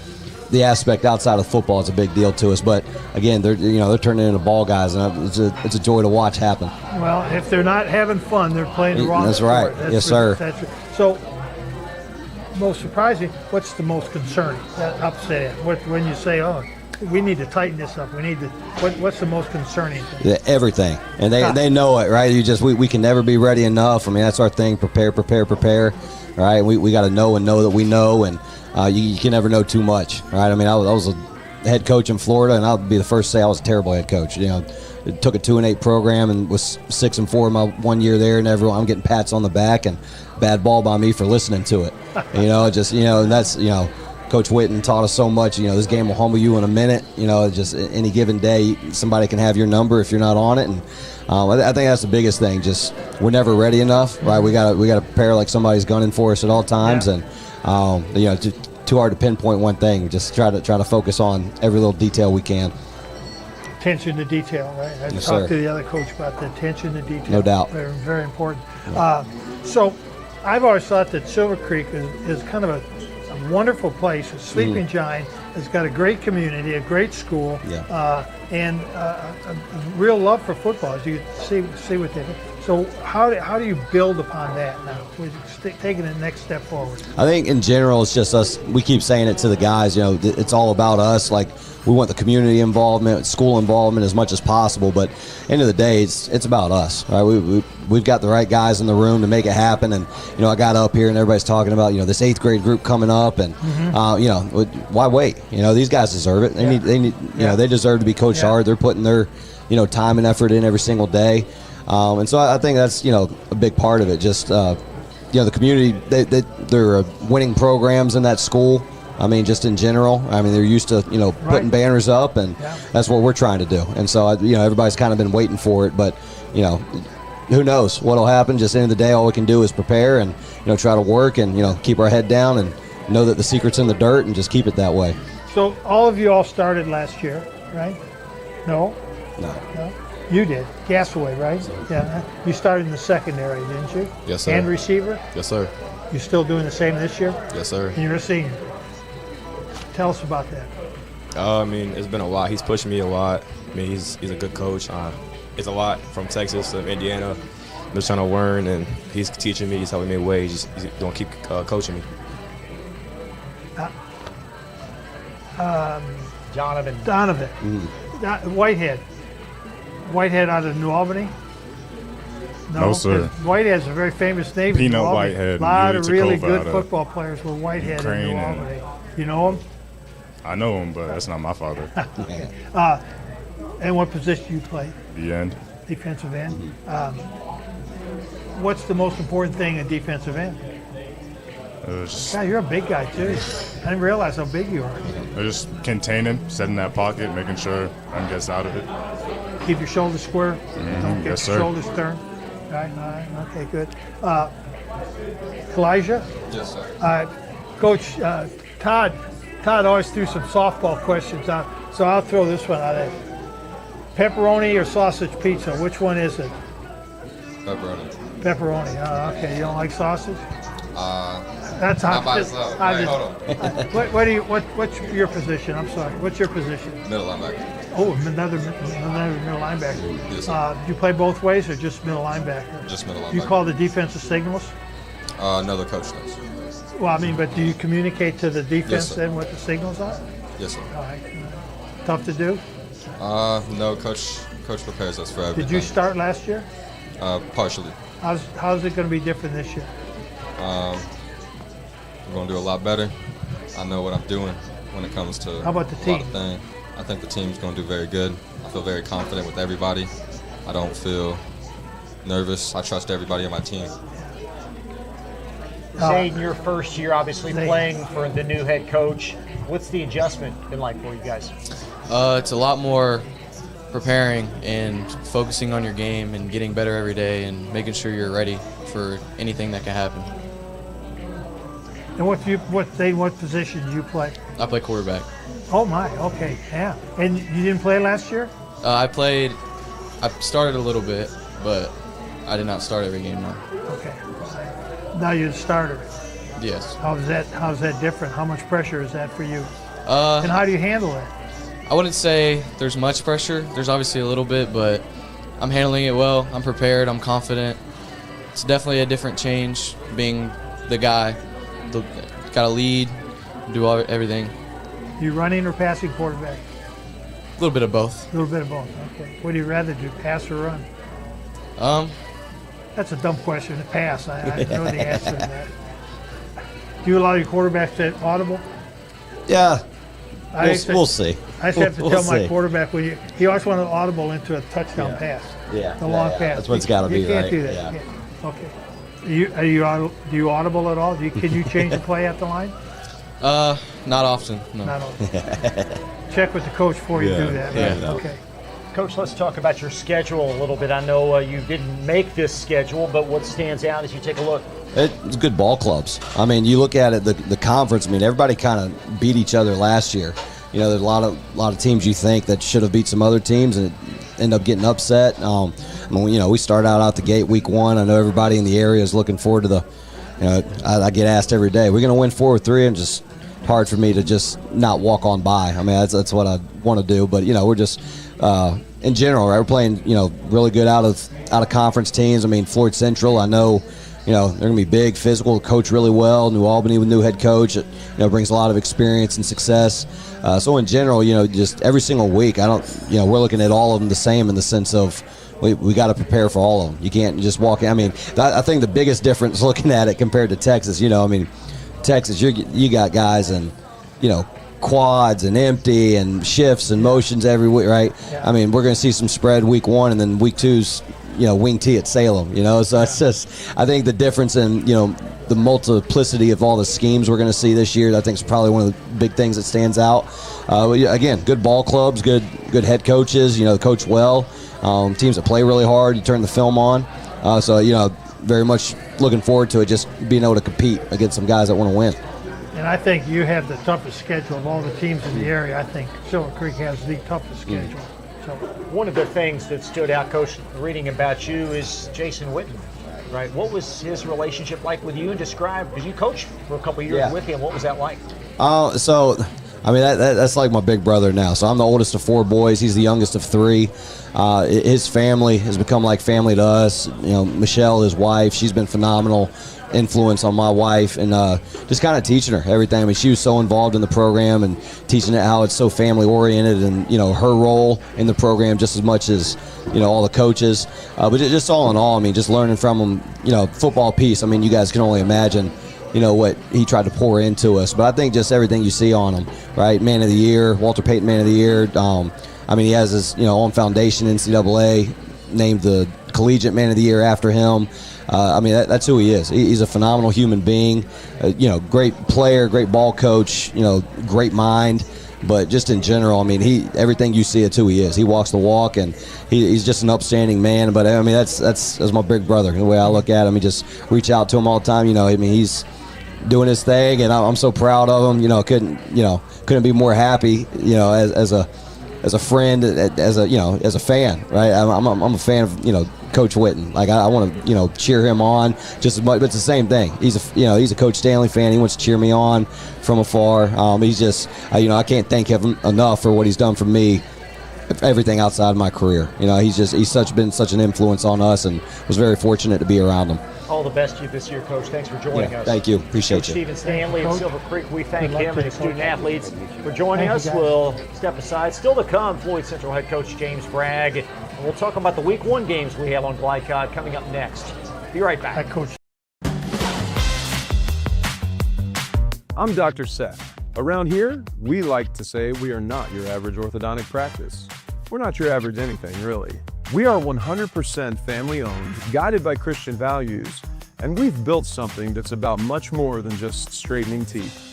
the aspect outside of football is a big deal to us. But again, they're turning into ball guys, and it's a joy to watch happen. Well, if they're not having fun, they're playing the wrong That's sport. right. Yes, sir. That's right. So, most surprising, what's the most concerning? That upset. When you say, oh, we need to tighten this up. We need to. What's the most concerning thing? Everything, and they know it, right? We can never be ready enough. I mean, that's our thing. Prepare. Right? We got to know that we know, and you can never know too much, right? I mean, I was a head coach in Florida, and I'll be the first to say I was a terrible head coach. You know, it took a 2-8 program and was 6-4 my 1 year there, and I'm getting pats on the back and bad ball by me for listening to it. You know, just, you know, and that's, you know, Coach Witten taught us so much. You know, this game will humble you in a minute. You know, just any given day, somebody can have your number if you're not on it. And I think that's the biggest thing. Just we're never ready enough, right? We got to prepare like somebody's gunning for us at all times. And you know, too hard to pinpoint one thing. Just try to focus on every little detail we can. Attention to detail, right? I talked to the other coach about the attention to detail. No doubt. Very, very important. So I've always thought that Silver Creek is kind of a wonderful place. A sleeping giant. It's got a great community, a great school, and a real love for football, as you see with it. So how do you build upon that now? We're taking the next step forward. I think in general, it's just us. We keep saying it to the guys. You know, it's all about us. Like, we want the community involvement, school involvement as much as possible. But end of the day, it's about us, right? We've got the right guys in the room to make it happen. And you know, I got up here and everybody's talking about, you know, this 8th grade group coming up, and you know, why wait? You know, these guys deserve it. They need. You know, they deserve to be coached hard. They're putting their, you know, time and effort in every single day. And so I think that's, you know, a big part of it. Just, you know, the community, there are winning programs in that school. I mean, just in general. I mean, they're used to, you know, putting banners up, and that's what we're trying to do. And so, you know, everybody's kind of been waiting for it. But, you know, who knows what'll happen. Just at the end of the day, all we can do is prepare and, you know, try to work and, you know, keep our head down and know that the secret's in the dirt and just keep it that way. So all of you all started last year, right? No? No. You did. Gasaway, right? Yeah. You started in the secondary, didn't you? Yes, sir. And receiver? Yes, sir. You still doing the same this year? Yes, sir. And you're a senior. Tell us about that. I mean, it's been a lot. He's pushed me a lot. I mean, he's a good coach. It's a lot from Texas to Indiana. I'm just trying to learn, and he's teaching me. He's helping me ways. He's going to keep coaching me. Donovan. Whitehead out of New Albany? No, sir. Whitehead's a very famous name. Peanut Whitehead. A lot of really good football players were Whitehead in New Albany. You know him? I know him, but that's not my father. Okay. And what position you play? The end. Defensive end. What's the most important thing in defensive end? God, you're a big guy too. I didn't realize how big you are. Just containing, setting that pocket, making sure I'm gets out of it. Keep your shoulders square. Don't get Yes, your sir. shoulders turned. All right. Okay, good. Elijah? Yes, sir. Coach Todd always threw some softball questions out, so I'll throw this one out there. Pepperoni or sausage pizza? Which one is it? Pepperoni. Pepperoni. Oh, okay. You don't like sausage? That's not by itself. Wait, hold on. What's your position? I'm sorry. What's your position? Middle linebacker. Oh, another middle linebacker. Yes, sir. Do you play both ways or just middle linebacker? Just middle linebacker. Do you call the defensive signals? Another coach does. Well, I mean, but do you communicate to the defense Yes, sir. then what the signals are? Yes, sir. All right. Tough to do? No, coach prepares us for everything. Did you start last year? Partially. How's it going to be different this year? We're going to do a lot better. I know what I'm doing when it comes to How about the a team? lot of things. I think the team's going to do very good. I feel very confident with everybody. I don't feel nervous. I trust everybody on my team. Zayden, your first year obviously playing for the new head coach. What's the adjustment been like for you guys? It's a lot more preparing and focusing on your game and getting better every day and making sure you're ready for anything that can happen. And what position do you play? I play quarterback. Oh my, okay, yeah. And you didn't play last year? I started a little bit, but I did not start every game now. Okay. Now you're the starter. Yes. How's that different? How much pressure is that for you? And how do you handle it? I wouldn't say there's much pressure. There's obviously a little bit, but I'm handling it well. I'm prepared. I'm confident. It's definitely a different change being the guy. Got to lead, do everything. You running or passing quarterback? A little bit of both. A little bit of both. Okay. What do you rather do, pass or run? That's a dumb question to pass. I know the answer to that. Do you allow your quarterbacks to audible? Yeah. We'll see. I used to have to tell my quarterback he always wanted to audible into a touchdown pass. Yeah. The long pass. That's what it's got to be, You can't right? do that. Yeah. Okay. Do you audible at all? Can you change the play at the line? Not often. No. Not often. Check with the coach before you do that. Right? Yeah. Okay. Coach, let's talk about your schedule a little bit. I know you didn't make this schedule, but what stands out as you take a look? It's good ball clubs. I mean, you look at it, the conference. I mean, everybody kind of beat each other last year. You know, there's a lot of teams you think that should have beat some other teams and end up getting upset. I mean, you know, we start out the gate week 1. I know everybody in the area is looking forward to the. You know, I get asked every day, we're going to win 4 or 3, and just hard for me to just not walk on by. I mean, that's what I want to do. But you know, we're just in general, right? We're playing, you know, really good out of conference teams. I mean, Floyd Central, I know. You know, they're going to be big, physical, coach really well. New Albany with new head coach, you know, brings a lot of experience and success. So in general, you know, just every single week, we're looking at all of them the same in the sense of we got to prepare for all of them. You can't just walk in. I mean, I think the biggest difference looking at it compared to Texas, you know, I mean, Texas, you got guys and, you know, quads and empty and shifts and motions every week, right? Yeah. I mean, we're going to see some spread week 1, and then week 2's, you know, wing T at Salem, you know, so it's just, I think the difference in, you know, the multiplicity of all the schemes we're going to see this year, I think is probably one of the big things that stands out. Again, good ball clubs, good head coaches, you know, coach well, teams that play really hard, you turn the film on. So, you know, very much looking forward to it, just being able to compete against some guys that want to win. And I think you have the toughest schedule of all the teams in the area. I think Silver Creek has the toughest schedule. So one of the things that stood out, Coach, reading about you is Jason Witten, right? What was his relationship like with you? And describe, because you coached for a couple of years with him. What was that like? So, I mean, that's like my big brother now. So I'm the oldest of 4 boys. He's the youngest of 3. His family has become like family to us. You know, Michelle, his wife, she's been phenomenal influence on my wife, and just kind of teaching her everything. I mean, she was so involved in the program and teaching it how it's so family oriented, and you know, her role in the program just as much as, you know, all the coaches. But just all in all, I mean, just learning from him, you know, football piece. I mean, you guys can only imagine, you know, what he tried to pour into us. But I think just everything you see on him, right? Man of the Year, Walter Payton Man of the Year. I mean, he has his, you know, own foundation, NCAA, named the Collegiate Man of the Year after him. I mean, that's who he is. He's a phenomenal human being, you know, great player, great ball coach, you know, great mind. But just in general, I mean, everything you see, it's who he is. He walks the walk, and he's just an upstanding man. But I mean, that's my big brother. The way I look at him, he just reach out to him all the time. You know, I mean, he's doing his thing, and I'm so proud of him. You know, couldn't be more happy. You know, as a friend, as a fan, right? I'm a fan of, you know, Coach Witten. Like, I want to, you know, cheer him on just as much. But it's the same thing. He's a Coach Stanley fan. He wants to cheer me on from afar. He's just, you know, I can't thank him enough for what he's done for me everything outside of my career. You know, he's been such an influence on us, and was very fortunate to be around him. All the best to you this year, Coach. Thanks for joining us. Thank you. Appreciate Coach you. Stephen Stanley of Silver Creek, we thank him and his student athletes for joining Thank us. you, guys. We'll step aside. Still to come, Floyd Central head coach James Bragg. And we'll talk about the Week 1 games we have on Glycod coming up next. Be right back. Hi, Coach. I'm Dr. Seth. Around here, we like to say we are not your average orthodontic practice. We're not your average anything, really. We are 100% family-owned, guided by Christian values, and we've built something that's about much more than just straightening teeth.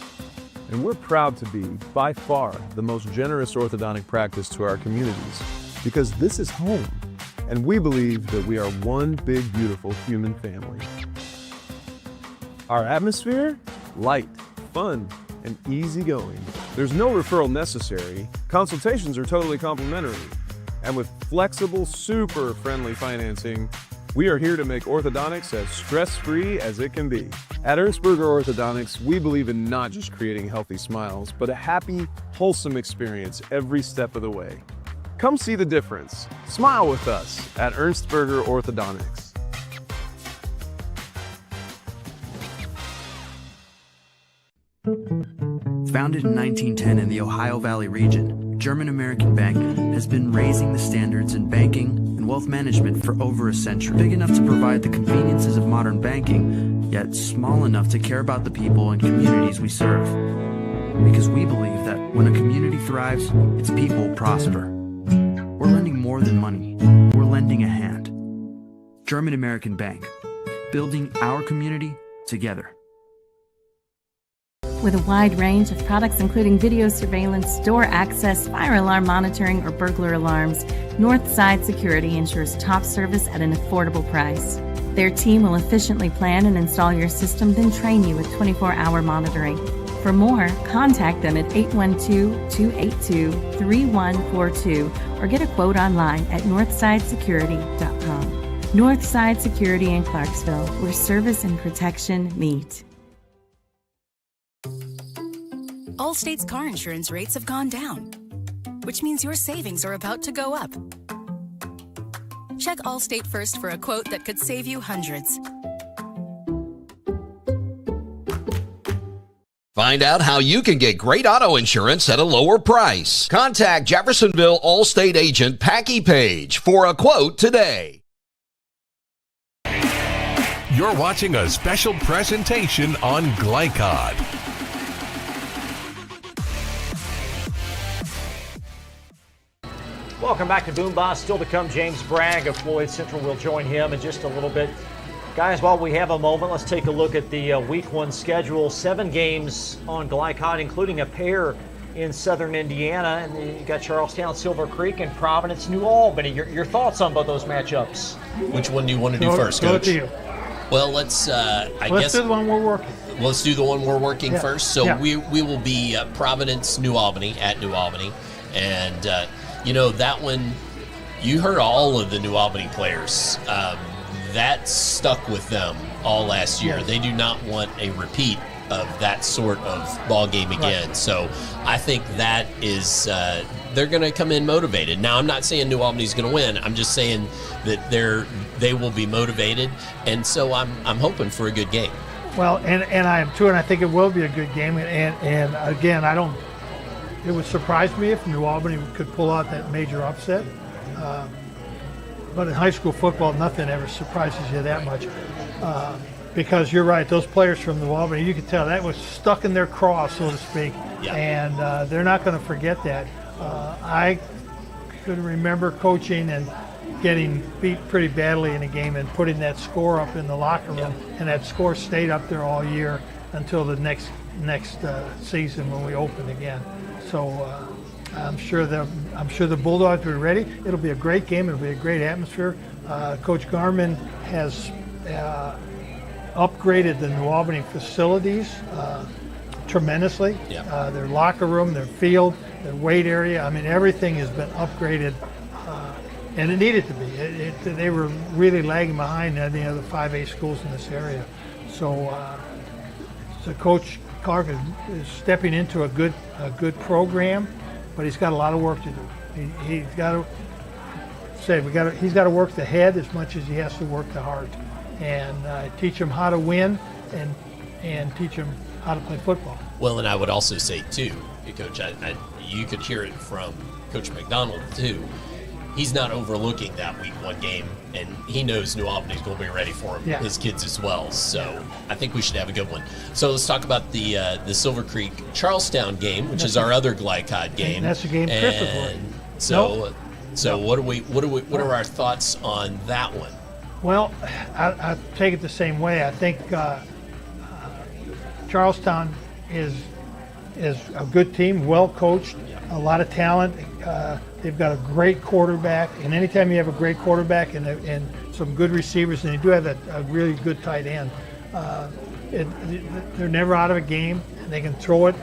And we're proud to be, by far, the most generous orthodontic practice to our communities, because this is home, and we believe that we are one big, beautiful human family. Our atmosphere? Light, fun, and easygoing. There's no referral necessary. Consultations are totally complimentary. And with flexible, super friendly financing, we are here to make orthodontics as stress-free as it can be. At Ernsberger Orthodontics, we believe in not just creating healthy smiles, but a happy, wholesome experience every step of the way. Come see the difference. Smile with us at Ernsberger Orthodontics. Founded in 1910 in the Ohio Valley region, German American Bank has been raising the standards in banking and wealth management for over a century. Big enough to provide the conveniences of modern banking, yet small enough to care about the people and communities we serve. Because we believe that when a community thrives, its people prosper. We're lending more than money. We're lending a hand. German American Bank, building our community together. With a wide range of products including video surveillance, door access, fire alarm monitoring, or burglar alarms, Northside Security ensures top service at an affordable price. Their team will efficiently plan and install your system, then train you with 24-hour monitoring. For more, contact them at 812-282-3142 or get a quote online at northsidesecurity.com. Northside Security in Clarksville, where service and protection meet. Allstate's car insurance rates have gone down, which means your savings are about to go up. Check Allstate first for a quote that could save you hundreds. Find out how you can get great auto insurance at a lower price. Contact Jeffersonville Allstate agent Packy Page for a quote today. You're watching a special presentation on Glycod. Welcome back to Boom Boss. Still to come, James Bragg of Floyd Central will join him in just a little bit. Guys, while we have a moment, let's take a look at the Week 1 schedule. 7 games on Glycod, including a pair in Southern Indiana. And you got Charlestown, Silver Creek, and Providence, New Albany. Your thoughts on both those matchups? Which one do you want to do first, Go Coach? to you. Well, let's Let's do the one we're working. Let's do the one we're working Yeah. first. So Yeah. we will be Providence, New Albany, at New Albany. And, you know, that one, you heard all of the New Albany players. That stuck with them all last year. Yes. They do not want a repeat of that sort of ball game again. Right. So I think that is they're going to come in motivated. Now, I'm not saying New Albany's going to win. I'm just saying that they will be motivated, and so I'm hoping for a good game. Well, and I am too, and I think it will be a good game. And again, it would surprise me if New Albany could pull out that major upset. But in high school football, nothing ever surprises you that much. Because you're right, those players from New Albany, you could tell that was stuck in their craw, so to speak. Yeah. And they're not going to forget that. I could remember coaching and getting beat pretty badly in a game and putting that score up in the locker room, and that score stayed up there all year until the next season when we open again. So I'm sure the Bulldogs are ready. It'll be a great game. It'll be a great atmosphere. Coach Garman has upgraded the New Albany facilities tremendously. Yeah. Their locker room, their field, their weight area. I mean, everything has been upgraded, and it needed to be. They were really lagging behind any other 5A schools in this area. So Coach Clark is stepping into a good program, but he's got a lot of work to do. He's got to say he's got to work the head as much as he has to work the heart, and teach him how to win and teach him how to play football. Well, and I would also say too, Coach, you could hear it from Coach McDonald too. He's not overlooking that Week 1 game, and he knows New Albany's going to be ready for him, his kids as well. So I think we should have a good one. So let's talk about the Silver Creek Charlestown game, which is our other Glycod game. That's the game Chris is working. So what are our thoughts on that one? Well, I take it the same way. I think Charlestown is a good team, well coached, a lot of talent. They've got a great quarterback, and anytime you have a great quarterback and some good receivers, and they do have a really good tight end, they're never out of a game, and they can throw it.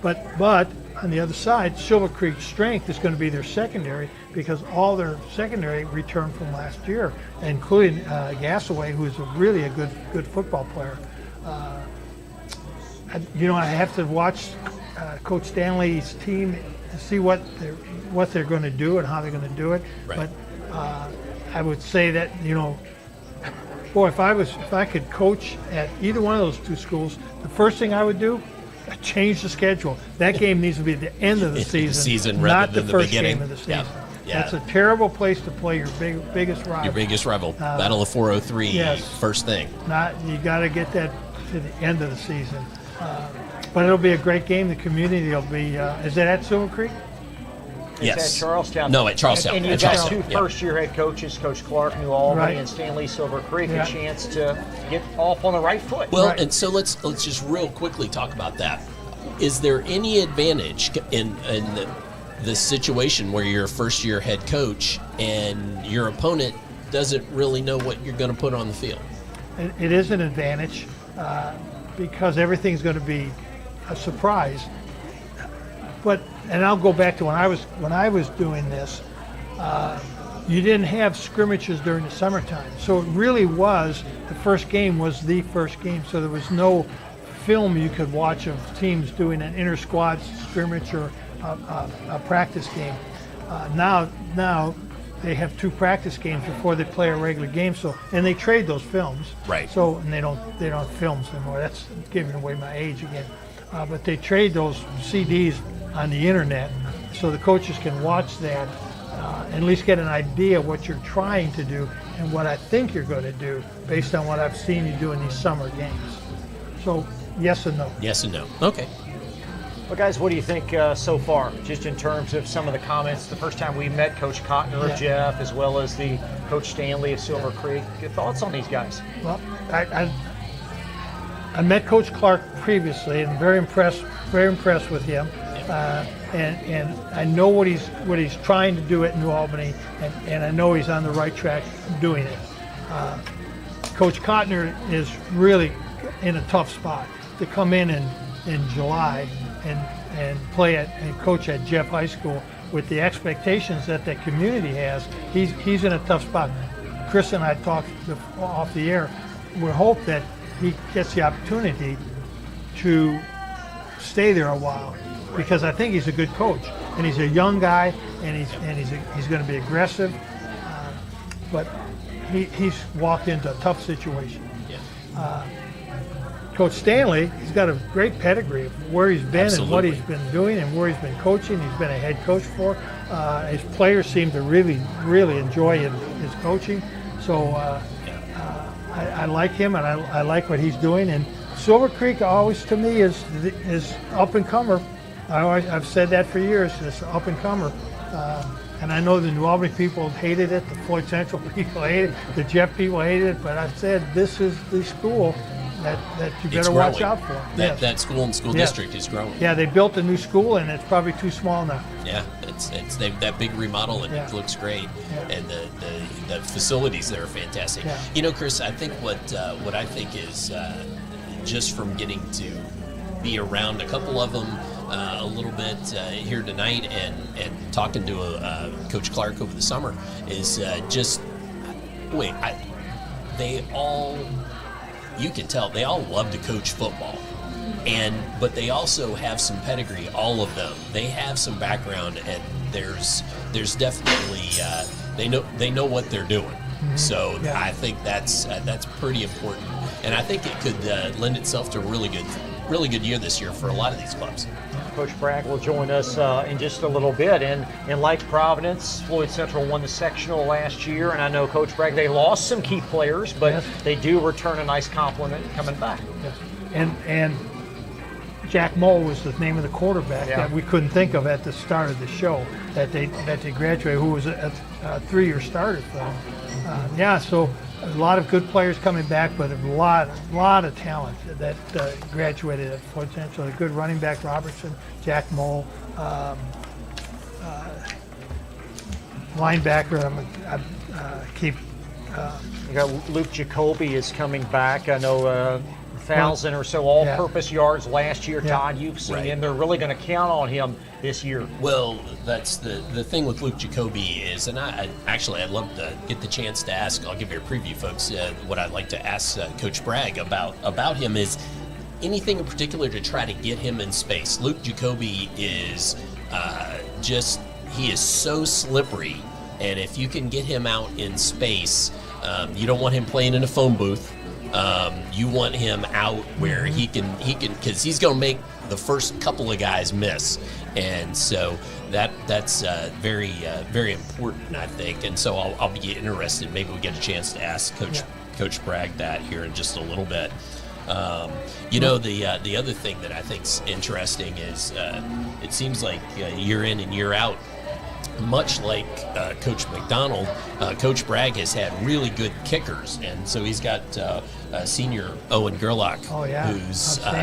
But on the other side, Silver Creek's strength is going to be their secondary, because all their secondary returned from last year, including Gassaway, who's really a good football player. I have to watch Coach Stanley's team to see what they're going to do and how they're going to do it. Right. But I would say that, boy, if I could coach at either one of those two schools, the first thing I would do, change the schedule. That game needs to be at the end of the season, not the first beginning. game of the season. Yeah. That's a terrible place to play your biggest rival. Your biggest rival, Battle of 403, first thing. You got to get that to the end of the season. But it'll be a great game. The community will be. Is that at Silver Creek? It's at Charlestown. No, at Charlestown. And you've got two first-year head coaches, Coach Clark, New Albany, and Stanley Silver Creek, a chance to get off on the right foot. Well, and so let's just real quickly talk about that. Is there any advantage in the situation where you're a first-year head coach and your opponent doesn't really know what you're going to put on the field? It is an advantage because everything's going to be a surprise. And I'll go back to when I was doing this. You didn't have scrimmages during the summertime, so it really was the first game was the first game. So there was no film you could watch of teams doing an inter-squad scrimmage or a practice game. Now they have two practice games before they play a regular game. So and they trade those films. Right. So and they don't have films anymore. That's giving away my age again. But they trade those CDs on the internet, so the coaches can watch that, and at least get an idea of what you're trying to do and what I think you're going to do based on what I've seen you do in these summer games. So yes and no. Yes and no. Okay. Well, guys, what do you think so far, just in terms of some of the comments? The first time we met Coach Cotner of Jeff, as well as the Coach Stanley of Silver Creek. Your thoughts on these guys? Well, I met Coach Clark previously and very impressed with him. And I know what he's trying to do at New Albany, and I know he's on the right track doing it. Coach Cotner is really in a tough spot to come in July and play and coach at Jeff High School with the expectations that the community has. He's in a tough spot. Chris and I talked off the air. We hope that he gets the opportunity to stay there a while, because I think he's a good coach, and he's a young guy, and he's going to be aggressive, but he's walked into a tough situation. Coach Stanley, he's got a great pedigree of where he's been and what he's been doing and where he's been coaching. He's been a head coach for. His players seem to really, really enjoy his coaching. So I like him, and I like what he's doing. And Silver Creek always, to me, is up and comer. I've said that for years. It's up and comer, and I know the New Albany people hated it, the Floyd Central people hated it, the Jeff people hated it. But I've said this is the school that you better watch out for. That school and school district is growing. Yeah, they built a new school, and it's probably too small now. Yeah, they've that big remodel, and it looks great, and the facilities there are fantastic. Yeah. Chris, I think what I think is just from getting to be around a couple of them a little bit here tonight and talking to Coach Clark over the summer is you can tell they all love to coach football. But they also have some pedigree, all of them. They have some background, and there's definitely they know what they're doing. So I think that's pretty important, and I think it could lend itself to a really good year this year for a lot of these clubs. Coach Bragg will join us in just a little bit. In Lake Providence, Floyd Central won the sectional last year, and I know, Coach Bragg, they lost some key players, but they do return a nice compliment coming back. And Jack Moll was the name of the quarterback that we couldn't think of at the start of the show that they graduated, who was a 3-year starter for them. So a lot of good players coming back, but a lot of talent that graduated at Floyd Central. A good running back, Robertson, Jack Moll, linebacker. You got Luke Jacoby is coming back. I know 1,000 or so all-purpose yards last year. Todd, you've seen him. They're really going to count on him this year. Well, that's the thing with Luke Jacoby is, and I'd love to get the chance to ask. I'll give you a preview, folks. What I'd like to ask Coach Bragg about him is anything in particular to try to get him in space. Luke Jacoby is he is so slippery, and if you can get him out in space, you don't want him playing in a phone booth. You want him out where he can, because he's going to make the first couple of guys miss, and so that's very important, I think. And so I'll be interested. Maybe we'll get a chance to ask Coach Bragg that here in just a little bit. The other thing that I think's interesting is it seems like year in and year out, much like Coach McDonald, Coach Bragg has had really good kickers, and so he's got senior Owen Gerlach,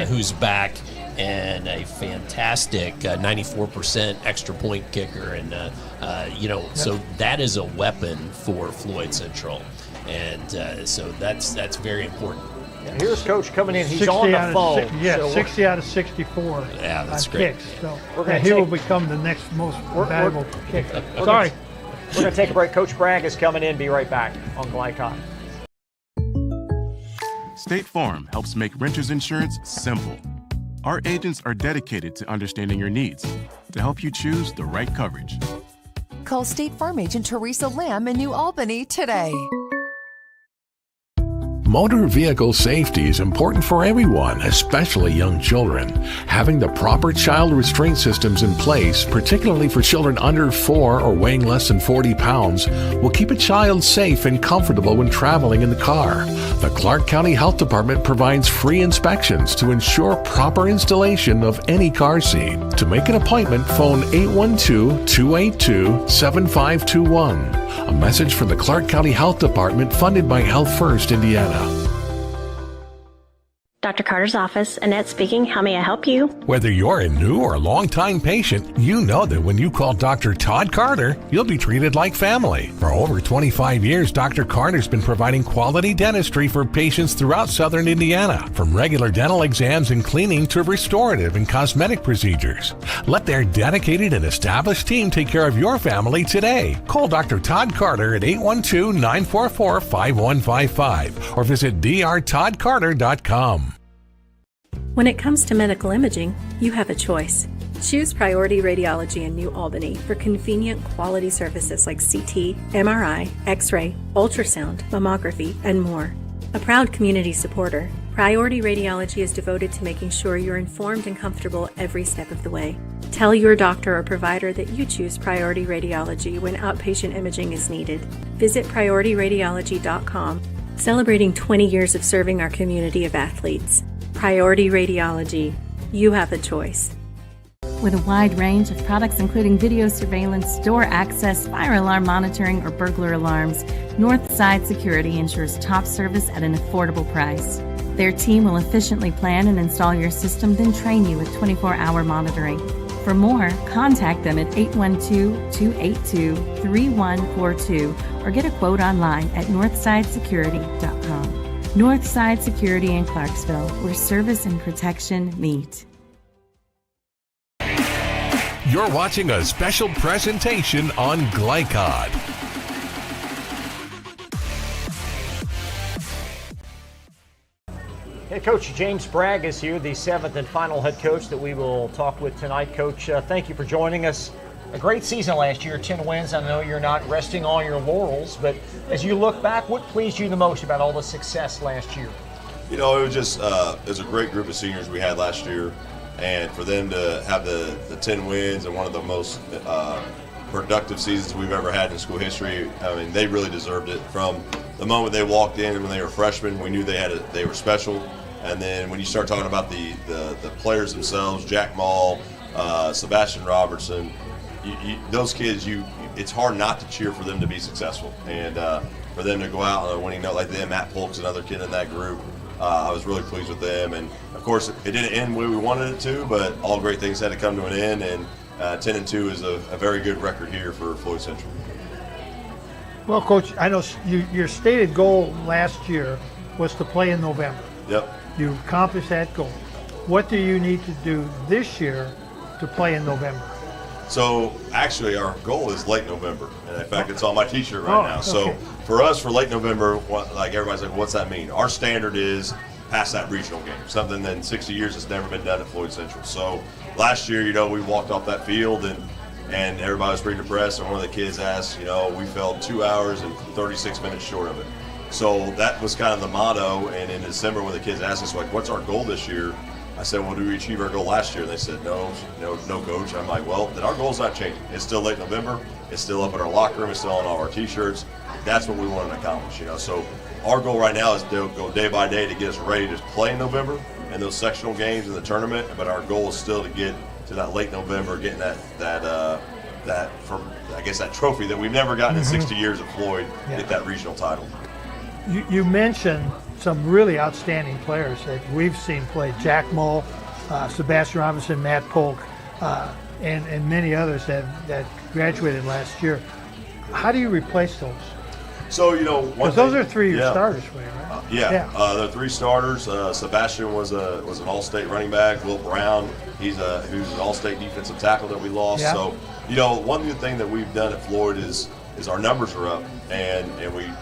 who's back, and a fantastic 94% extra point kicker, and so that is a weapon for Floyd Central, and so that's very important. Here's Coach coming in. He's on the phone. 60 out of 64 that's great. Kicks. So he will become the next most valuable kicker. We're going to take a break. Coach Bragg is coming in. Be right back on Glycon. State Farm helps make renters insurance simple. Our agents are dedicated to understanding your needs to help you choose the right coverage. Call State Farm agent Teresa Lamb in New Albany today. Motor vehicle safety is important for everyone, especially young children. Having the proper child restraint systems in place, particularly for children under 4 or weighing less than 40 pounds, will keep a child safe and comfortable when traveling in the car. The Clark County Health Department provides free inspections to ensure proper installation of any car seat. To make an appointment, phone 812-282-7521. A message from the Clark County Health Department, funded by Health First Indiana. Dr. Carter's office, Annette speaking. How may I help you? Whether you're a new or long-time patient, you know that when you call Dr. Todd Carter, you'll be treated like family. For over 25 years, Dr. Carter's been providing quality dentistry for patients throughout southern Indiana, from regular dental exams and cleaning to restorative and cosmetic procedures. Let their dedicated and established team take care of your family today. Call Dr. Todd Carter at 812-944-5155 or visit drtoddcarter.com. When it comes to medical imaging, you have a choice. Choose Priority Radiology in New Albany for convenient quality services like CT, MRI, X-ray, ultrasound, mammography, and more. A proud community supporter, Priority Radiology is devoted to making sure you're informed and comfortable every step of the way. Tell your doctor or provider that you choose Priority Radiology when outpatient imaging is needed. Visit PriorityRadiology.com, celebrating 20 years of serving our community of athletes. Priority Radiology. You have a choice. With a wide range of products including video surveillance, door access, fire alarm monitoring, or burglar alarms, Northside Security ensures top service at an affordable price. Their team will efficiently plan and install your system, then train you with 24-hour monitoring. For more, contact them at 812-282-3142 or get a quote online at northsidesecurity.com. Northside Security in Clarksville, where service and protection meet. You're watching a special presentation on Glycod. Hey, Coach James Bragg is here, the 7th and final head coach that we will talk with tonight. Coach, thank you for joining us. A great season last year, 10 wins. I know you're not resting on your laurels, but as you look back, what pleased you the most about all the success last year? You know, it was just it was a great group of seniors we had last year, and for them to have the 10 wins and one of the most productive seasons we've ever had in school history. I mean, they really deserved it. From the moment they walked in and when they were freshmen, we knew they were special. And then when you start talking about the players themselves, Jack Mall, Sebastian Robertson, those kids, it's hard not to cheer for them to be successful. And for them to go out on a winning note like them, Matt Polk's another kid in that group. I was really pleased with them. And of course, it didn't end the way we wanted it to, but all great things had to come to an end. And 10-2 is a very good record here for Floyd Central. Well, Coach, I know your stated goal last year was to play in November. Yep. You accomplished that goal. What do you need to do this year to play in November? So actually, our goal is late November, and in fact, it's on my T-shirt right now. Okay. So for us, for late November, like everybody's like, what's that mean? Our standard is past that regional game, something that in 60 years has never been done at Floyd Central. So last year, we walked off that field and everybody was pretty depressed. And one of the kids asked, we fell 2 hours and 36 minutes short of it. So that was kind of the motto. And in December, when the kids asked us, what's our goal this year? I said, well, did we achieve our goal last year? And they said, no, coach. I'm like, well, then our goal's not changing. It's still late November. It's still up in our locker room. It's still on all our T-shirts. That's what we want to accomplish, So our goal right now is to go day by day to get us ready to play in November and those sectional games in the tournament. But our goal is still to get to that late November, getting that trophy that we've never gotten in 60 years at Floyd, get that regional title. You mentioned some really outstanding players that we've seen play. Jack Mull, Sebastian Robinson, Matt Polk, and many others that graduated last year. How do you replace those? So, because those are three of your starters for you, right? They're three starters. Sebastian was an all-state running back. Will Brown, who's an all-state defensive tackle that we lost. Yeah. So, one good thing that we've done at Floyd is our numbers are up, and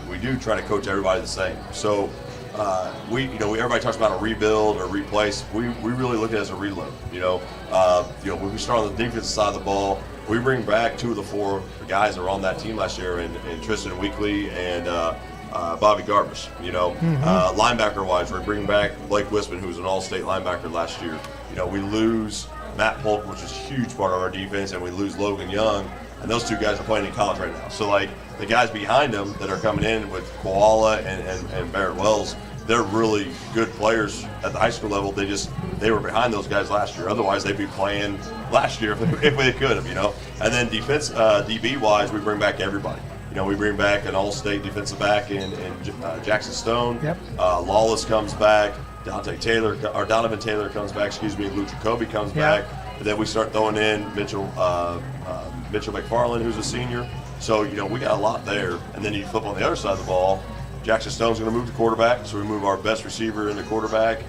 we do try to coach everybody the same. So, everybody talks about a rebuild or replace. We really look at it as a reload. When we start on the defensive side of the ball, we bring back 2 of the 4 guys that were on that team last year, and Tristan Weekly and Bobby Garbus. Linebacker-wise, we're bringing back Blake Wisman, who was an all-state linebacker last year. We lose Matt Polk, which is a huge part of our defense, and we lose Logan Young, and those 2 guys are playing in college right now. So, the guys behind them that are coming in with Koala and Barrett Wells, they're really good players at the high school level. They were behind those guys last year. Otherwise, they'd be playing last year if they could have, And then defense, DB-wise, we bring back everybody. We bring back an all-state defensive back in Jackson Stone. Yep. Lawless comes back. Donovan Taylor comes back. Luke Jacoby comes back. And then we start throwing in Mitchell McFarland, who's a senior. So, we got a lot there. And then you flip on the other side of the ball. Jackson Stone's going to move to quarterback, so we move our best receiver into quarterback.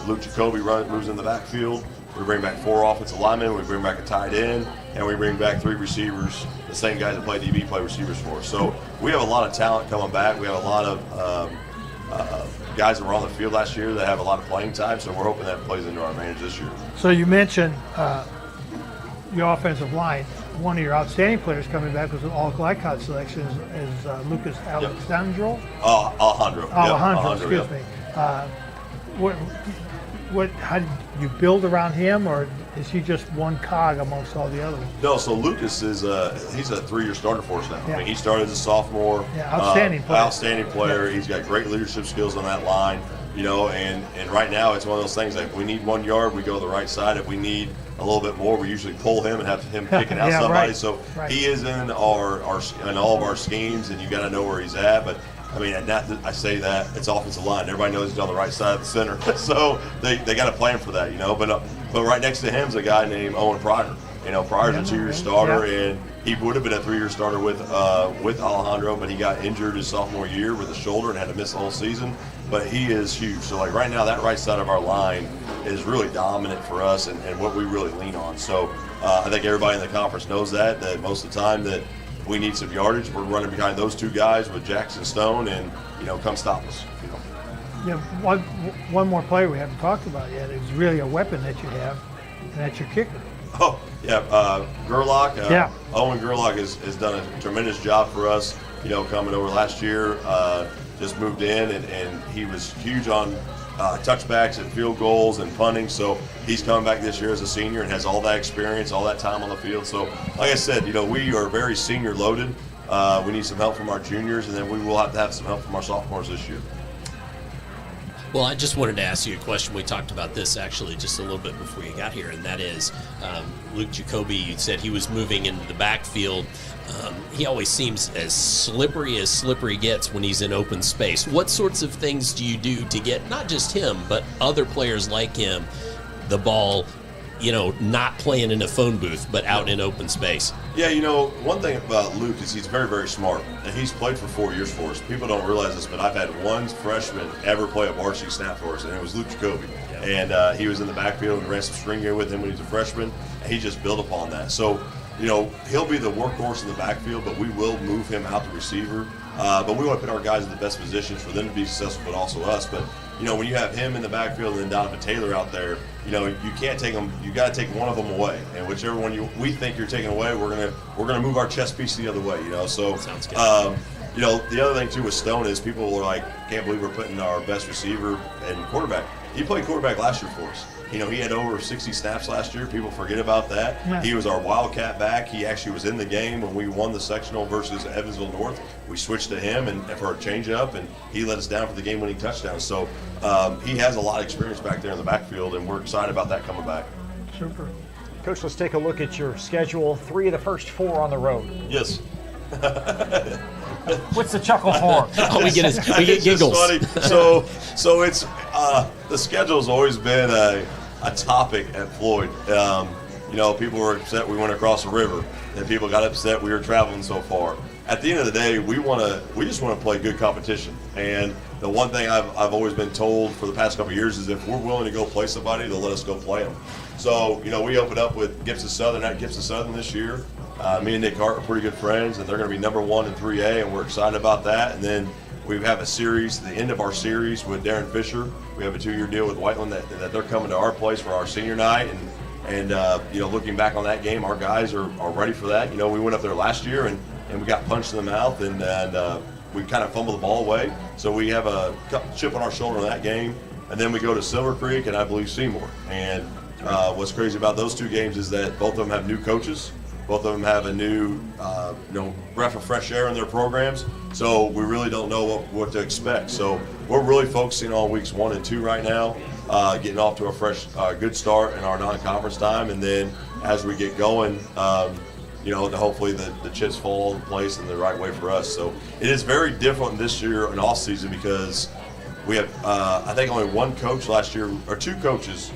Luke Jacoby moves in the backfield. We bring back 4 offensive linemen. We bring back a tight end, and we bring back 3 receivers. The same guys that play DB play receivers for us. So we have a lot of talent coming back. We have a lot of guys that were on the field last year that have a lot of playing time. So we're hoping that plays into our advantage this year. So you mentioned your offensive line. One of your outstanding players coming back was an all-glycod selection is Lucas Alexandro. Alejandro, excuse me. How do you build around him, or is he just one cog amongst all the others? No, so Lucas he's a 3-year starter for us now. Yeah. I mean, he started as a sophomore. Yeah, outstanding player. Yeah. He's got great leadership skills on that line. And right now it's one of those things like if we need 1 yard, we go to the right side. If we need a little bit more, we usually pull him and have him kicking out somebody. Right. So he is in all of our schemes, and you got to know where he's at. But I mean, I say that it's offensive line. Everybody knows he's on the right side of the center, so they got to plan for that, But right next to him is a guy named Owen Pryor. Pryor's a 2-year starter, and he would have been a 3-year starter with Alejandro, but he got injured his sophomore year with a shoulder and had to miss the whole season. But he is huge. So right now, that right side of our line is really dominant for us and what we really lean on. So I think everybody in the conference knows that most of the time that we need some yardage, we're running behind those 2 guys with Jackson Stone, and come stop us. Yeah, one more player we haven't talked about yet is really a weapon that you have, and that's your kicker. Oh, yeah, Gerlach. Yeah. Owen Gerlach has done a tremendous job for us, coming over last year. Just moved in, and he was huge on touchbacks and field goals and punting. So he's coming back this year as a senior and has all that experience, all that time on the field. So, like I said, we are very senior loaded. We need some help from our juniors, and then we will have to have some help from our sophomores this year. Well, I just wanted to ask you a question. We talked about this actually just a little bit before you got here, and that is Luke Jacoby, you said he was moving into the backfield. He always seems as slippery gets when he's in open space. What sorts of things do you do to get not just him, but other players like him the ball, not playing in a phone booth, but out in open space? Yeah, one thing about Luke is he's very, very smart, and he's played for 4 years for us. People don't realize this, but I've had one freshman ever play a varsity snap for us, and it was Luke Jacoby. And he was in the backfield and ran some string game with him when he was a freshman, and he just built upon that. So, he'll be the workhorse in the backfield, but we will move him out to receiver. But we want to put our guys in the best positions for them to be successful, but also us. But, when you have him in the backfield and then Donovan Taylor out there, you can't take them. You got to take one of them away, and whichever one we think you're taking away, we're gonna move our chess piece the other way. So sounds good. The other thing too with Stone is people are like, can't believe we're putting our best receiver and quarterback. He played quarterback last year for us. He had over 60 snaps last year. People forget about that. Yeah. He was our Wildcat back. He actually was in the game when we won the sectional versus Evansville North. We switched to him and for a change-up, and he let us down for the game-winning touchdown. So he has a lot of experience back there in the backfield, and we're excited about that coming back. Super. Coach, let's take a look at your schedule. 3 of the first 4 on the road. Yes. What's the chuckle for? We get giggles. Funny. So it's the schedule's always been a topic at Floyd. People were upset we went across the river, and people got upset we were traveling so far. At the end of the day, we just want to play good competition. And the one thing I've always been told for the past couple of years is if we're willing to go play somebody, they'll let us go play them. So we opened up with Gibson Southern at Gibson Southern this year. Me and Nick Hart are pretty good friends, and they're going to be number 1 in 3A, and we're excited about that. And then we have a series, the end of our series with Darren Fisher. We have a 2-year deal with Whiteland that they're coming to our place for our senior night. And looking back on that game, our guys are ready for that. We went up there last year and we got punched in the mouth, and we kind of fumbled the ball away. So we have a chip on our shoulder in that game. And then we go to Silver Creek and I believe Seymour. And what's crazy about those 2 games is that both of them have new coaches. Both of them have a new, breath of fresh air in their programs. So we really don't know what to expect. So we're really focusing on weeks 1 and 2 right now, getting off to a fresh, good start in our non-conference time. And then as we get going, hopefully the chips fall in place in the right way for us. So it is very different this year in off season because we have, I think, only 1 coach last year, or 2 coaches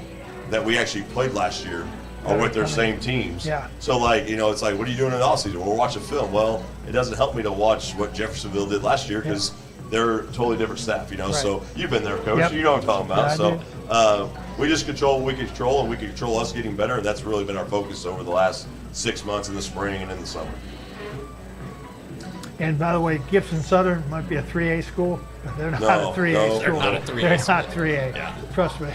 that we actually played last year are with their same teams. Yeah. So it's like, what are you doing in the offseason? Well, we're watching film. Well, it doesn't help me to watch what Jeffersonville did last year because they're totally different staff, Right. So you've been there, Coach. Yep. You know what I'm talking about. Yeah, So we just control what we can control, and we can control us getting better, and that's really been our focus over the last 6 months in the spring and in the summer. And by the way, Gibson Southern might be a 3A school, but they're not a 3A school. They're not a 3A They're school. not 3A. Yeah. Trust me.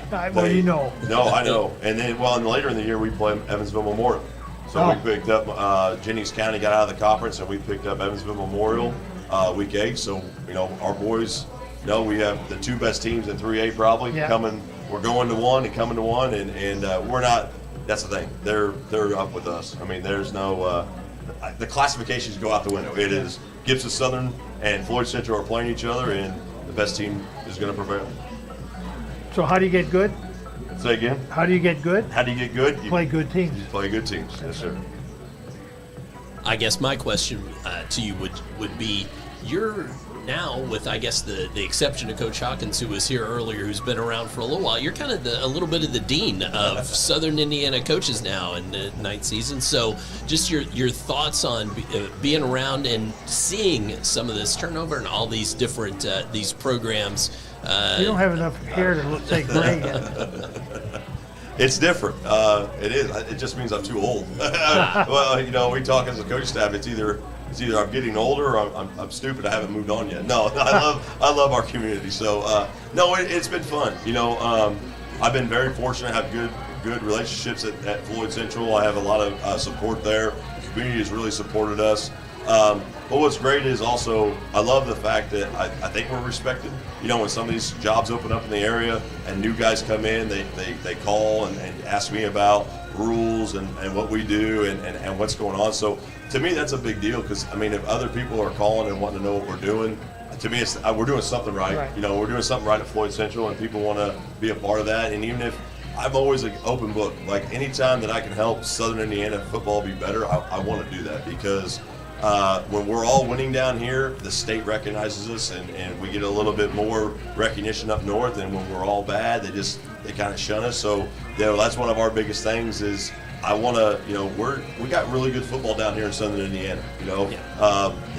No, I know. And then, and later in the year, we play Evansville Memorial. So we picked up, Jennings County got out of the conference, and we picked up Evansville Memorial week 8. So, our boys know we have the 2 best teams in 3A probably coming. We're going to 1 and coming to 1, and we're not. That's the thing. They're up with us. I mean, there's no. The classifications go out the window. It is Gibson Southern and Floyd Central are playing each other, and the best team is going to prevail. So how do you get good? Say again? How do you get good? How do you get good? You play good teams. Play good teams, yes, sir. I guess my question to you would be, you're now with, I guess, the exception of Coach Hawkins, who was here earlier, who's been around for a little while, you're kind of a little bit of the dean of Southern Indiana coaches now in the 9th season. So just your thoughts on being around and seeing some of this turnover and all these different these programs. You don't have enough hair to take gray yet. It's different. It is. It just means I'm too old. Well, we talk as a coach staff. It's either it's either I'm getting older or I'm stupid. I haven't moved on yet. No, I love our community. So no, it's been fun. You know, I've been very fortunate to have good relationships at Floyd Central. I have a lot of support there. The community has really supported us. But what's great is also, I love the fact that I think we're respected. You know, when some of these jobs open up in the area and new guys come in, they call and ask me about rules and what we do and what's going on. So to me, that's a big deal because, I mean, if other people are calling and wanting to know what we're doing, to me, we're doing something right. You know, we're doing something right at Floyd Central and people want to be a part of that. And even if I'm always an open book, like anytime that I can help Southern Indiana football be better, I want to do that because when we're all winning down here, the state recognizes us and we get a little bit more recognition up north. And when we're all bad, they kind of shun us. So, you know, that's one of our biggest things is I want to, you know, we got really good football down here in Southern Indiana. You know,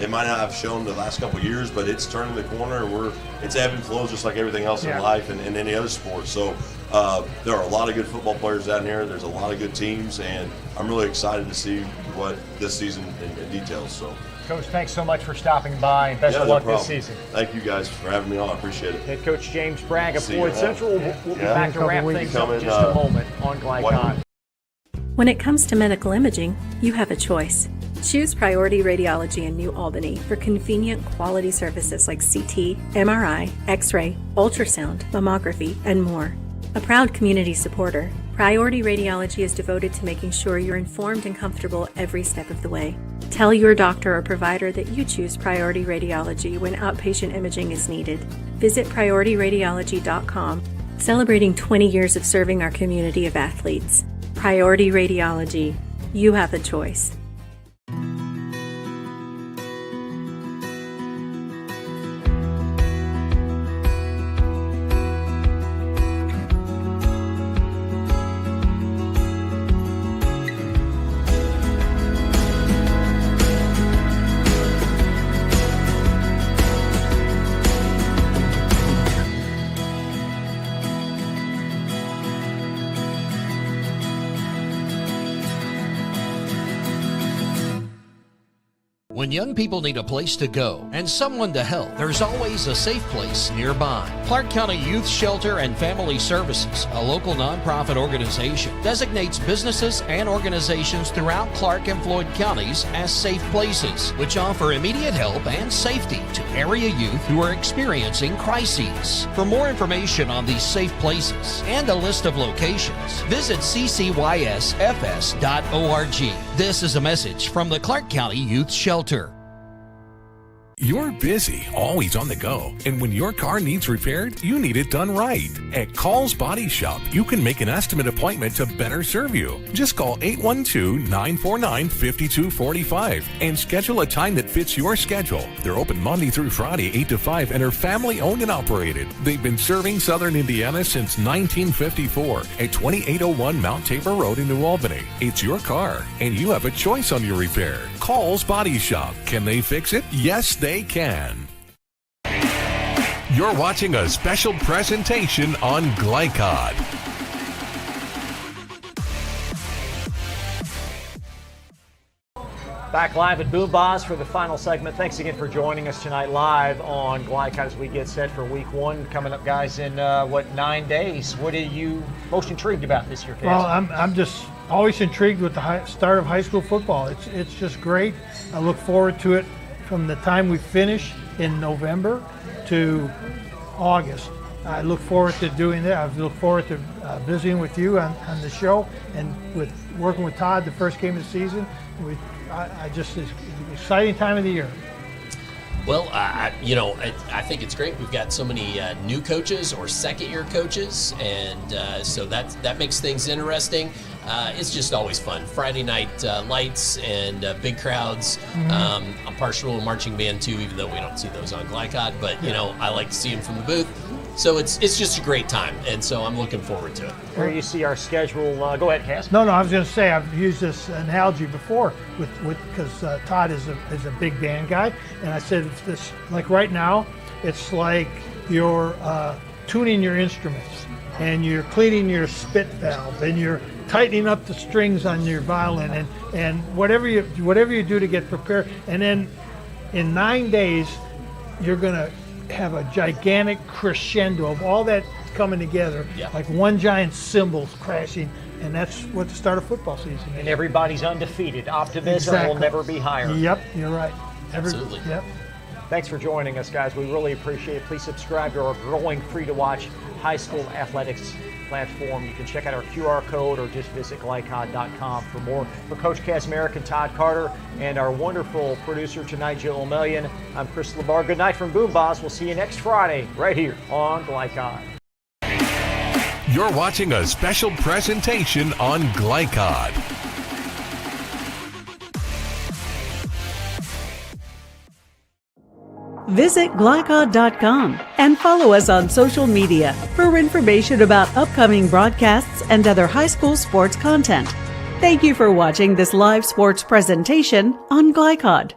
it might not have shown the last couple of years, but it's turning the corner. It's ebb and flows just like everything else in life and any other sport. So there are a lot of good football players down here. There's a lot of good teams, and I'm really excited to see what this season in details. So, Coach, thanks so much for stopping by, and best of luck this season. Thank you guys for having me on. I appreciate it. Head Coach James Bragg of Floyd Central. We'll be back to wrap things up in just a moment on Glycon. When it comes to medical imaging, you have a choice. Choose Priority Radiology in New Albany for convenient quality services like CT, MRI, X-ray, ultrasound, mammography, and more. A proud community supporter, Priority Radiology is devoted to making sure you're informed and comfortable every step of the way. Tell your doctor or provider that you choose Priority Radiology when outpatient imaging is needed. Visit PriorityRadiology.com, celebrating 20 years of serving our community of athletes. Priority Radiology. You have a choice. When young people need a place to go and someone to help, there's always a safe place nearby. Clark County Youth Shelter and Family Services, a local nonprofit organization, designates businesses and organizations throughout Clark and Floyd counties as safe places, which offer immediate help and safety to area youth who are experiencing crises. For more information on these safe places and a list of locations, visit ccysfs.org. This is a message from the Clark County Youth Shelter. You're busy, always on the go, and when your car needs repaired, you need it done right. At Call's Body Shop, you can make an estimate appointment to better serve you. Just call 812-949-5245 and schedule a time that fits your schedule. They're open Monday through Friday, 8 to 5, and are family owned and operated. They've been serving Southern Indiana since 1954 at 2801 Mount Tabor Road in New Albany. It's your car, and you have a choice on your repair. Call's Body Shop. Can they fix it? Yes, they can. You're watching a special presentation on Glycod. Back live at Boom Boss for the final segment. Thanks again for joining us tonight live on Glycod as we get set for week one coming up, guys, in 9 days. What are you most intrigued about this year, Cass? Well, I'm just always intrigued with the start of high school football. It's just great. I look forward to it from the time we finish in November to August. I look forward to doing that. I look forward to visiting with you on the show and with working with Todd the first game of the season. It's an exciting time of the year. Well, I think it's great. We've got so many new coaches or second-year coaches, and so that makes things interesting. It's just always fun. Friday night lights and big crowds. I'm partial to marching band too, even though we don't see those on Glycod. But I like to see them from the booth. So it's just a great time, and so I'm looking forward to it. Here you see our schedule. Go ahead, Cass. No, I was going to say I've used this analogy before because Todd is a big band guy, and I said it's this like right now, it's like you're tuning your instruments and you're cleaning your spit valve and you're tightening up the strings on your violin, and whatever you do to get prepared. And then in 9 days, you're going to have a gigantic crescendo of all that coming together, like one giant cymbals crashing, and that's what the start of football season is. And everybody's undefeated. Optimism will never be higher. Yep, you're right. Absolutely. Yep. Thanks for joining us, guys. We really appreciate it. Please subscribe to our growing free-to-watch high school athletics platform. You can check out our QR code or just visit glycod.com for more. For Coach Kazmarek and Todd Carter and our wonderful producer tonight, Joe O'Melion, I'm Chris Labar. Good night from Boom Boss. We'll see you next Friday right here on Glycod. You're watching a special presentation on Glycod. Visit glycod.com and follow us on social media for information about upcoming broadcasts and other high school sports content. Thank you for watching this live sports presentation on Glycod.